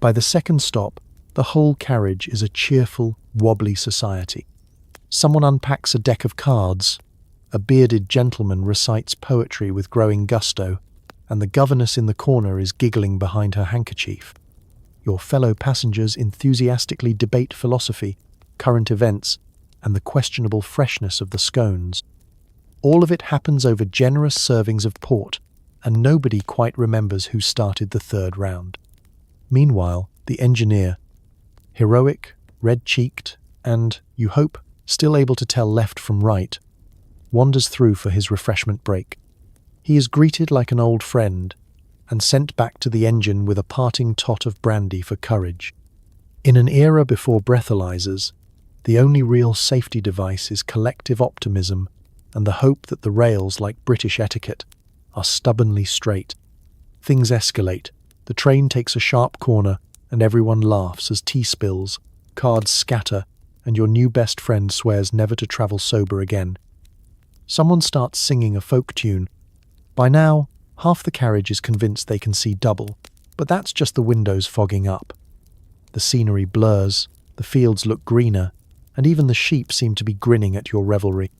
By the second stop, the whole carriage is a cheerful, wobbly society. Someone unpacks a deck of cards, a bearded gentleman recites poetry with growing gusto, and the governess in the corner is giggling behind her handkerchief. Your fellow passengers enthusiastically debate philosophy, current events, and the questionable freshness of the scones. All of it happens over generous servings of port, and nobody quite remembers who started the third round. Meanwhile, the engineer, heroic, red-cheeked, and, you hope, still able to tell left from right, wanders through for his refreshment break. He is greeted like an old friend and sent back to the engine with a parting tot of brandy for courage. In an era before breathalyzers, the only real safety device is collective optimism and the hope that the rails, like British etiquette, are stubbornly straight. Things escalate, the train takes a sharp corner, and everyone laughs as tea spills, cards scatter, and your new best friend swears never to travel sober again. Someone starts singing a folk tune. By now, half the carriage is convinced they can see double, but that's just the windows fogging up. The scenery blurs, the fields look greener, and even the sheep seem to be grinning at your revelry.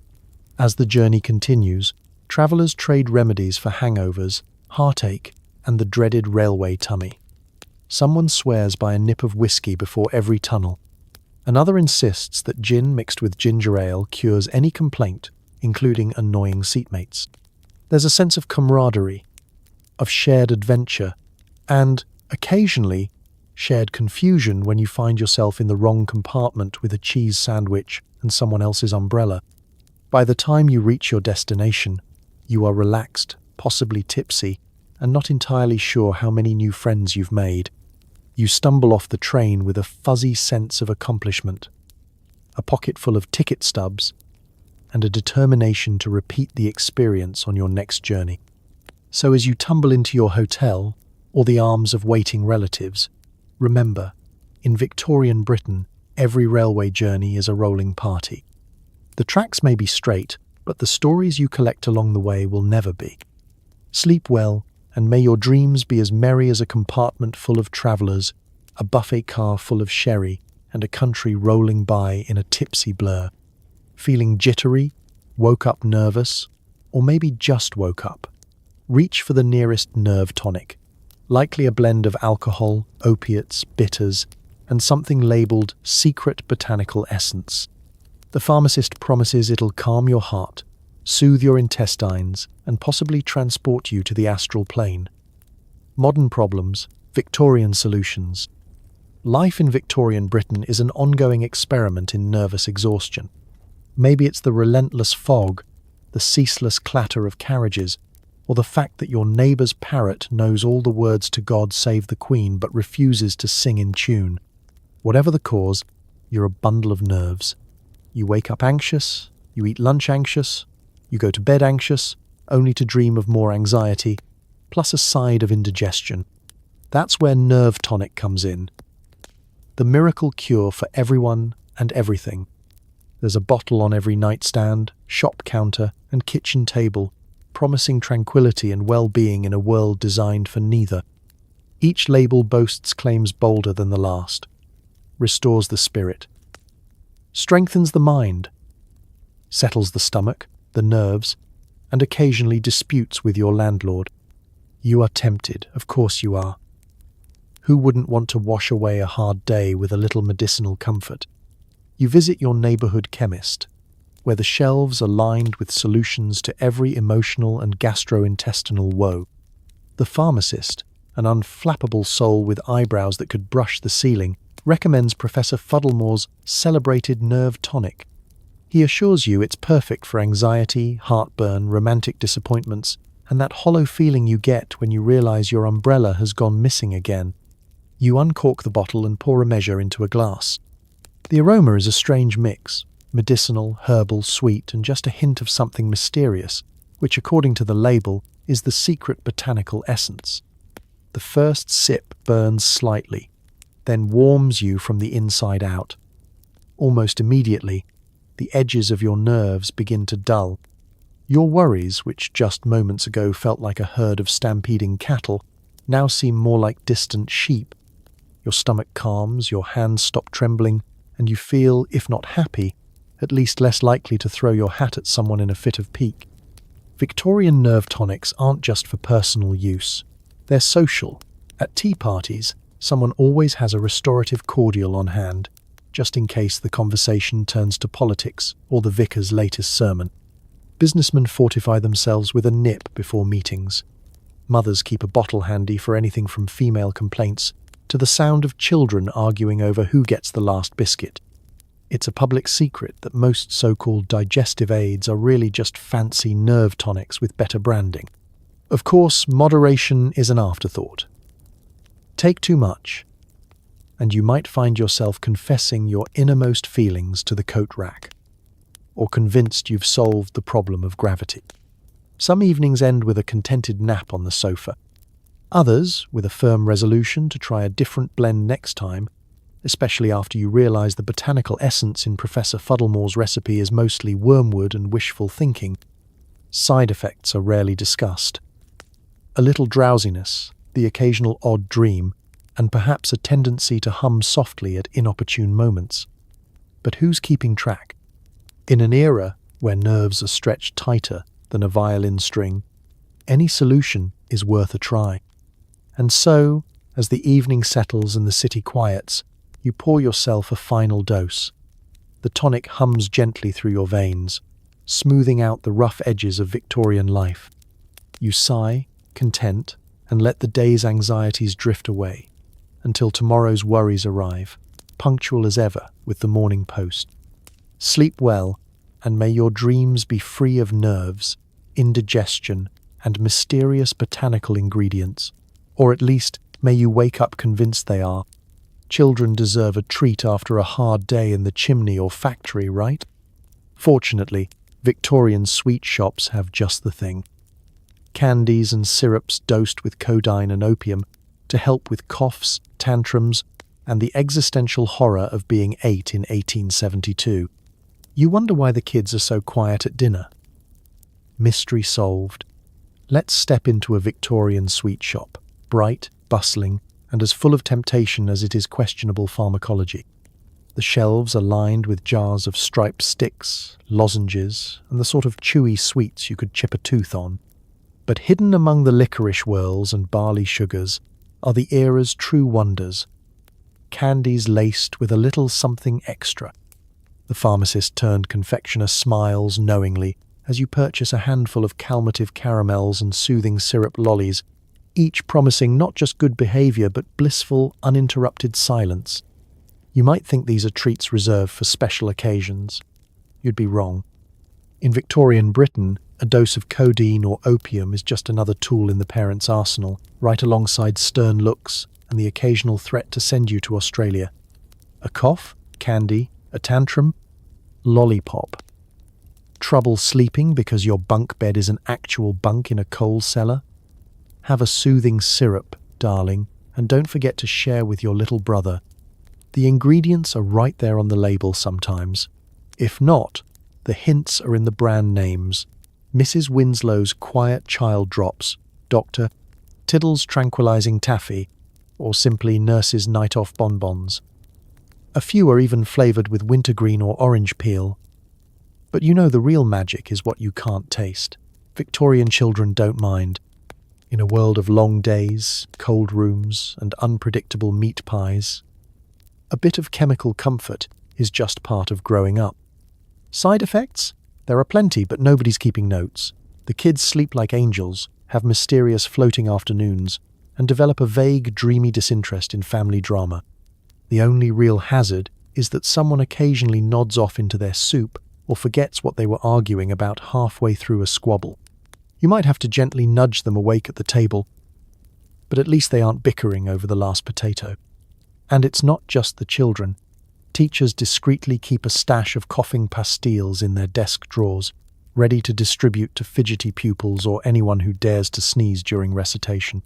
As the journey continues, travellers trade remedies for hangovers, heartache, and the dreaded railway tummy. Someone swears by a nip of whiskey before every tunnel. Another insists that gin mixed with ginger ale cures any complaint, including annoying seatmates. There's a sense of camaraderie, of shared adventure, and, occasionally, shared confusion when you find yourself in the wrong compartment with a cheese sandwich and someone else's umbrella. By the time you reach your destination, you are relaxed, possibly tipsy, and not entirely sure how many new friends you've made. You stumble off the train with a fuzzy sense of accomplishment, a pocket full of ticket stubs, and a determination to repeat the experience on your next journey. So as you tumble into your hotel, or the arms of waiting relatives, remember, in Victorian Britain, every railway journey is a rolling party. The tracks may be straight, but the stories you collect along the way will never be. Sleep well, and may your dreams be as merry as a compartment full of travellers, a buffet car full of sherry, and a country rolling by in a tipsy blur. Feeling jittery, woke up nervous, or maybe just woke up? Reach for the nearest nerve tonic, likely a blend of alcohol, opiates, bitters, and something labelled secret botanical essence. The pharmacist promises it'll calm your heart, soothe your intestines, and possibly transport you to the astral plane. Modern problems, Victorian solutions. Life in Victorian Britain is an ongoing experiment in nervous exhaustion. Maybe it's the relentless fog, the ceaseless clatter of carriages, or the fact that your neighbour's parrot knows all the words to God Save the Queen but refuses to sing in tune. Whatever the cause, you're a bundle of nerves. You wake up anxious, you eat lunch anxious, you go to bed anxious, only to dream of more anxiety, plus a side of indigestion. That's where Nerve Tonic comes in. The miracle cure for everyone and everything. There's a bottle on every nightstand, shop counter, and kitchen table, promising tranquility and well-being in a world designed for neither. Each label boasts claims bolder than the last. Restores the spirit. Strengthens the mind. Settles the stomach, the nerves, and occasionally disputes with your landlord. You are tempted, of course you are. Who wouldn't want to wash away a hard day with a little medicinal comfort? You visit your neighbourhood chemist, where the shelves are lined with solutions to every emotional and gastrointestinal woe. The pharmacist, an unflappable soul with eyebrows that could brush the ceiling, recommends Professor Fuddlemore's celebrated Nerve Tonic. He assures you it's perfect for anxiety, heartburn, romantic disappointments, and that hollow feeling you get when you realise your umbrella has gone missing again. You uncork the bottle and pour a measure into a glass. The aroma is a strange mix, medicinal, herbal, sweet, and just a hint of something mysterious. which according to the label is the secret botanical essence. The first sip burns slightly, then warms you from the inside out. Almost immediately, the edges of your nerves begin to dull. Your worries, which just moments ago felt like a herd of stampeding cattle, now seem more like distant sheep. Your stomach calms, your hands stop trembling, and you feel, if not happy, at least less likely to throw your hat at someone in a fit of pique. Victorian nerve tonics aren't just for personal use. They're social. At tea parties, someone always has a restorative cordial on hand, just in case the conversation turns to politics or the vicar's latest sermon. Businessmen fortify themselves with a nip before meetings. Mothers keep a bottle handy for anything from female complaints to the sound of children arguing over who gets the last biscuit. It's a public secret that most so-called digestive aids are really just fancy nerve tonics with better branding. Of course, moderation is an afterthought. Take too much, and you might find yourself confessing your innermost feelings to the coat rack, or convinced you've solved the problem of gravity. Some evenings end with a contented nap on the sofa. Others, with a firm resolution to try a different blend next time, especially after you realize the botanical essence in Professor Fuddlemore's recipe is mostly wormwood and wishful thinking. Side effects are rarely discussed. A little drowsiness, the occasional odd dream, and perhaps a tendency to hum softly at inopportune moments. But who's keeping track? In an era where nerves are stretched tighter than a violin string, any solution is worth a try. And so, as the evening settles and the city quiets, you pour yourself a final dose. The tonic hums gently through your veins, smoothing out the rough edges of Victorian life. You sigh, content, and let the day's anxieties drift away, until tomorrow's worries arrive, punctual as ever with the morning post. Sleep well, and may your dreams be free of nerves, indigestion, and mysterious botanical ingredients, or at least may you wake up convinced they are. Children deserve a treat after a hard day in the chimney or factory, right? Fortunately, Victorian sweet shops have just the thing. Candies and syrups dosed with codeine and opium to help with coughs, tantrums, and the existential horror of being 8 in 1872. You wonder why the kids are so quiet at dinner. Mystery solved. Let's step into a Victorian sweet shop, bright, bustling, and as full of temptation as it is questionable pharmacology. The shelves are lined with jars of striped sticks, lozenges, and the sort of chewy sweets you could chip a tooth on. But hidden among the licorice whirls and barley sugars are the era's true wonders, candies laced with a little something extra. The pharmacist-turned-confectioner smiles knowingly as you purchase a handful of calmative caramels and soothing syrup lollies, each promising not just good behavior but blissful, uninterrupted silence. You might think these are treats reserved for special occasions. You'd be wrong. In Victorian Britain, a dose of codeine or opium is just another tool in the parents' arsenal, right alongside stern looks and the occasional threat to send you to Australia. A cough? Candy? A tantrum? Lollipop. Trouble sleeping because your bunk bed is an actual bunk in a coal cellar? Have a soothing syrup, darling, and don't forget to share with your little brother. The ingredients are right there on the label sometimes. If not, the hints are in the brand names. Mrs. Winslow's Quiet Child Drops, Dr. Tiddle's Tranquilizing Taffy, or simply Nurse's Night Off Bonbons. A few are even flavoured with wintergreen or orange peel. But you know the real magic is what you can't taste. Victorian children don't mind. In a world of long days, cold rooms, and unpredictable meat pies, a bit of chemical comfort is just part of growing up. Side effects? There are plenty, but nobody's keeping notes. The kids sleep like angels, have mysterious floating afternoons, and develop a vague, dreamy disinterest in family drama. The only real hazard is that someone occasionally nods off into their soup or forgets what they were arguing about halfway through a squabble. You might have to gently nudge them awake at the table, but at least they aren't bickering over the last potato. And it's not just the children. Teachers discreetly keep a stash of coughing pastilles in their desk drawers, ready to distribute to fidgety pupils or anyone who dares to sneeze during recitation.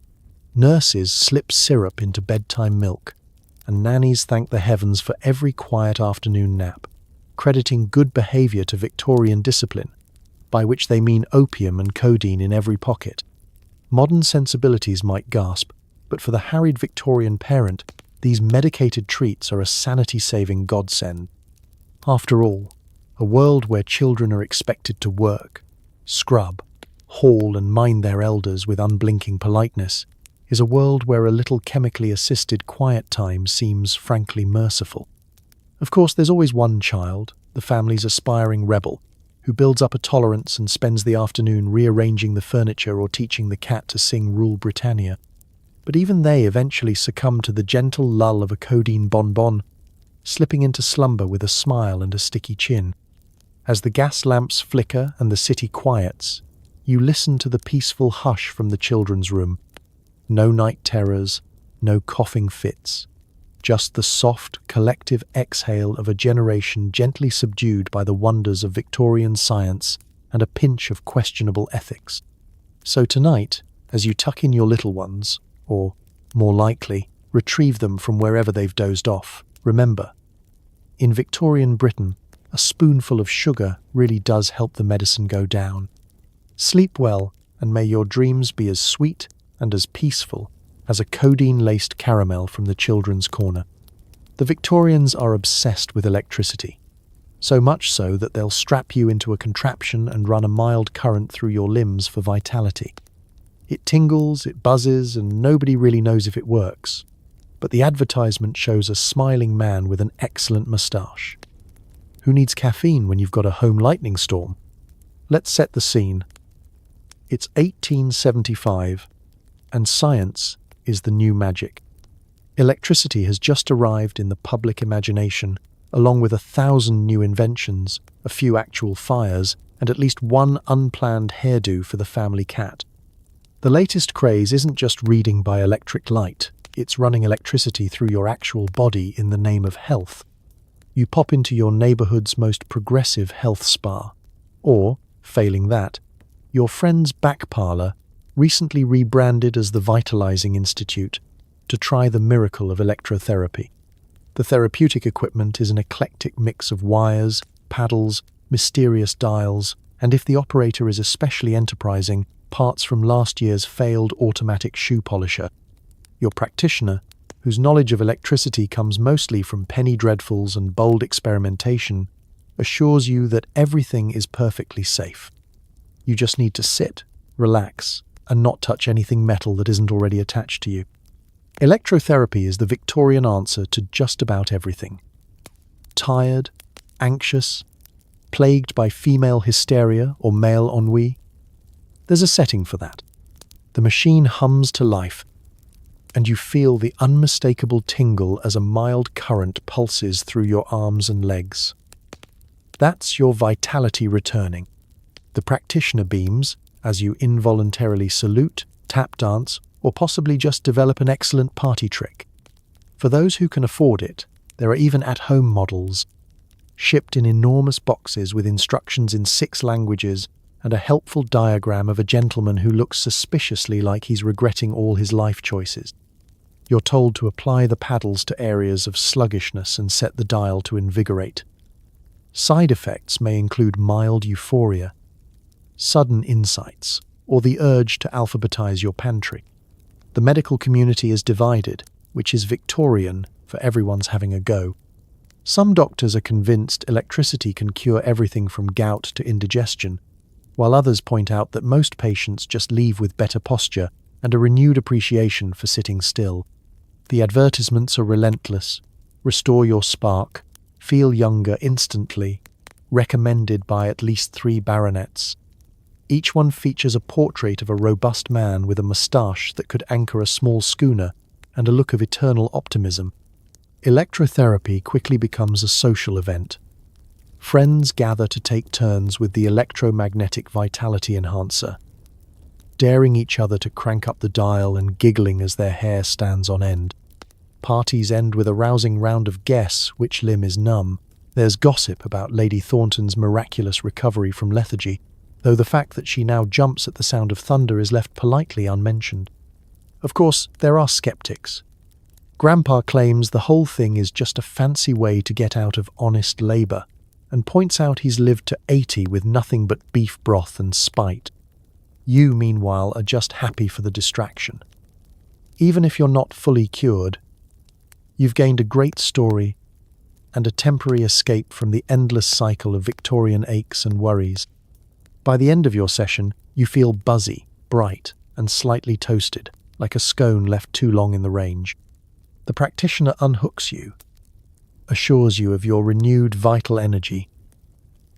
Nurses slip syrup into bedtime milk, and nannies thank the heavens for every quiet afternoon nap, crediting good behavior to Victorian discipline, by which they mean opium and codeine in every pocket. Modern sensibilities might gasp, but for the harried Victorian parent, these medicated treats are a sanity-saving godsend. After all, a world where children are expected to work, scrub, haul and mind their elders with unblinking politeness is a world where a little chemically assisted quiet time seems frankly merciful. Of course, there's always one child, the family's aspiring rebel, who builds up a tolerance and spends the afternoon rearranging the furniture or teaching the cat to sing Rule Britannia. But even they eventually succumb to the gentle lull of a codeine bonbon, slipping into slumber with a smile and a sticky chin. As the gas lamps flicker and the city quiets, you listen to the peaceful hush from the children's room. No night terrors, no coughing fits. Just the soft, collective exhale of a generation gently subdued by the wonders of Victorian science and a pinch of questionable ethics. So tonight, as you tuck in your little ones, or, more likely, retrieve them from wherever they've dozed off, remember, in Victorian Britain, a spoonful of sugar really does help the medicine go down. Sleep well, and may your dreams be as sweet and as peaceful as a codeine-laced caramel from the children's corner. The Victorians are obsessed with electricity, so much so that they'll strap you into a contraption and run a mild current through your limbs for vitality. It tingles, it buzzes, and nobody really knows if it works. But the advertisement shows a smiling man with an excellent moustache. Who needs caffeine when you've got a home lightning storm? Let's set the scene. It's 1875, and science is the new magic. Electricity has just arrived in the public imagination, along with 1,000 new inventions, a few actual fires, and at least one unplanned hairdo for the family cat. The latest craze isn't just reading by electric light, it's running electricity through your actual body in the name of health. You pop into your neighborhood's most progressive health spa, or, failing that, your friend's back parlor, recently rebranded as the Vitalizing Institute, to try the miracle of electrotherapy. The therapeutic equipment is an eclectic mix of wires, paddles, mysterious dials, and if the operator is especially enterprising, parts from last year's failed automatic shoe polisher. Your practitioner, whose knowledge of electricity comes mostly from penny dreadfuls and bold experimentation, assures you that everything is perfectly safe. You just need to sit, relax, and not touch anything metal that isn't already attached to you. Electrotherapy is the Victorian answer to just about everything. Tired, anxious, plagued by female hysteria or male ennui? There's a setting for that. The machine hums to life, and you feel the unmistakable tingle as a mild current pulses through your arms and legs. That's your vitality returning. The practitioner beams as you involuntarily salute, tap dance, or possibly just develop an excellent party trick. For those who can afford it, there are even at-home models, shipped in enormous boxes with instructions in 6 languages and a helpful diagram of a gentleman who looks suspiciously like he's regretting all his life choices. You're told to apply the paddles to areas of sluggishness and set the dial to invigorate. Side effects may include mild euphoria, sudden insights, or the urge to alphabetize your pantry. The medical community is divided, which is Victorian for everyone's having a go. Some doctors are convinced electricity can cure everything from gout to indigestion, while others point out that most patients just leave with better posture and a renewed appreciation for sitting still. The advertisements are relentless. Restore your spark, feel younger instantly, recommended by at least 3 baronets. Each one features a portrait of a robust man with a moustache that could anchor a small schooner and a look of eternal optimism. Electrotherapy quickly becomes a social event. Friends gather to take turns with the electromagnetic vitality enhancer, daring each other to crank up the dial and giggling as their hair stands on end. Parties end with a rousing round of guess which limb is numb. There's gossip about Lady Thornton's miraculous recovery from lethargy, though the fact that she now jumps at the sound of thunder is left politely unmentioned. Of course, there are skeptics. Grandpa claims the whole thing is just a fancy way to get out of honest labor, and points out he's lived to 80 with nothing but beef broth and spite. You, meanwhile, are just happy for the distraction. Even if you're not fully cured, you've gained a great story and a temporary escape from the endless cycle of Victorian aches and worries. By the end of your session, you feel buzzy, bright, and slightly toasted, like a scone left too long in the range. The practitioner unhooks you, assures you of your renewed vital energy,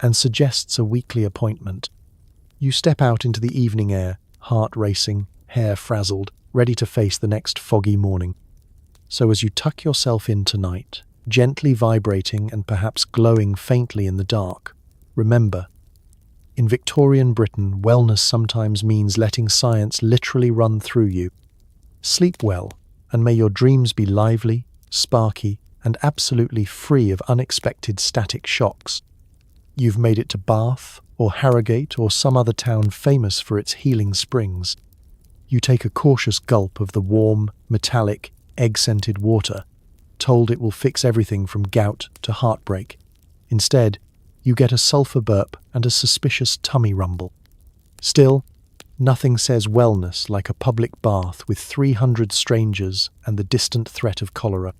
and suggests a weekly appointment. You step out into the evening air, heart racing, hair frazzled, ready to face the next foggy morning. So as you tuck yourself in tonight, gently vibrating and perhaps glowing faintly in the dark, remember, in Victorian Britain, wellness sometimes means letting science literally run through you. Sleep well, and may your dreams be lively, sparky, and absolutely free of unexpected static shocks. You've made it to Bath, or Harrogate, or some other town famous for its healing springs. You take a cautious gulp of the warm, metallic, egg-scented water, told it will fix everything from gout to heartbreak. Instead, you get a sulfur burp and a suspicious tummy rumble. Still, nothing says wellness like a public bath with 300 strangers and the distant threat of cholera.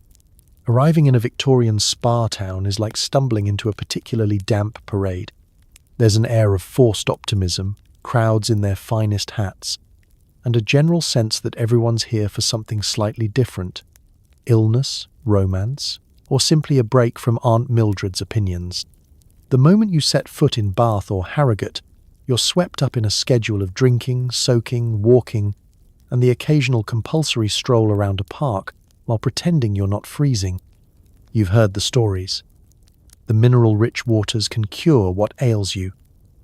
Arriving in a Victorian spa town is like stumbling into a particularly damp parade. There's an air of forced optimism, crowds in their finest hats, and a general sense that everyone's here for something slightly different. Illness, romance, or simply a break from Aunt Mildred's opinions. The moment you set foot in Bath or Harrogate, you're swept up in a schedule of drinking, soaking, walking, and the occasional compulsory stroll around a park while pretending you're not freezing. You've heard the stories. The mineral-rich waters can cure what ails you,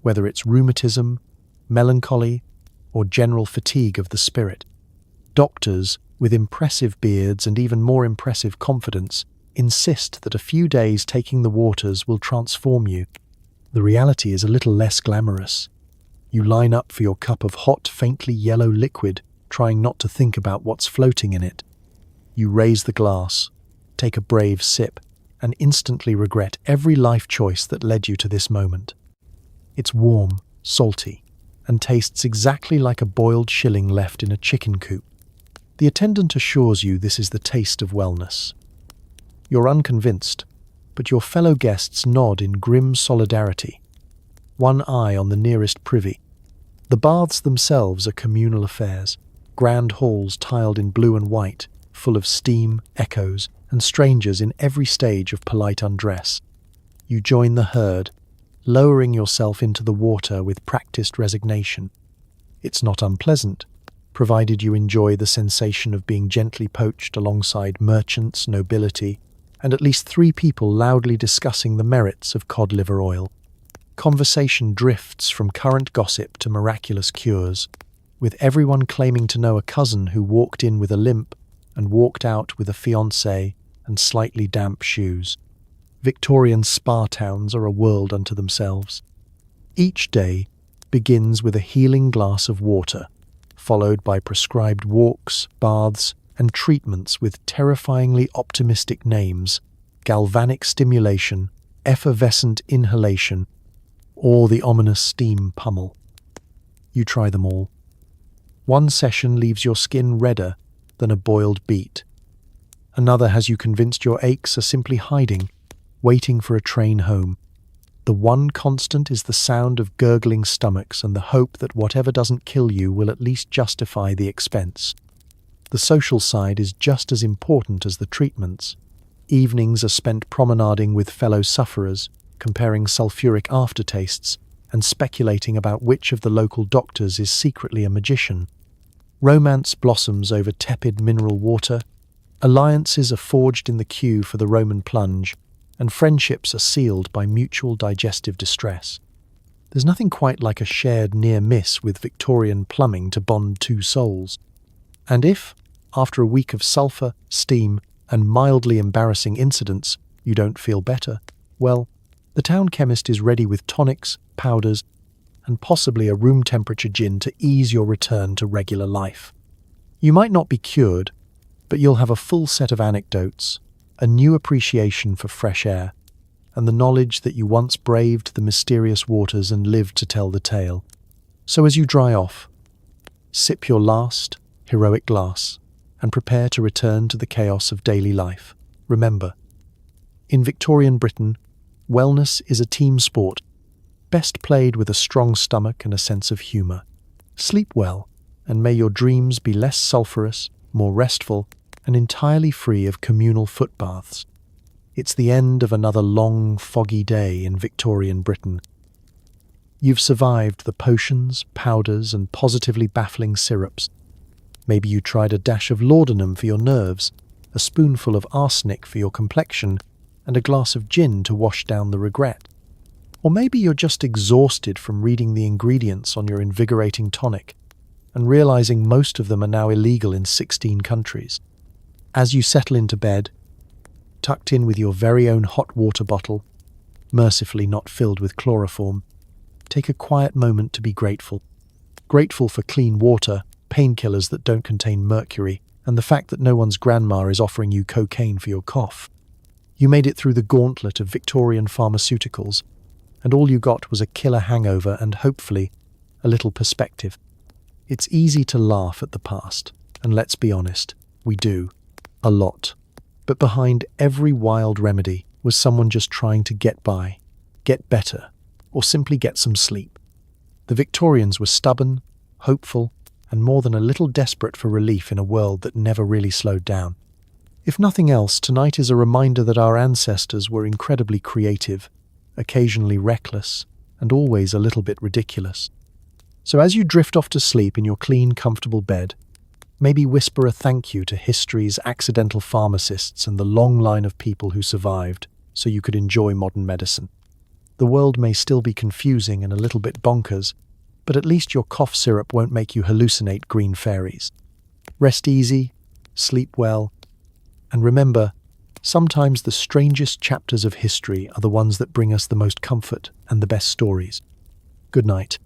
whether it's rheumatism, melancholy, or general fatigue of the spirit. Doctors, with impressive beards and even more impressive confidence, insist that a few days taking the waters will transform you. The reality is a little less glamorous. You line up for your cup of hot, faintly yellow liquid, trying not to think about what's floating in it. You raise the glass, take a brave sip, and instantly regret every life choice that led you to this moment. It's warm, salty, and tastes exactly like a boiled shilling left in a chicken coop. The attendant assures you this is the taste of wellness. You're unconvinced, but your fellow guests nod in grim solidarity, one eye on the nearest privy. The baths themselves are communal affairs, grand halls tiled in blue and white, full of steam, echoes, and strangers in every stage of polite undress. You join the herd, lowering yourself into the water with practiced resignation. It's not unpleasant, provided you enjoy the sensation of being gently poached alongside merchants, nobility, and at least 3 people loudly discussing the merits of cod liver oil. Conversation drifts from current gossip to miraculous cures, with everyone claiming to know a cousin who walked in with a limp and walked out with a fiancé and slightly damp shoes. Victorian spa towns are a world unto themselves. Each day begins with a healing glass of water, followed by prescribed walks, baths, and treatments with terrifyingly optimistic names: galvanic stimulation, effervescent inhalation, or the ominous steam pummel. You try them all. One session leaves your skin redder than a boiled beet. Another has you convinced your aches are simply hiding, waiting for a train home. The one constant is the sound of gurgling stomachs and the hope that whatever doesn't kill you will at least justify the expense. The social side is just as important as the treatments. Evenings are spent promenading with fellow sufferers, comparing sulfuric aftertastes, and speculating about which of the local doctors is secretly a magician. Romance blossoms over tepid mineral water, alliances are forged in the queue for the Roman plunge, and friendships are sealed by mutual digestive distress. There's nothing quite like a shared near miss with Victorian plumbing to bond 2 souls. And if, after a week of sulphur, steam, and mildly embarrassing incidents, you don't feel better, well, the town chemist is ready with tonics, powders, and possibly a room temperature gin to ease your return to regular life. You might not be cured, but you'll have a full set of anecdotes, a new appreciation for fresh air, and the knowledge that you once braved the mysterious waters and lived to tell the tale. So as you dry off, sip your last, heroic glass, and prepare to return to the chaos of daily life. Remember, in Victorian Britain, wellness is a team sport, best played with a strong stomach and a sense of humour. Sleep well, and may your dreams be less sulphurous, more restful, and entirely free of communal footbaths. It's the end of another long, foggy day in Victorian Britain. You've survived the potions, powders, and positively baffling syrups. Maybe you tried a dash of laudanum for your nerves, a spoonful of arsenic for your complexion, and a glass of gin to wash down the regret. Or maybe you're just exhausted from reading the ingredients on your invigorating tonic and realizing most of them are now illegal in 16 countries. As you settle into bed, tucked in with your very own hot water bottle, mercifully not filled with chloroform, take a quiet moment to be grateful. Grateful for clean water, painkillers that don't contain mercury, and the fact that no one's grandma is offering you cocaine for your cough. You made it through the gauntlet of Victorian pharmaceuticals, and all you got was a killer hangover and, hopefully, a little perspective. It's easy to laugh at the past, and let's be honest, we do. A lot. But behind every wild remedy was someone just trying to get by, get better, or simply get some sleep. The Victorians were stubborn, hopeful, and more than a little desperate for relief in a world that never really slowed down. If nothing else, tonight is a reminder that our ancestors were incredibly creative, occasionally reckless, and always a little bit ridiculous. So as you drift off to sleep in your clean, comfortable bed, maybe whisper a thank you to history's accidental pharmacists and the long line of people who survived so you could enjoy modern medicine. The world may still be confusing and a little bit bonkers, but at least your cough syrup won't make you hallucinate green fairies. Rest easy, sleep well, and remember, sometimes the strangest chapters of history are the ones that bring us the most comfort and the best stories. Good night.